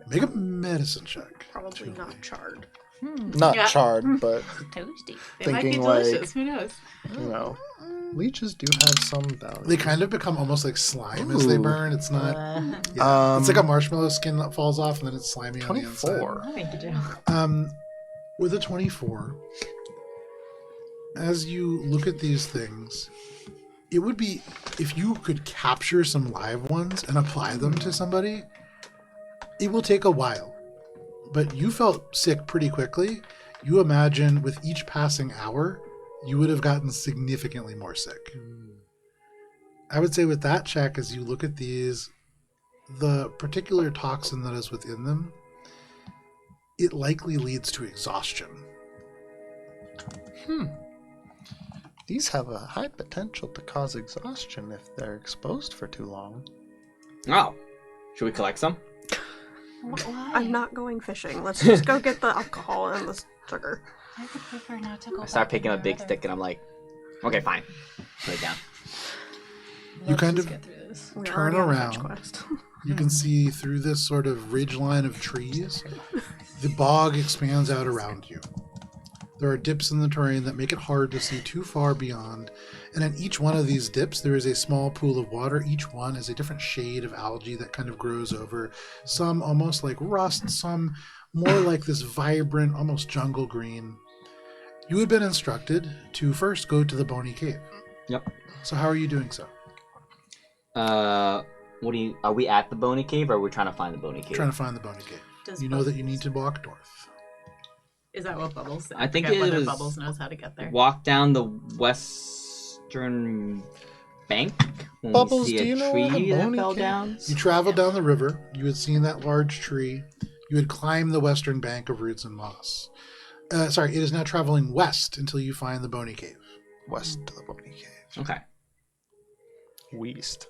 Make a medicine check. Probably not charred. Not Yeah. charred, but Toasty. They might be Thinking delicious. like- Who knows? you know, leeches do have some value. They kind of become almost like slime as they Ooh. burn. It's not. Yeah, it's like a Um, marshmallow skin that falls off and then it's slimy on the 24. Thank you, Joe. inside. With a 24, as you look at these things, it would be if you could capture some live ones and apply them to somebody. It will take a while, but you felt sick pretty quickly. You imagine with each passing hour, you would have gotten significantly more sick. I would say with that check, as you look at these, the particular toxin that is within them, it likely leads to exhaustion. These have a high potential to cause exhaustion if they're exposed for too long. Oh. Should we collect some? Why? I'm not going fishing. Let's just go get the alcohol and the sugar. I would prefer not to go. I start back picking to up a big your stick and I'm like, okay, fine. Put it down. You kind of get through this. We're turn already on around. the fetch quest. You can see through this sort of ridge line of trees, the bog expands out around you. There are dips in the terrain that make it hard to see too far beyond, and in each one of these dips there is a small pool of water. Each one is a different shade of algae that kind of grows over, some almost like rust, some more like this vibrant, almost jungle green. You had been instructed to first go to the Bony Cave. Yep. So how are you doing so? Are we at the Bony Cave or are we trying to find the Bony Cave? Trying to find the Bony Cave. Does You know that you need to walk north. Is that what Bubbles said? I think forget it whether was- Bubbles knows how to get there. Walk down the western bank when Bubbles, we see do a you know where the tree that Bony fell Cave down. is? You traveled down the river. You had seen that large tree. You had climbed the western bank of roots and moss. It is now traveling west until you find the Bony Cave. West to the Bony Cave. Okay. West.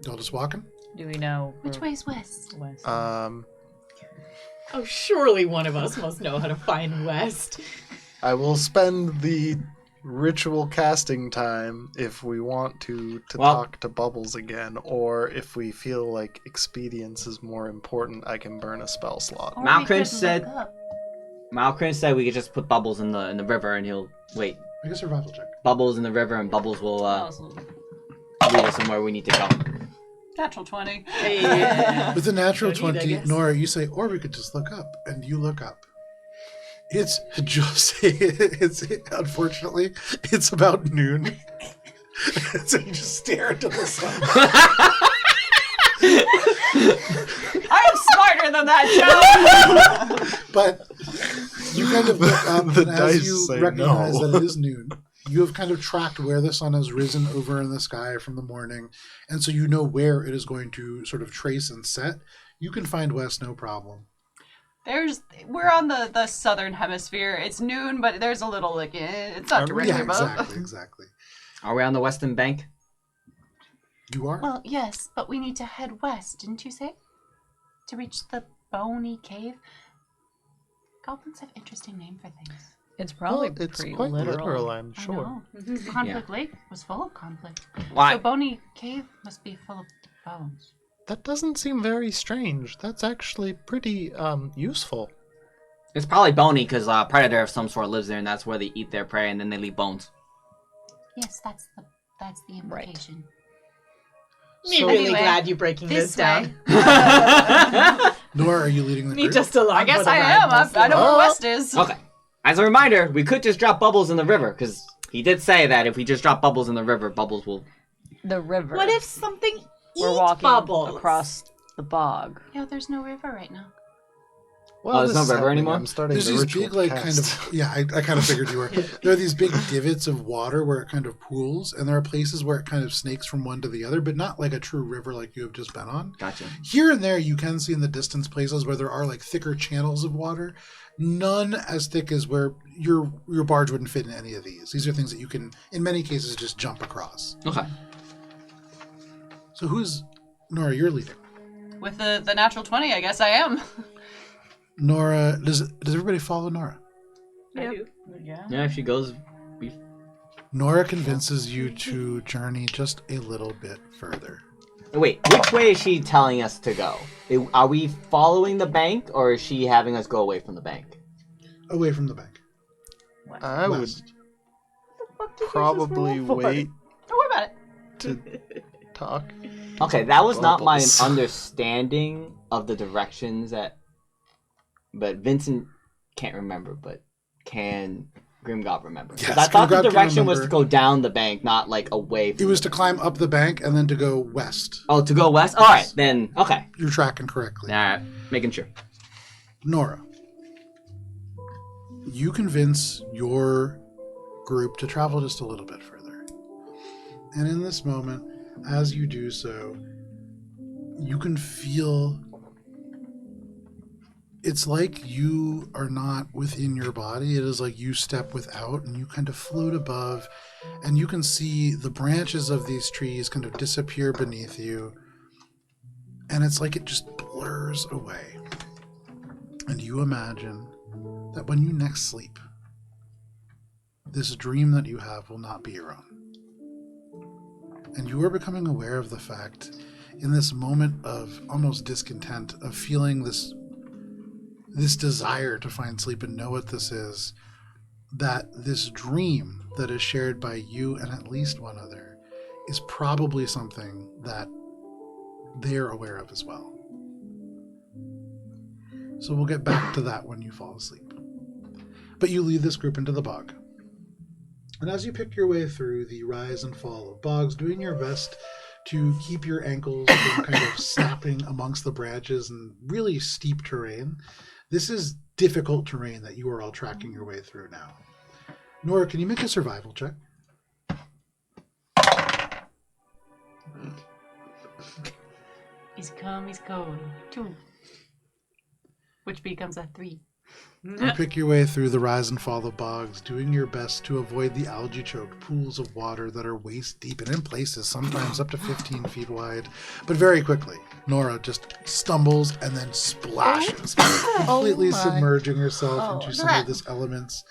Y'all just walking? Do we know Which way is west? west? Oh, surely one of us must know how to find West. I will spend the ritual casting time if we want to Well- talk to Bubbles again, or if we feel like expedience is more important, I can burn a spell slot. Or Malcolm we could said- look up. Malcolm said we could just put Bubbles in the river and he'll wait. Make a survival check. Bubbles in the river and Bubbles will lead us somewhere we need to go. Natural 20. Hey. With the natural No need, I 20, guess. Nora, you say, or we could just look up. And you look up. It's just, unfortunately, it's about noon. So you just stare into the sun. I am smarter than that, Joe! But you kind of look up, The and as dice you say recognize no. that it is noon, you have kind of tracked where the sun has risen over in the sky from the morning, and so you know where it is going to sort of trace and set. You can find west, no problem. We're on the southern hemisphere. It's noon, but there's a little it's not directly Yeah, above. exactly. Are we on the western bank? You are? Well, yes, but we need to head west, didn't you say? To reach the Bony Cave. Goblins have interesting name for things. It's probably Well, it's pretty quite literal. literal, I'm I sure. know. Conflict Lake was full of conflict. Why? So Bony Cave must be full of bones. That doesn't seem very strange. That's actually pretty useful. It's probably bony because predator of some sort lives there and that's where they eat their prey and then they leave bones. Yes, that's the implication. Me So- really Anyway, glad you're breaking this, This down. way. Nora, are you leading the Me group? just along I guess for the I ride, am. I know Oh. where west is. Okay. As a reminder, we could just drop Bubbles in the river because he did say that if we just drop Bubbles in the river, Bubbles will. The river. What if something we're eats walking Bubbles? across the bog? Yeah, there's no river right now. Well, there's this no is river happening. anymore? I'm starting There's the these ritual big, like, kind cast. of, yeah, I kind of figured you were. There are these big divots of water where it kind of pools, and there are places where it kind of snakes from one to the other, but not like a true river like you have just been on. Gotcha. Here and there, you can see in the distance places where there are like thicker channels of water. None as thick as where your barge wouldn't fit in any of these. These are things that you can, in many cases, just jump across. Okay. So who's Nora? You're leading. With the natural 20, I guess I am. Nora, does everybody follow Nora? I do. Yeah. Yeah, if she goes. Nora convinces you to journey just a little bit further. Wait, which way is she telling us to go? Are we following the bank or is she having us go away from the bank? Away from the bank. I would West. probably wait Don't worry about it. to talk. Okay, that was not my Bubbles. understanding of the directions that. But Vincent can't remember, but can Grimgob remember? 'Cause Yes, I thought the Grimgob can direction was to remember. go down the bank, not like away from It was to climb up the bank and then to go west. Oh, to go west? Alright, then. Okay. You're tracking correctly. Alright, making sure. Nora, you convince your group to travel just a little bit further. And in this moment, as you do so, you can feel it's like you are not within your body. It is like you step without and you kind of float above, and you can see the branches of these trees kind of disappear beneath you, and it's like it just blurs away. And you imagine that when you next sleep, this dream that you have will not be your own. And you are becoming aware of the fact, in this moment of almost discontent, of feeling this desire to find sleep and know what this is, that this dream that is shared by you and at least one other is probably something that they're aware of as well. So we'll get back to that when you fall asleep. But you lead this group into the bog. And as you pick your way through the rise and fall of bogs, doing your best to keep your ankles from kind of snapping amongst the branches and really steep terrain, this is difficult terrain that you are all tracking your way through now. Nora, can you make a survival check? He's come, he's gone. 2. Which becomes a 3. You pick your way through the rise and fall of bogs, doing your best to avoid the algae-choked pools of water that are waist deep and in places sometimes up to 15 feet wide. But very quickly, Nora just stumbles and then splashes, completely submerging herself into some of this elements.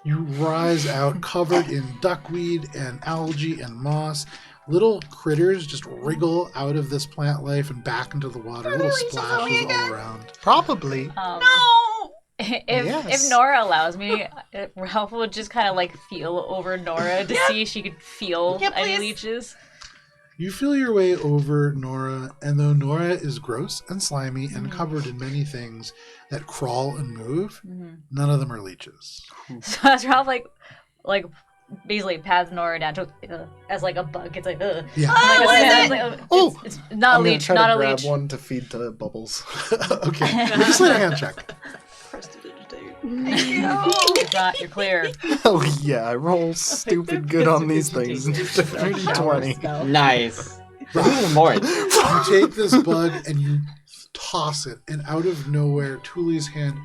You rise out covered in duckweed and algae and moss. Little critters just wriggle out of this plant life and back into the water. Little splashes all around. Probably. No! If Nora allows me, Ralph would just kind of like feel over Nora to see if she could feel any leeches. You feel your way over Nora, and though Nora is gross and slimy and covered in many things that crawl and move, none of them are leeches. So as Ralph like basically pats Nora down to as like a bug. It's like Yeah. It's not a I'm leech, gonna try not a to grab leech. one to feed to Bubbles. Okay. Just let a hand check. You're clear. Oh yeah, I roll stupid good on these things. 20. Nice. Mourn. You take this bug and you toss it, and out of nowhere, Tuuli's hand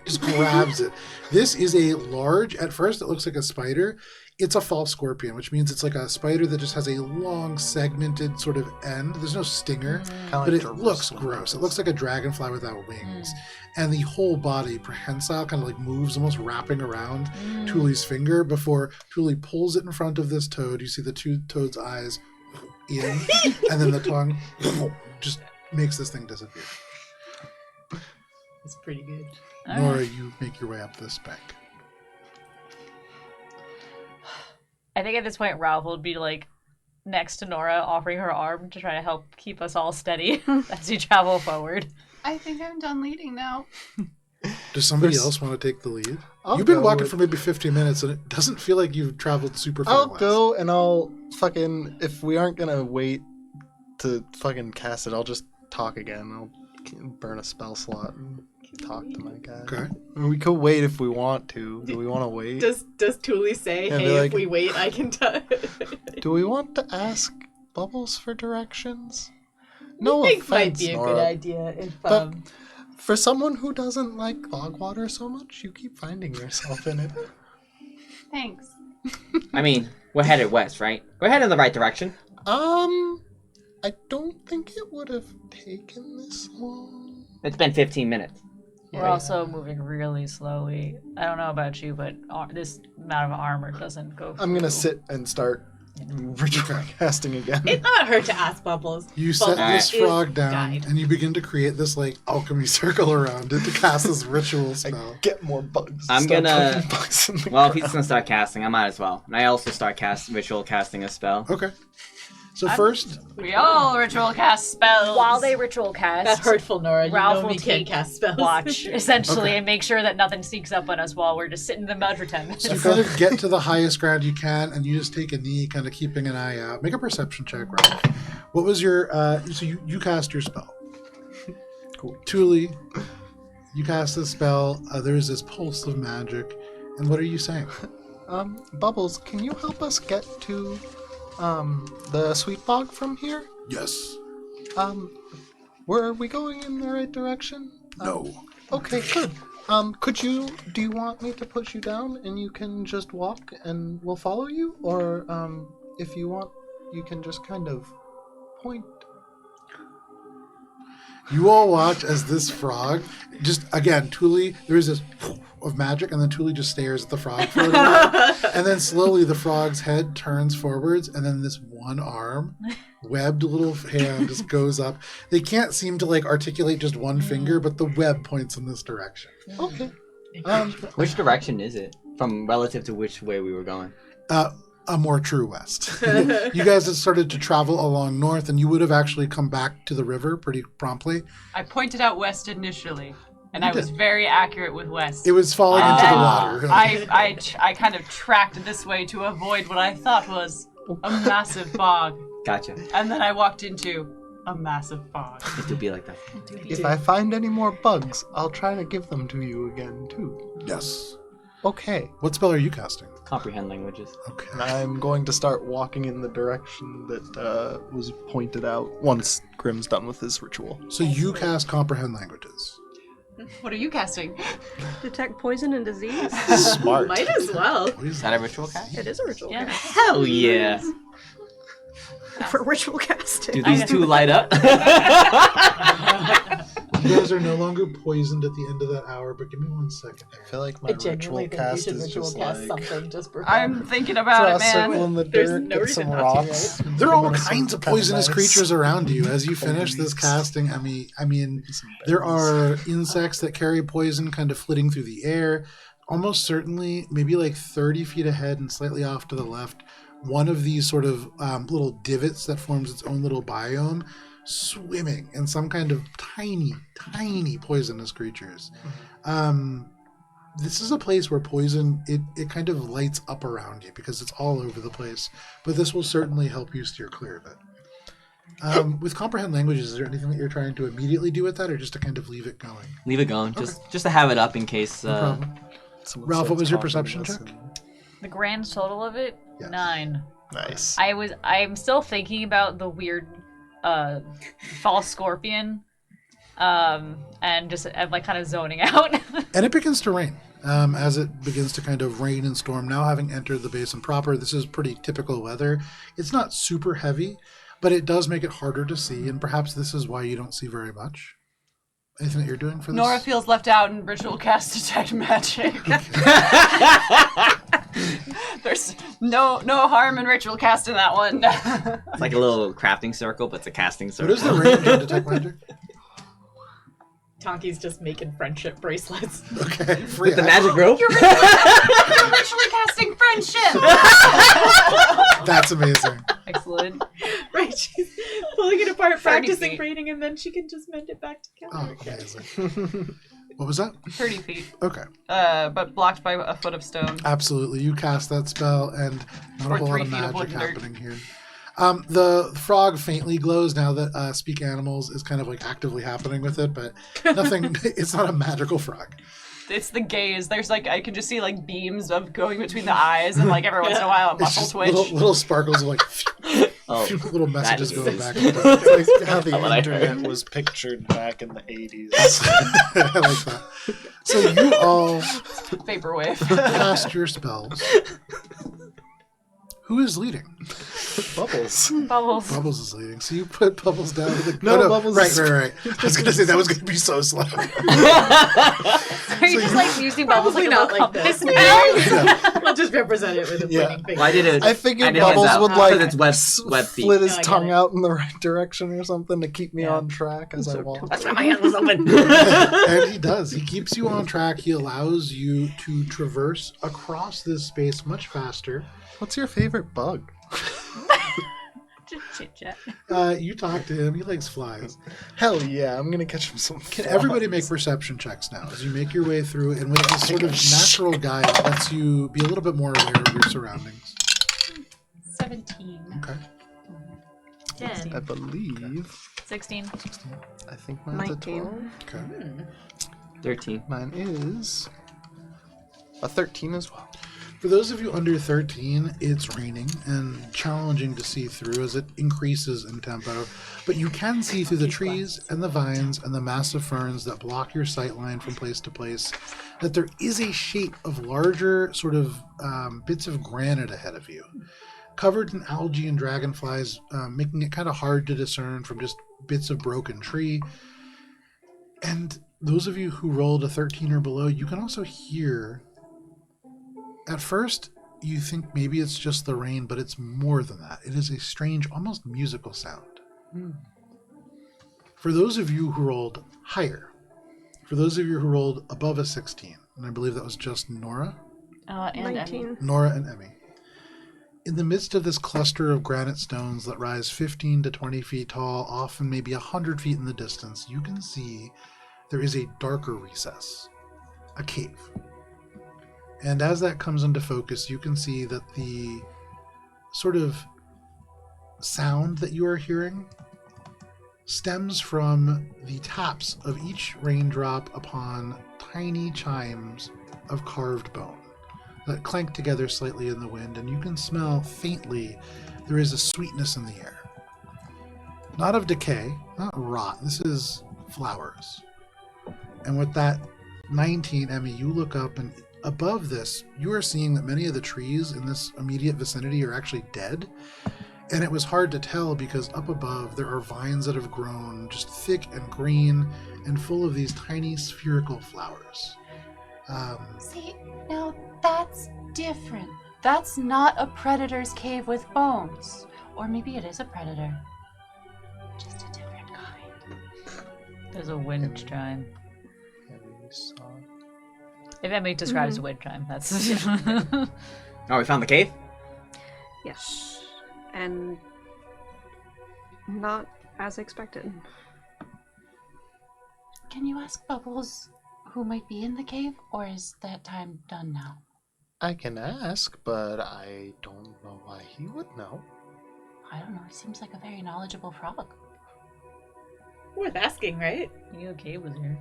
just grabs it. This is a large, at first it looks like a spider. It's a false scorpion, which means it's like a spider that just has a long, segmented sort of end. There's no stinger, but it looks gross. It looks like a dragonfly without wings. And the whole body, prehensile, kind of like moves, almost wrapping around Tuuli's finger before Tuuli pulls it in front of this toad. You see the two toad's eyes in, and then the tongue just makes this thing disappear. It's pretty good. Nora, you make your way up this bank. I think at this point Ralph would be like next to Nora, offering her arm to try to help keep us all steady as we travel forward. I think I'm done leading now. Does somebody else want to take the lead? I'll You've been go walking with- for maybe 15 minutes, and it doesn't feel like you've traveled super far I'll west. go and I'll fucking, if we aren't gonna wait to fucking cast it, I'll just talk again. I'll burn a spell slot and talk to my guy. Okay. I mean, we could wait if we want to. Do we want to wait? Does Tuuli say, Yeah, hey, they're if like- we wait, I can Do we want to ask Bubbles for directions? No I think offense, might be a Nora, good idea if but for someone who doesn't like bog water so much, you keep finding yourself in it. Thanks. I mean, we're headed west, right? We're headed in the right direction. I don't think it would have taken this long. It's been 15 minutes. We're also moving really slowly. I don't know about you, but this amount of armor doesn't go through. I'm gonna sit and start ritual casting again. It's not hurt to ask Bubbles. You set Bubbles this is frog down, guide. and you begin to create this like alchemy circle around it to cast this ritual spell. Get more bugs. I'm Start gonna- poking bugs in the Well, if he's ground. gonna start casting, I might as well. And I also start ritual casting a spell. Okay. So first, We all ritual cast spells. While they ritual cast, That's hurtful, Nora. You Ralph know will me can't take cast spells. watch, essentially, Okay. and make sure that nothing sneaks up on us while we're just sitting in the mud for 10 minutes. so you kind of get to the highest ground you can, and you just take a knee, kind of keeping an eye out. Make a perception check, Ralph. What was your? So you cast your spell. Cool. Tuuli, you cast the spell. There is this pulse of magic, and what are you saying? Bubbles, can you help us get to the Sweet Bog from here? Yes. Were we going in the right direction? No. Okay, good. Do you want me to push you down and you can just walk and we'll follow you? Or, if you want, you can just kind of point. You all watch as this frog, just again, Tuuli, there is this of magic, and then Tuuli just stares at the frog for a little while. And then slowly the frog's head turns forwards, and then this one arm, webbed little hand just goes up. They can't seem to like articulate just one finger, but the web points in this direction. Okay. Which direction is it from relative to which way we were going? A more true west. You guys had started to travel along north, and you would have actually come back to the river pretty promptly. I pointed out west initially, and You I was did. very accurate with west. It was falling into the Ah. water. I kind of tracked this way to avoid what I thought was a massive bog, Gotcha. and then I walked into a massive bog. It do be like that. If I find any more bugs, I'll try to give them to you again, too. Yes. Okay. What spell are you casting? Comprehend languages. Okay. And I'm going to start walking in the direction that was pointed out once Grimm's done with his ritual. So you cast Comprehend Languages. What are you casting? Detect poison and disease? Smart. Might as well. Is that a ritual cast? It is a ritual Yeah. cast. Hell yeah. For ritual casting. Do these two light up? You guys are no longer poisoned at the end of that hour, but give me 1 second. I feel like my I genuinely ritual think we cast should is ritual just cast like something just for fun. I'm thinking about draw it, a circle man. in the There's dirt, no get reason some not to, rocks. right? There are all I'm gonna kinds of kinda poisonous nice. creatures around you as you finish this casting. I mean, there are insects that carry poison kind of flitting through the air. Almost certainly, maybe like 30 feet ahead and slightly off to the left, one of these sort of little divots that forms its own little biome, swimming in some kind of tiny, tiny poisonous creatures. This is a place where poison, it kind of lights up around you because it's all over the place. But this will certainly help you steer clear of it. With Comprehend Languages, is there anything that you're trying to immediately do with that, or just to kind of leave it going? Leave it going. Just to have it up in case. No problem. Someone Ralph, what starts was your talking perception to us check? and- The grand total of it? Yes. 9. Nice. I'm still thinking about the weird false scorpion. And just I'm like kind of zoning out. And it begins to rain. As it begins to kind of rain and storm, now having entered the basin proper, this is pretty typical weather. It's not super heavy, but it does make it harder to see, and perhaps this is why you don't see very much. Anything that you're doing for this? Nora feels left out in ritual cast detect magic. There's no harm in ritual cast in that one. It's like a little crafting circle, but it's a casting What circle. is the range of detect magic? Tonki's just making friendship bracelets. Okay. With the magic rope? You're ritually casting friendship. That's amazing. Excellent. Right, she's pulling it apart, 30 practicing feet. braiding, and then she can just mend it back Oh, together. amazing. What was that? 30 feet. Okay. But blocked by a foot of stone. Absolutely. You cast that spell, and not Or a whole 3 lot of feet of magic wood and dirt. happening here. The frog faintly glows now that Speak Animals is kind of like actively happening with it, but nothing, it's not a magical frog. It's the gaze. There's like, I can just see like beams of going between the eyes, and like every once in a while a It's muscle just twitch. little sparkles of like, Oh, little messages that is going sick. back and forth. It's like how the What I internet heard. was pictured back in the 80s. I like that. So you all Vaporwave. cast your spells. Who is leading? Bubbles. Bubbles. Bubbles is leading. So you put Bubbles down to the... No, Bubbles Right, is- right. I was going to say that was going to be so slow. Are you just like using bubbles like Probably a not little like compass this. now? We'll just represent it with a Yeah. pointing finger. Why did it? I figured did hands Bubbles out. would like Because it's web feet. split his No, I get tongue it. out in the right direction or something to keep me Yeah. on track as I walk. That's why my hand was open. And he does. He keeps you on track. He allows you to traverse across this space much faster. What's your favorite bug? Just chit chat. You talk to him. He likes flies. Hell yeah, I'm gonna catch him some. Can everybody make perception checks now as you make your way through? And with this sort of natural guide, it lets you be a little bit more aware of your surroundings. 17. Okay. 10. I believe. 16. I think mine's a 19. 12. Okay. 13. Mine is a 13 as well. For those of you under 13, it's raining and challenging to see through as it increases in tempo, but you can see through the trees and the vines and the massive ferns that block your sight line from place to place that there is a shape of larger sort of bits of granite ahead of you, covered in algae and dragonflies, making it kind of hard to discern from just bits of broken tree. And those of you who rolled a 13 or below, you can also hear... At first, you think maybe it's just the rain, but it's more than that. It is a strange, almost musical sound. For those of you who rolled higher, for those of you who rolled above a 16, and I believe that was just Nora? And 19. Nora and Emmy. In the midst of this cluster of granite stones that rise 15 to 20 feet tall, often maybe 100 feet in the distance, you can see there is a darker recess, a cave. And as that comes into focus, you can see that the sort of sound that you are hearing stems from the taps of each raindrop upon tiny chimes of carved bone that clank together slightly in the wind, and you can smell faintly there is a sweetness in the air. Not of decay, not rot, this is flowers. And with that 19, Emmy, you look up, and above this, you are seeing that many of the trees in this immediate vicinity are actually dead. And it was hard to tell because up above there are vines that have grown just thick and green and full of these tiny spherical flowers. See, now that's different. That's not a predator's cave with bones. Or maybe it is a predator. Just a different kind. There's a wind chime. If Emily describes a wind chime, that's... Oh, we found the cave? Yes. And not as expected. Can you ask Bubbles who might be in the cave, or is that time done now? I can ask, but I don't know why he would know. I don't know. He seems like a very knowledgeable frog. Worth asking, right? You okay with her?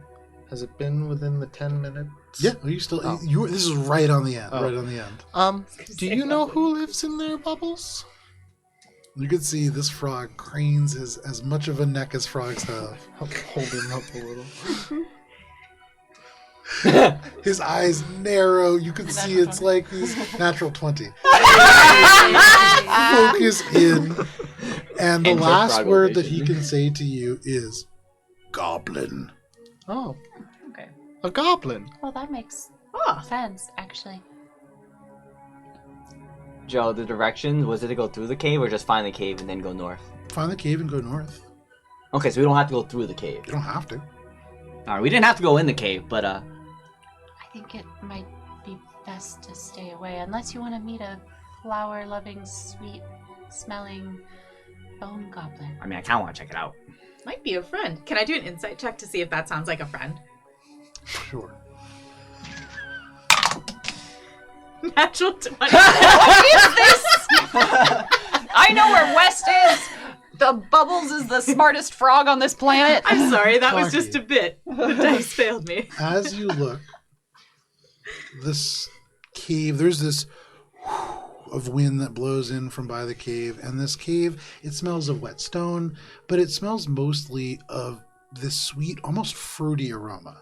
Has it been within the 10 minutes? Yeah, are you still... Oh. This is right on the end, Oh. right on the end. Do you know who lives in there, Bubbles? You can see this frog cranes as much of a neck as frogs have. I'll hold him up a little. His eyes narrow. You can see it's like he's natural 20. Focus in. And the Enter last frog word that ovation. he can say to you is goblin. Oh, Okay. a goblin. Well, that makes sense, actually. Joe, the directions, was it to go through the cave or just find the cave and then go north? Find the cave and go north. Okay, so we don't have to go through the cave. You don't have to. Alright, we didn't have to go in the cave, but I think it might be best to stay away, unless you want to meet a flower-loving, sweet-smelling bone goblin. I mean, I kind of want to check it out. Might be a friend. Can I do an insight check to see if that sounds like a friend? Sure. Natural 20. I know where West is! The Bubbles is the smartest frog on this planet. I'm sorry, that was Cocky. just a bit. The dice failed me. As you look, this cave, there's this of wind that blows in from by the cave, and this cave, it smells of wet stone, but it smells mostly of this sweet, almost fruity aroma.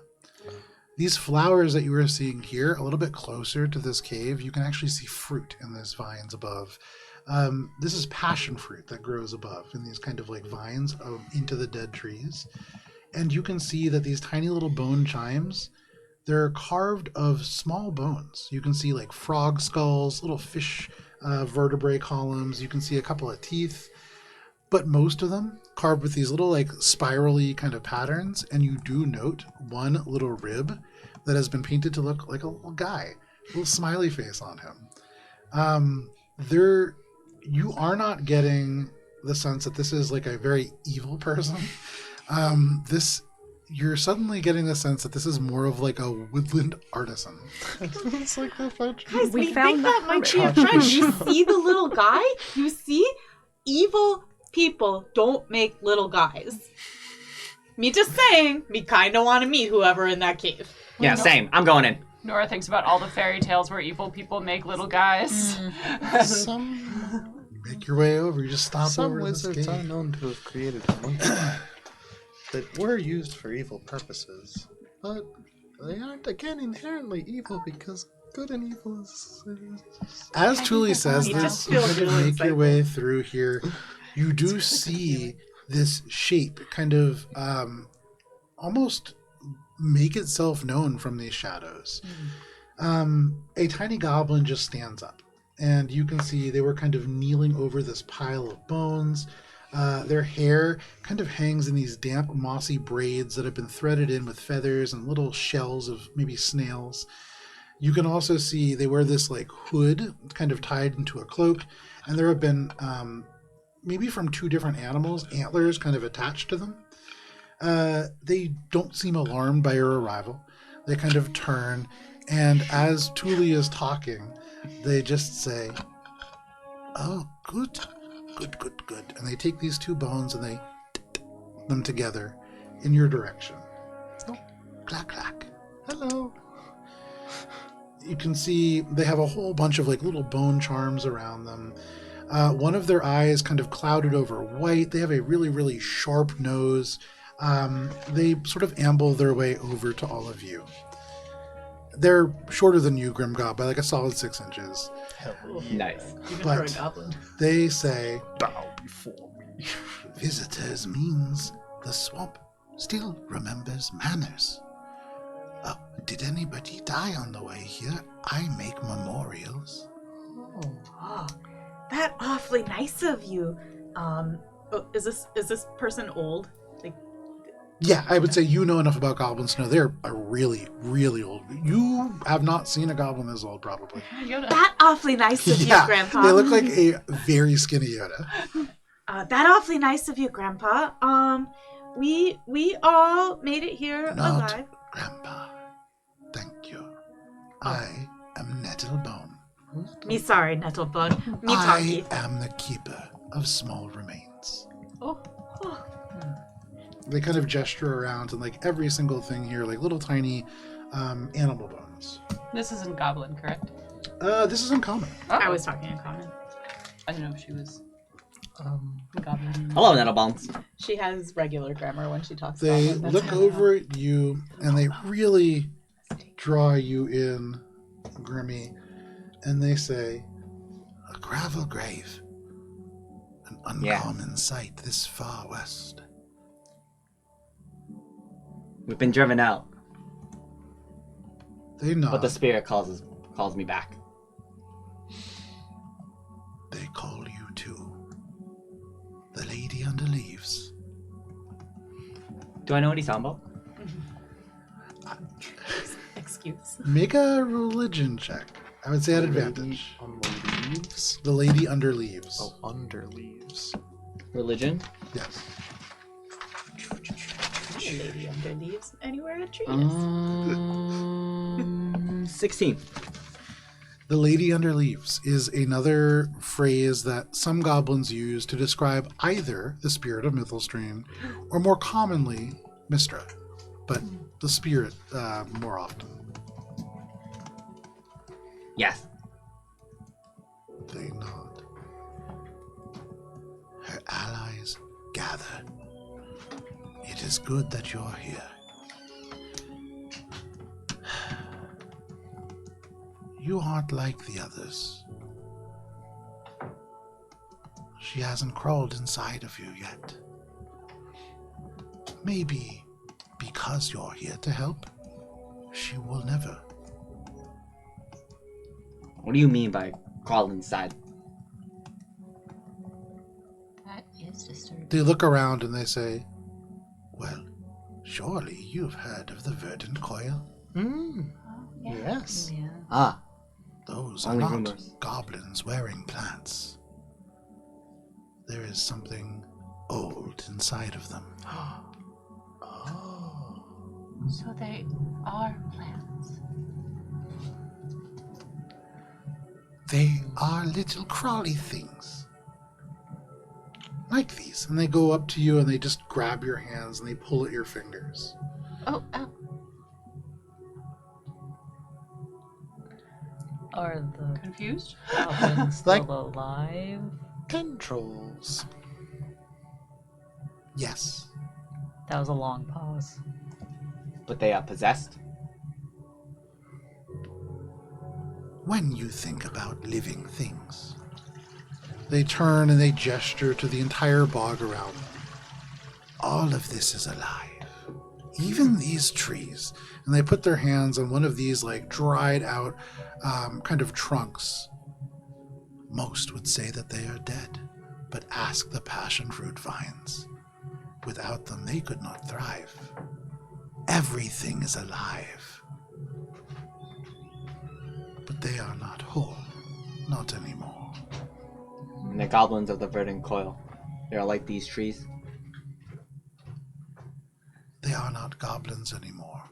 These flowers that you are seeing here, a little bit closer to this cave, you can actually see fruit in these vines above. This is passion fruit that grows above in these kind of like vines into the dead trees. And you can see that these tiny little bone chimes, they're carved of small bones. You can see like frog skulls, little fish vertebrae columns. You can see a couple of teeth, but most of them carved with these little like spirally kind of patterns. And you do note one little rib that has been painted to look like a little guy, a little smiley face on him. You are not getting the sense that this is like a very evil person. You're suddenly getting the sense that this is more of like a woodland artisan. It's like the fudge. Guys, We we found think the that might be a hermit. friend. You see the little guy? You see? Evil people don't make little guys. Me just saying, me kinda wanna meet whoever in that cave. yeah, same. I'm going in. Nora thinks about all the fairy tales where evil people make little guys. Some Make your way over. You just stop over this wizards are cave. known to have created monkey that were used for evil purposes, but they aren't again inherently evil because good and evil is. As Tuuli says You this, just you feel kind of really make your excited. way through here. You do see this shape kind of almost make itself known from these shadows. A tiny goblin just stands up, and you can see they were kind of kneeling over this pile of bones. Their hair kind of hangs in these damp, mossy braids that have been threaded in with feathers and little shells of maybe snails. You can also see they wear this like hood kind of tied into a cloak, and there have been maybe from 2 different animals, antlers kind of attached to them. They don't seem alarmed by your arrival. They kind of turn, and as Tuuli is talking, they just say, "Oh, good. And they take these 2 bones and they them together in your direction. Oh, clack, clack. Hello. You can see they have a whole bunch of like little bone charms around them. One of their eyes kind of clouded over white. They have a really, really sharp nose. They sort of amble their way over to all of you. They're shorter than you, Grimgob, by like a solid 6 inches. Nice. Even for But a goblin. they say, Bow before me. visitors means the swamp still remembers manners. Did anybody die on the way here? I make memorials. Oh, that awfully nice of you. Is this person old? Like, Yeah, I would say you know enough about goblins to know they're a really, really old. You have not seen a goblin this old, probably. that awfully nice of Yeah, you, Grandpa. they look like a very skinny Yoda. That awfully nice of you, Grandpa. We all made it here Not alive. Grandpa. Thank you. I am Nettlebone. Me sorry, Nettlebone. Me I talkie. am the keeper of small remains. Oh. They kind of gesture around, and like every single thing here, like little tiny animal bones. This isn't Goblin, correct? This is uncommon. I was talking in common. I don't know if she was Goblin. Hello, Nettlebones. She has regular grammar when she talks They about look over at you, and they really draw you in, Grimmy, and they say, "A gravel grave, an uncommon sight this far west." We've been driven out, They nod. but the spirit calls me back. They call you too. The lady under leaves. Do I know what he's talking about? Excuse. Make a religion check. I would say at advantage. On the leaves? The lady under leaves. Oh, under leaves. Religion? Yes. A lady under leaves anywhere a tree Uh-huh. is. 16. The lady under leaves is another phrase that some goblins use to describe either the spirit of Mythalstrean or more commonly Mistra, but the spirit more often. Yes. They nod. Her allies gather. It is good that you're here. You aren't like the others. She hasn't crawled inside of you yet. Maybe because you're here to help, she will never. What do you mean by crawl inside? That is disturbing. They look around and they say, "Well, surely you've heard of the verdant coil? Yes. Yeah. Ah, Those are Only not rumors. goblins wearing plants. There is something old inside of them. Oh. So they are plants. They are little crawly things. Like these. And they go up to you and they just grab your hands and they pull at your fingers. Oh, Are the Confused? goblins still Like- alive? Tendrils. Yes. That was a long pause. But they are possessed. When you think about living things, they turn and they gesture to the entire bog around them. All of this is alive. Even these trees. And they put their hands on one of these like dried out kind of trunks. Most would say that they are dead, but ask the passion fruit vines. Without them, they could not thrive. Everything is alive. But they are not whole. Not anymore. And the goblins of the verdant coil. They are like these trees. They are not goblins anymore.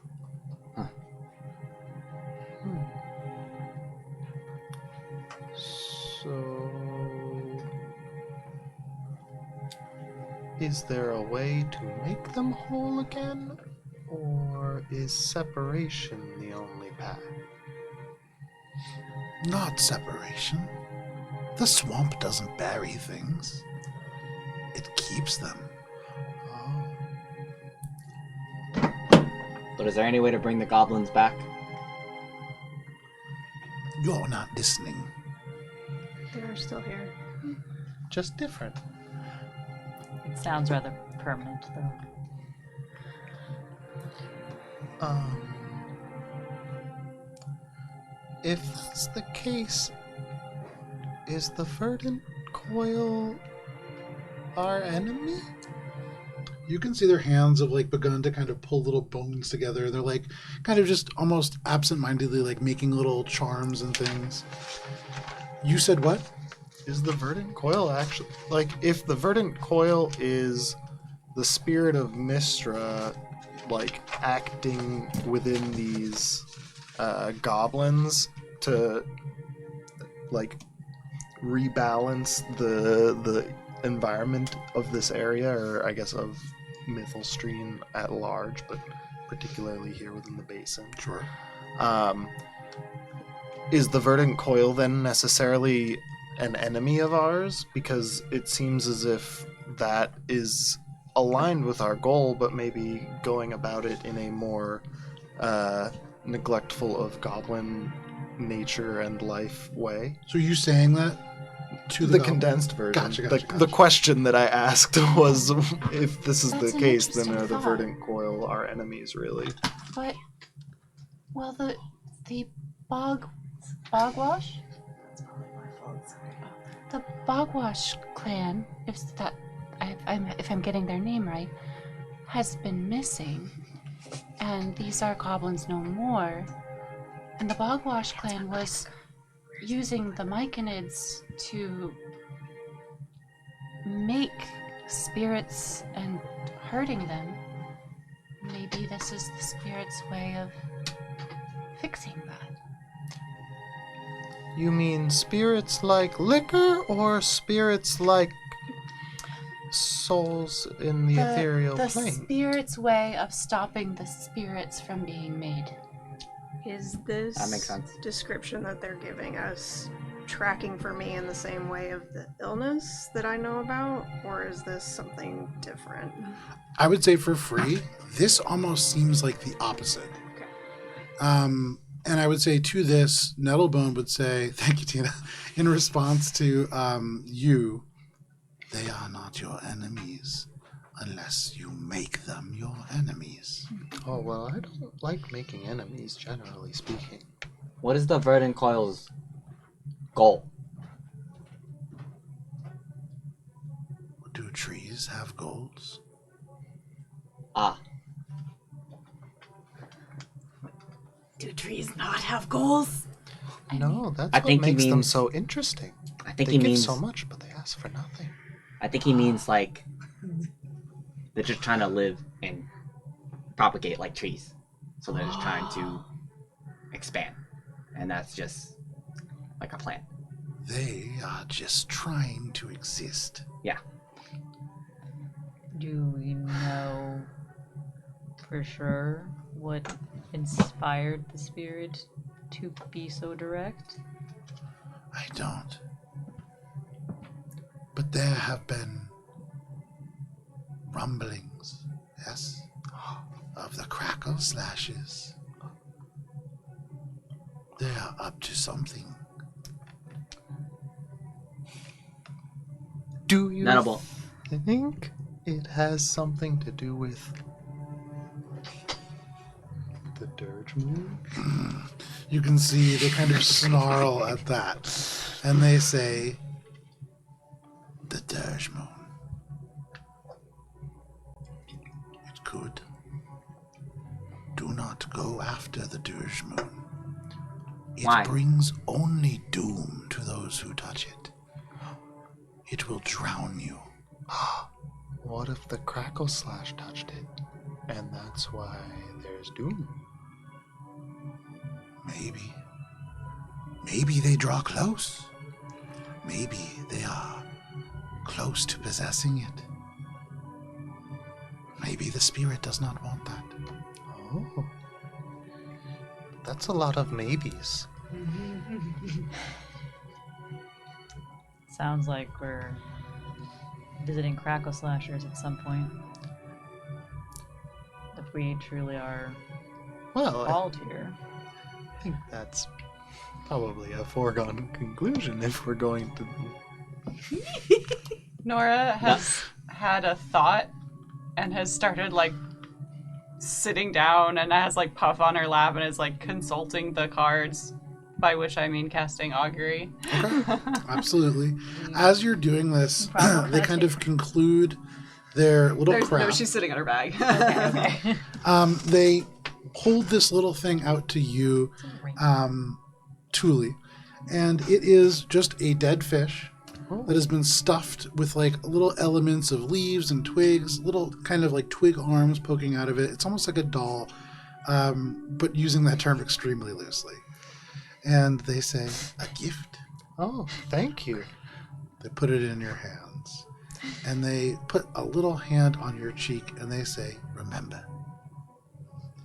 So, is there a way to make them whole again? Or is separation the only path? Not separation. The swamp doesn't bury things. It keeps them. Oh. But is there any way to bring the goblins back? You're not listening. They're still here. Just different. It sounds rather permanent, though. If that's the case, is the verdant coil our enemy? You can see their hands have like begun to kind of pull little bones together. They're like kind of just almost absent-mindedly like making little charms and things. You said what? Is the verdant coil actually like if the verdant coil is the spirit of Mistra like acting within these goblins to like rebalance the environment of this area, or I guess of Mythalstrean at large, but particularly here within the basin. Sure. Is the verdant coil then necessarily an enemy of ours? Because it seems as if that is aligned with our goal, but maybe going about it in a more neglectful of goblin nature and life way. So are you saying that to The goblin? condensed version. Gotcha. The question that I asked was if this is That's the an case, then interesting are the thought. verdant coil our enemies, really? But, well, the bogwash? The bogwash clan, if I'm getting their name right, has been missing, and these are goblins no more. And the bogwash clan was using the myconids to make spirits and hurting them. Maybe this is the spirit's way of fixing that. You mean spirits like liquor, or spirits like souls in the ethereal the plane? spirit's way of stopping the spirits from being made. Is this That makes sense. description that they're giving us tracking for me in the same way of the illness that I know about, or is this something different? I would say for free, this almost seems like the opposite. Okay. And I would say to this, Nettlebone would say, thank you, Tina, in response to you, they are not your enemies unless you make them your enemies. Oh, well, I don't like making enemies, generally speaking. What is the verdant coil's goal? Do trees have goals? Ah, Do trees not have goals? No, that's I what think he makes them means- so interesting. I think They he give means. so much, but they ask for nothing. I think he means like they're just trying to live and propagate like trees. So they're just trying to expand, and that's just like a plant. They are just trying to exist. Do we know for sure what inspired the spirit to be so direct. I don't. But there have been rumblings, yes, of the crackle slashes. They are up to something. Do you Notable. think it has something to do with the dirge moon? You can see they kind of snarl at that, and they say, the dirge moon. It could. Do not go after the dirge moon. It Why? brings only doom to those who touch it. It will drown you. What if the crackle slash touched it, and that's why there's doom? Maybe. Maybe they draw close. Maybe they are close to possessing it. Maybe the spirit does not want that. Oh. That's a lot of maybes. Sounds like we're visiting Crackle Slashers at some point. If we truly are Well, called here. I think that's probably a foregone conclusion if we're going to... Nora has had a thought and has started like sitting down and has like Puff on her lap and is like consulting the cards, by which I mean casting augury. Okay, absolutely. As you're doing this, they kind of conclude their little craft. No, she's sitting on her bag. Okay. They hold this little thing out to you, Tuuli, and it is just a dead fish that has been stuffed with like little elements of leaves and twigs, little kind of like twig arms poking out of it. It's almost like a doll, but using that term extremely loosely. And they say, a gift. Oh, thank you. They put it in your hands. And they put a little hand on your cheek and they say, remember,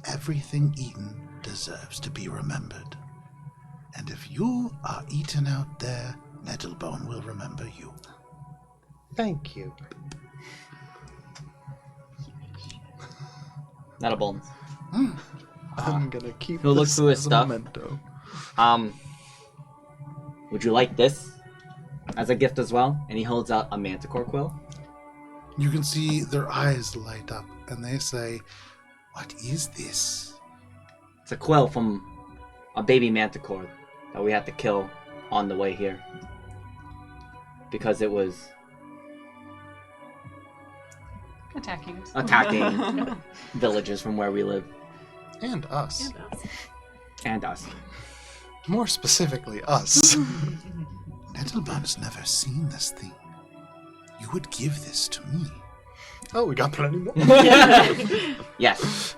everything eaten deserves to be remembered. And if you are eaten out there, Nettlebone will remember you. Thank you. Nettlebone. I'm gonna keep he'll look this through his as a stuff. memento. Would you like this as a gift as well? And he holds out a manticore quill. You can see their eyes light up and they say, what is this? It's a quill from a baby manticore that we had to kill on the way here. Because it was Attacking us. attacking villages from where we live. And us. And us. More specifically, us. Nettlebone's never seen this thing. You would give this to me. Oh, we got plenty more. Yes.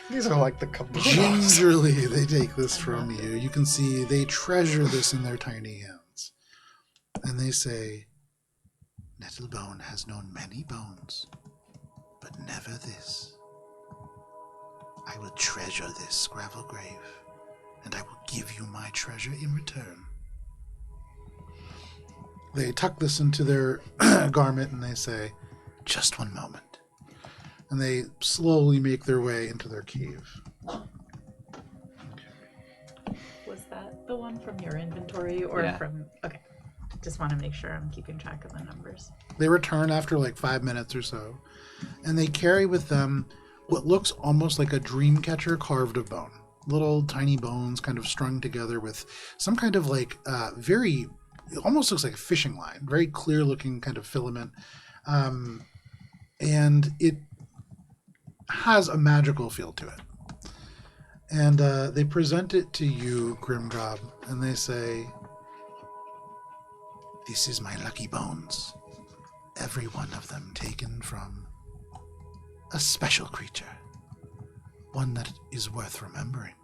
These are like the couple. Gingerly, they take this from you. You can see they treasure this in their tiny hands. And they say, Nettlebone has known many bones, but never this. I will treasure this gravel grave, and I will give you my treasure in return. They tuck this into their garment and they say, just one moment. And they slowly make their way into their cave. Was that the one from your inventory or Yeah. from... Okay. Just want to make sure I'm keeping track of the numbers. They return after like 5 minutes or so, and they carry with them what looks almost like a dream catcher carved of bone. Little tiny bones kind of strung together with some kind of like it almost looks like a fishing line, very clear looking kind of filament. And it has a magical feel to it. And they present it to you, Grimgob, and they say, this is my lucky bones. Every one of them taken from a special creature. One that is worth remembering.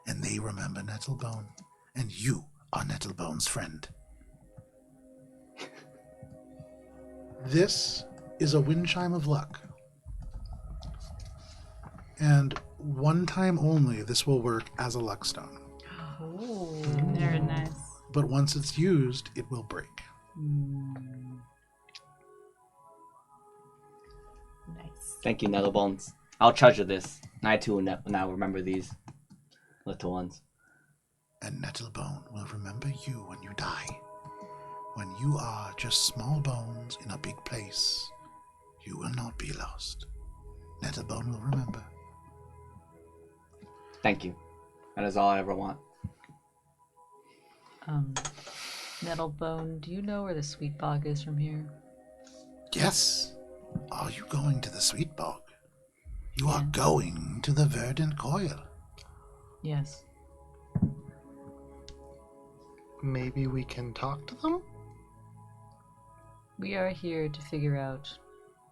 And they remember Nettlebone. And you are Nettlebone's friend. This is a wind chime of luck. And one time only this will work as a luck stone. Oh. Very nice. But once it's used, it will break. Nice. Thank you, Netherbones. I'll treasure this. I too will now remember these little ones. And Nettlebone will remember you when you die. When you are just small bones in a big place, you will not be lost. Nettlebone will remember. Thank you. That is all I ever want. Nettlebone, do you know where the sweet bog is from here? Yes. Are you going to the sweet bog? You are going to the verdant coil. Yes. Maybe we can talk to them? We are here to figure out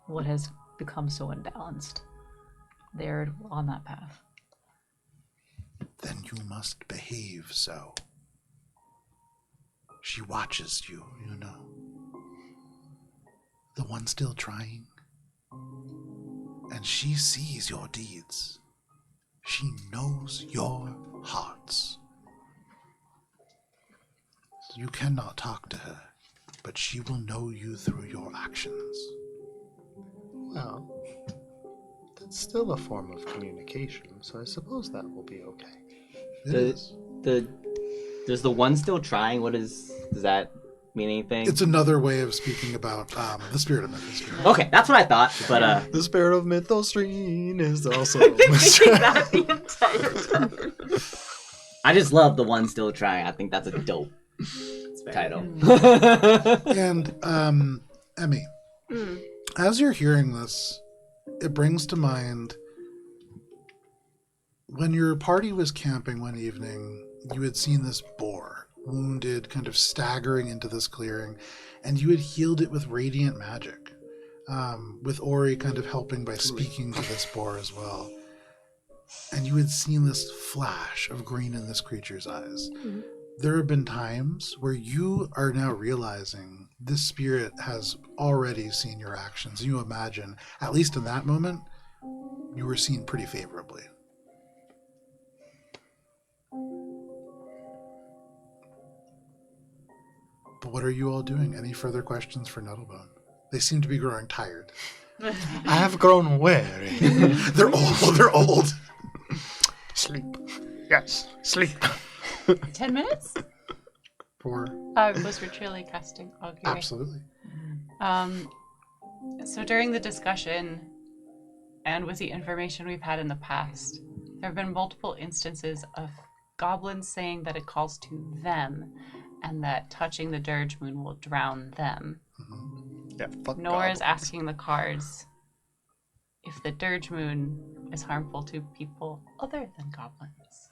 what has become so imbalanced. They're on that path. Then you must behave so. She watches you, you know. The one still trying. And she sees your deeds. She knows your hearts. You cannot talk to her, but she will know you through your actions. Well, that's still a form of communication, so I suppose that will be okay. It is. Does the one still trying? Does that mean anything? It's another way of speaking about the spirit of Mythalstrean. Okay, that's what I thought, but The spirit of Mythalstrean is also That the entire time. I just love the one still trying. I think that's a dope title. And, Emmy, as you're hearing this, it brings to mind when your party was camping one evening, you had seen this boar, wounded, kind of staggering into this clearing, and you had healed it with radiant magic, with Ori kind of helping by speaking to this boar as well. And you had seen this flash of green in this creature's eyes. Mm-hmm. There have been times where you are now realizing this spirit has already seen your actions. You imagine, at least in that moment, you were seen pretty favorably. But what are you all doing? Any further questions for Nettlebone? They seem to be growing tired. I have grown weary. They're old. They're old. Sleep. Yes, sleep. 10 minutes? For? I was ritually casting augury. Absolutely. So during the discussion, and with the information we've had in the past, there have been multiple instances of goblins saying that it calls to them, and that touching the Dirge Moon will drown them. Mm-hmm. Yeah, fuck Nora is goblins. asking the cards if the Dirge Moon is harmful to people other than goblins.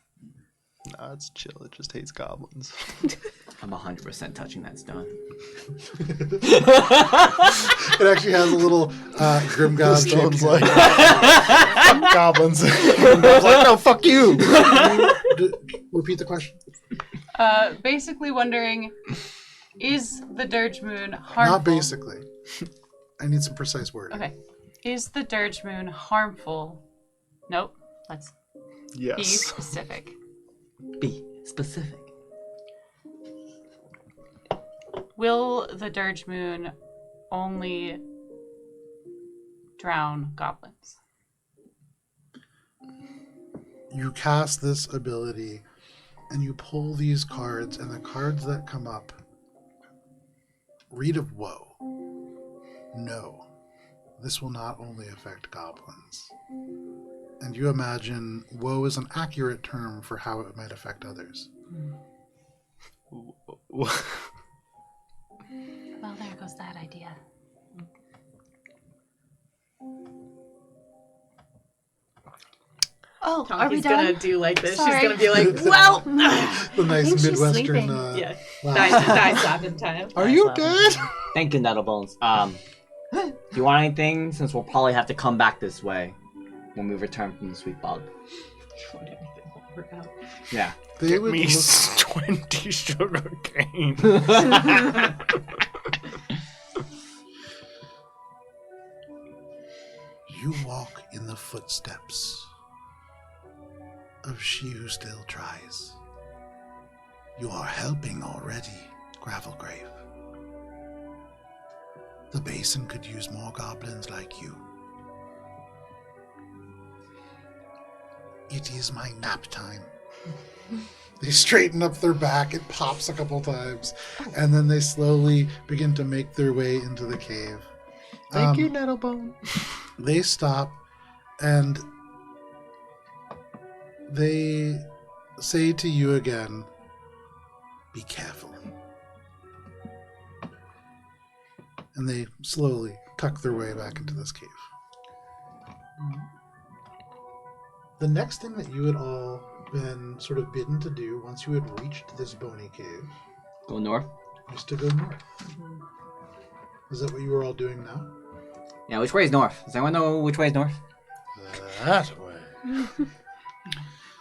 Nah, it's chill. It just hates goblins. I'm 100% touching that stone. It actually has a little Grimgod Stone's shaped like, fuck goblins. Grimgod's like, no, fuck you. Repeat the question. Basically wondering, is the Dirge Moon harmful? Not basically. I need some precise wording. Okay. Is the Dirge Moon harmful? Nope. Let's be Yes. specific. Be specific. Will the Dirge Moon only drown goblins? You cast this ability and you pull these cards, and the cards that come up read of woe. No, this will not only affect goblins. And you imagine woe is an accurate term for how it might affect others. Well, there goes that idea. Oh, are we Tonki's done? gonna do like this. Sorry. She's gonna be like, well, The nice think she's Midwestern. sleeping. yeah, laugh. die slapping time. Are you dead? Thank you, Nettlebones. Do you want anything? Since we'll probably have to come back this way when we return from the sweet bog. Want anything while we're out? Yeah. They Get would me look- 20 sugar cane. You walk in the footsteps of she who still tries. You are helping already, Gravelgrave. The basin could use more goblins like you. It is my nap time. They straighten up their back, it pops a couple times, and then they slowly begin to make their way into the cave. Thank you, Nettlebone. They stop, and they say to you again, be careful. And they slowly tuck their way back into this cave. The next thing that you had all been sort of bidden to do once you had reached this bony cave Go north. is to go north. Is that what you were all doing now? Yeah, which way is north? Does anyone know which way is north? That way.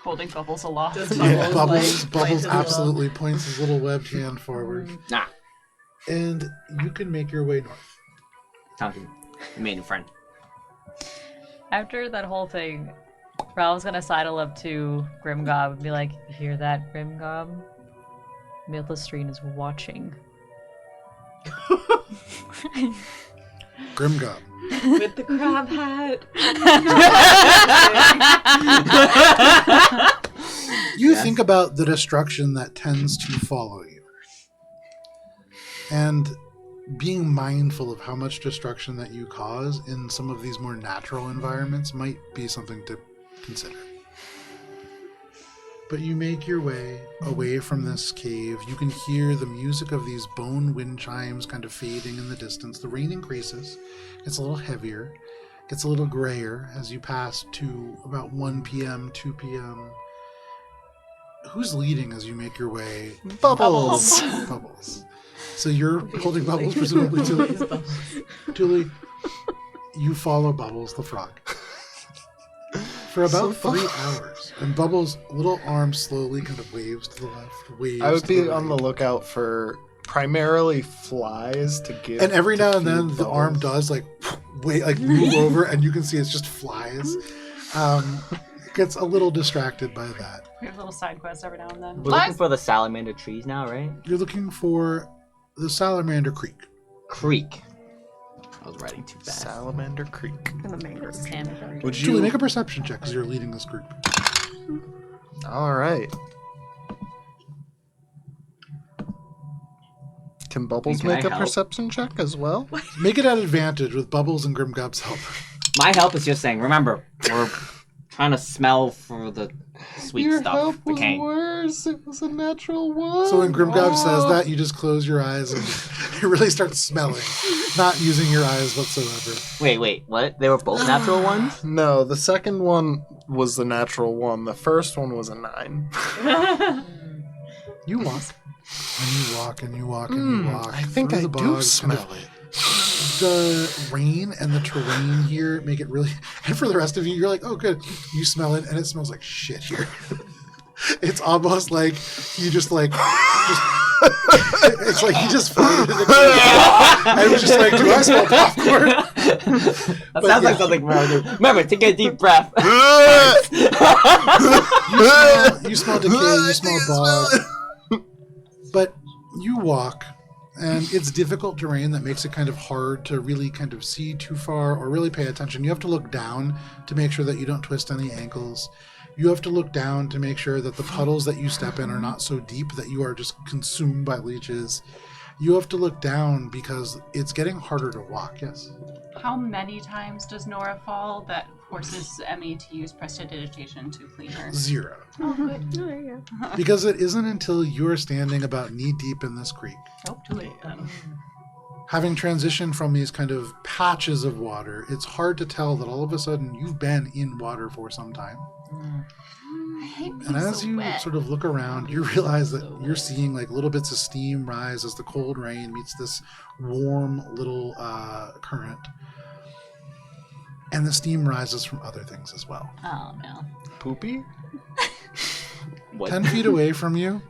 Holding Bubbles aloft. Does Yeah, Bubbles, Bubbles like, absolutely points his little webbed hand forward. Nah. And you can make your way north. Time to remain a friend. After that whole thing, Ralph's gonna sidle up to Grimgob and be like, "You hear that, Grimgob? Mythalstrean is watching." Grimgob. With the crab hat. You think about the destruction that tends to follow you. And being mindful of how much destruction that you cause in some of these more natural environments might be something to consider. But you make your way away from this cave. You can hear the music of these bone wind chimes kind of fading in the distance. The rain increases. It's a little heavier. Gets a little grayer as you pass to about 1 p.m., 2 p.m. Who's leading as you make your way? Bubbles. Bubbles. So you're holding Bubbles, presumably, Tuuli. Tuuli, you follow Bubbles the frog for about 3 hours, and Bubbles' little arm slowly kind of waves to the left, waves. I would to be the on the right. lookout for primarily flies to give. And every to now and feed then, the arm Bubbles. does move over, and you can see it's just flies. Gets a little distracted by that. We have little side quests every now and then. We're looking for the salamander trees now, right? You're looking for the Salamander Creek. Creek. I was writing too fast. Salamander Creek. In the mangrove. Would Julie, you make a perception check because you're leading this group. All right. Can Bubbles Can I make a help? perception check as well? Make it at advantage with Bubbles and Grimgob's help. My help is just saying, remember, we're trying to smell for the sweet Your stuff. help We was can't. worse. It was a natural one. So when Grimgob says Oh. that, you just close your eyes and you really start smelling, not using your eyes whatsoever. Wait, what? They were both natural ones? No, the second one was the natural one. The first one was a 9. You walk, and you walk, and you walk, and you walk. I think through I the do bogs, smell kind of- it. The rain and the terrain here make it really... And for the rest of you, you're like, oh, good. You smell it, and it smells like shit here. It's almost like you just it's like you just farted in the cave. And it was just like, do I smell popcorn? That sounds like something we're gonna do. Remember, take a deep breath. You smell decay, you smell bog. But you walk, and it's difficult terrain that makes it kind of hard to really kind of see too far or really pay attention. You have to look down to make sure that you don't twist any ankles. You have to look down to make sure that the puddles that you step in are not so deep that you are just consumed by leeches. You have to look down because it's getting harder to walk, yes? How many times does Nora fall that forces Emmy to use prestidigitation to clean her? 0. Oh, good. Oh, there you go. Because it isn't until you're standing about knee deep in this creek, Oh, too late then. having transitioned from these kind of patches of water, it's hard to tell that all of a sudden you've been in water for some time. I hate being And as so you wet. sort of look around, you realize that you're seeing like little bits of steam rise as the cold rain meets this warm little current. And the steam rises from other things as well. Oh no. Poopy? What? 10 feet away from you,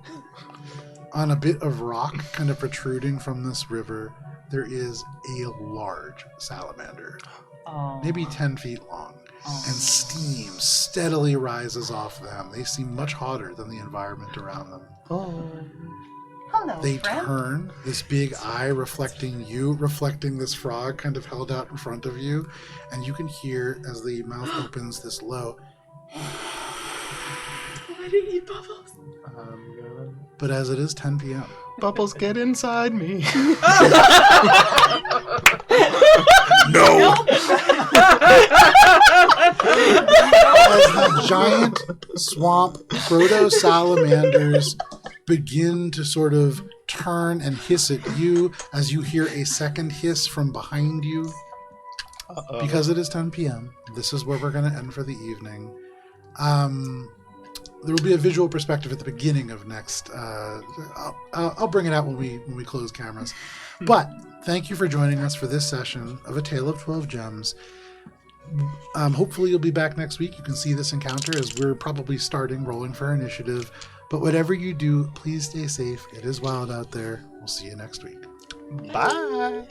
on a bit of rock kind of protruding from this river, there is a large salamander. Oh. Maybe 10 feet long. and steam steadily rises off them. They seem much hotter than the environment around them. Hello, They friend. turn, this big eye reflecting you, reflecting this frog kind of held out in front of you, and you can hear as the mouth opens this low. Why do you eat bubbles? But as it is 10 p.m., Bubbles, get inside me. no! As the giant swamp proto-salamanders begin to sort of turn and hiss at you, as you hear a second hiss from behind you. Because it is 10 p.m., this is where we're going to end for the evening. There will be a visual perspective at the beginning of next. I'll bring it out when we close cameras. But thank you for joining us for this session of A Tale of 12 Gems. Hopefully you'll be back next week. You can see this encounter as we're probably rolling for initiative. But whatever you do, please stay safe. It is wild out there. We'll see you next week. Bye.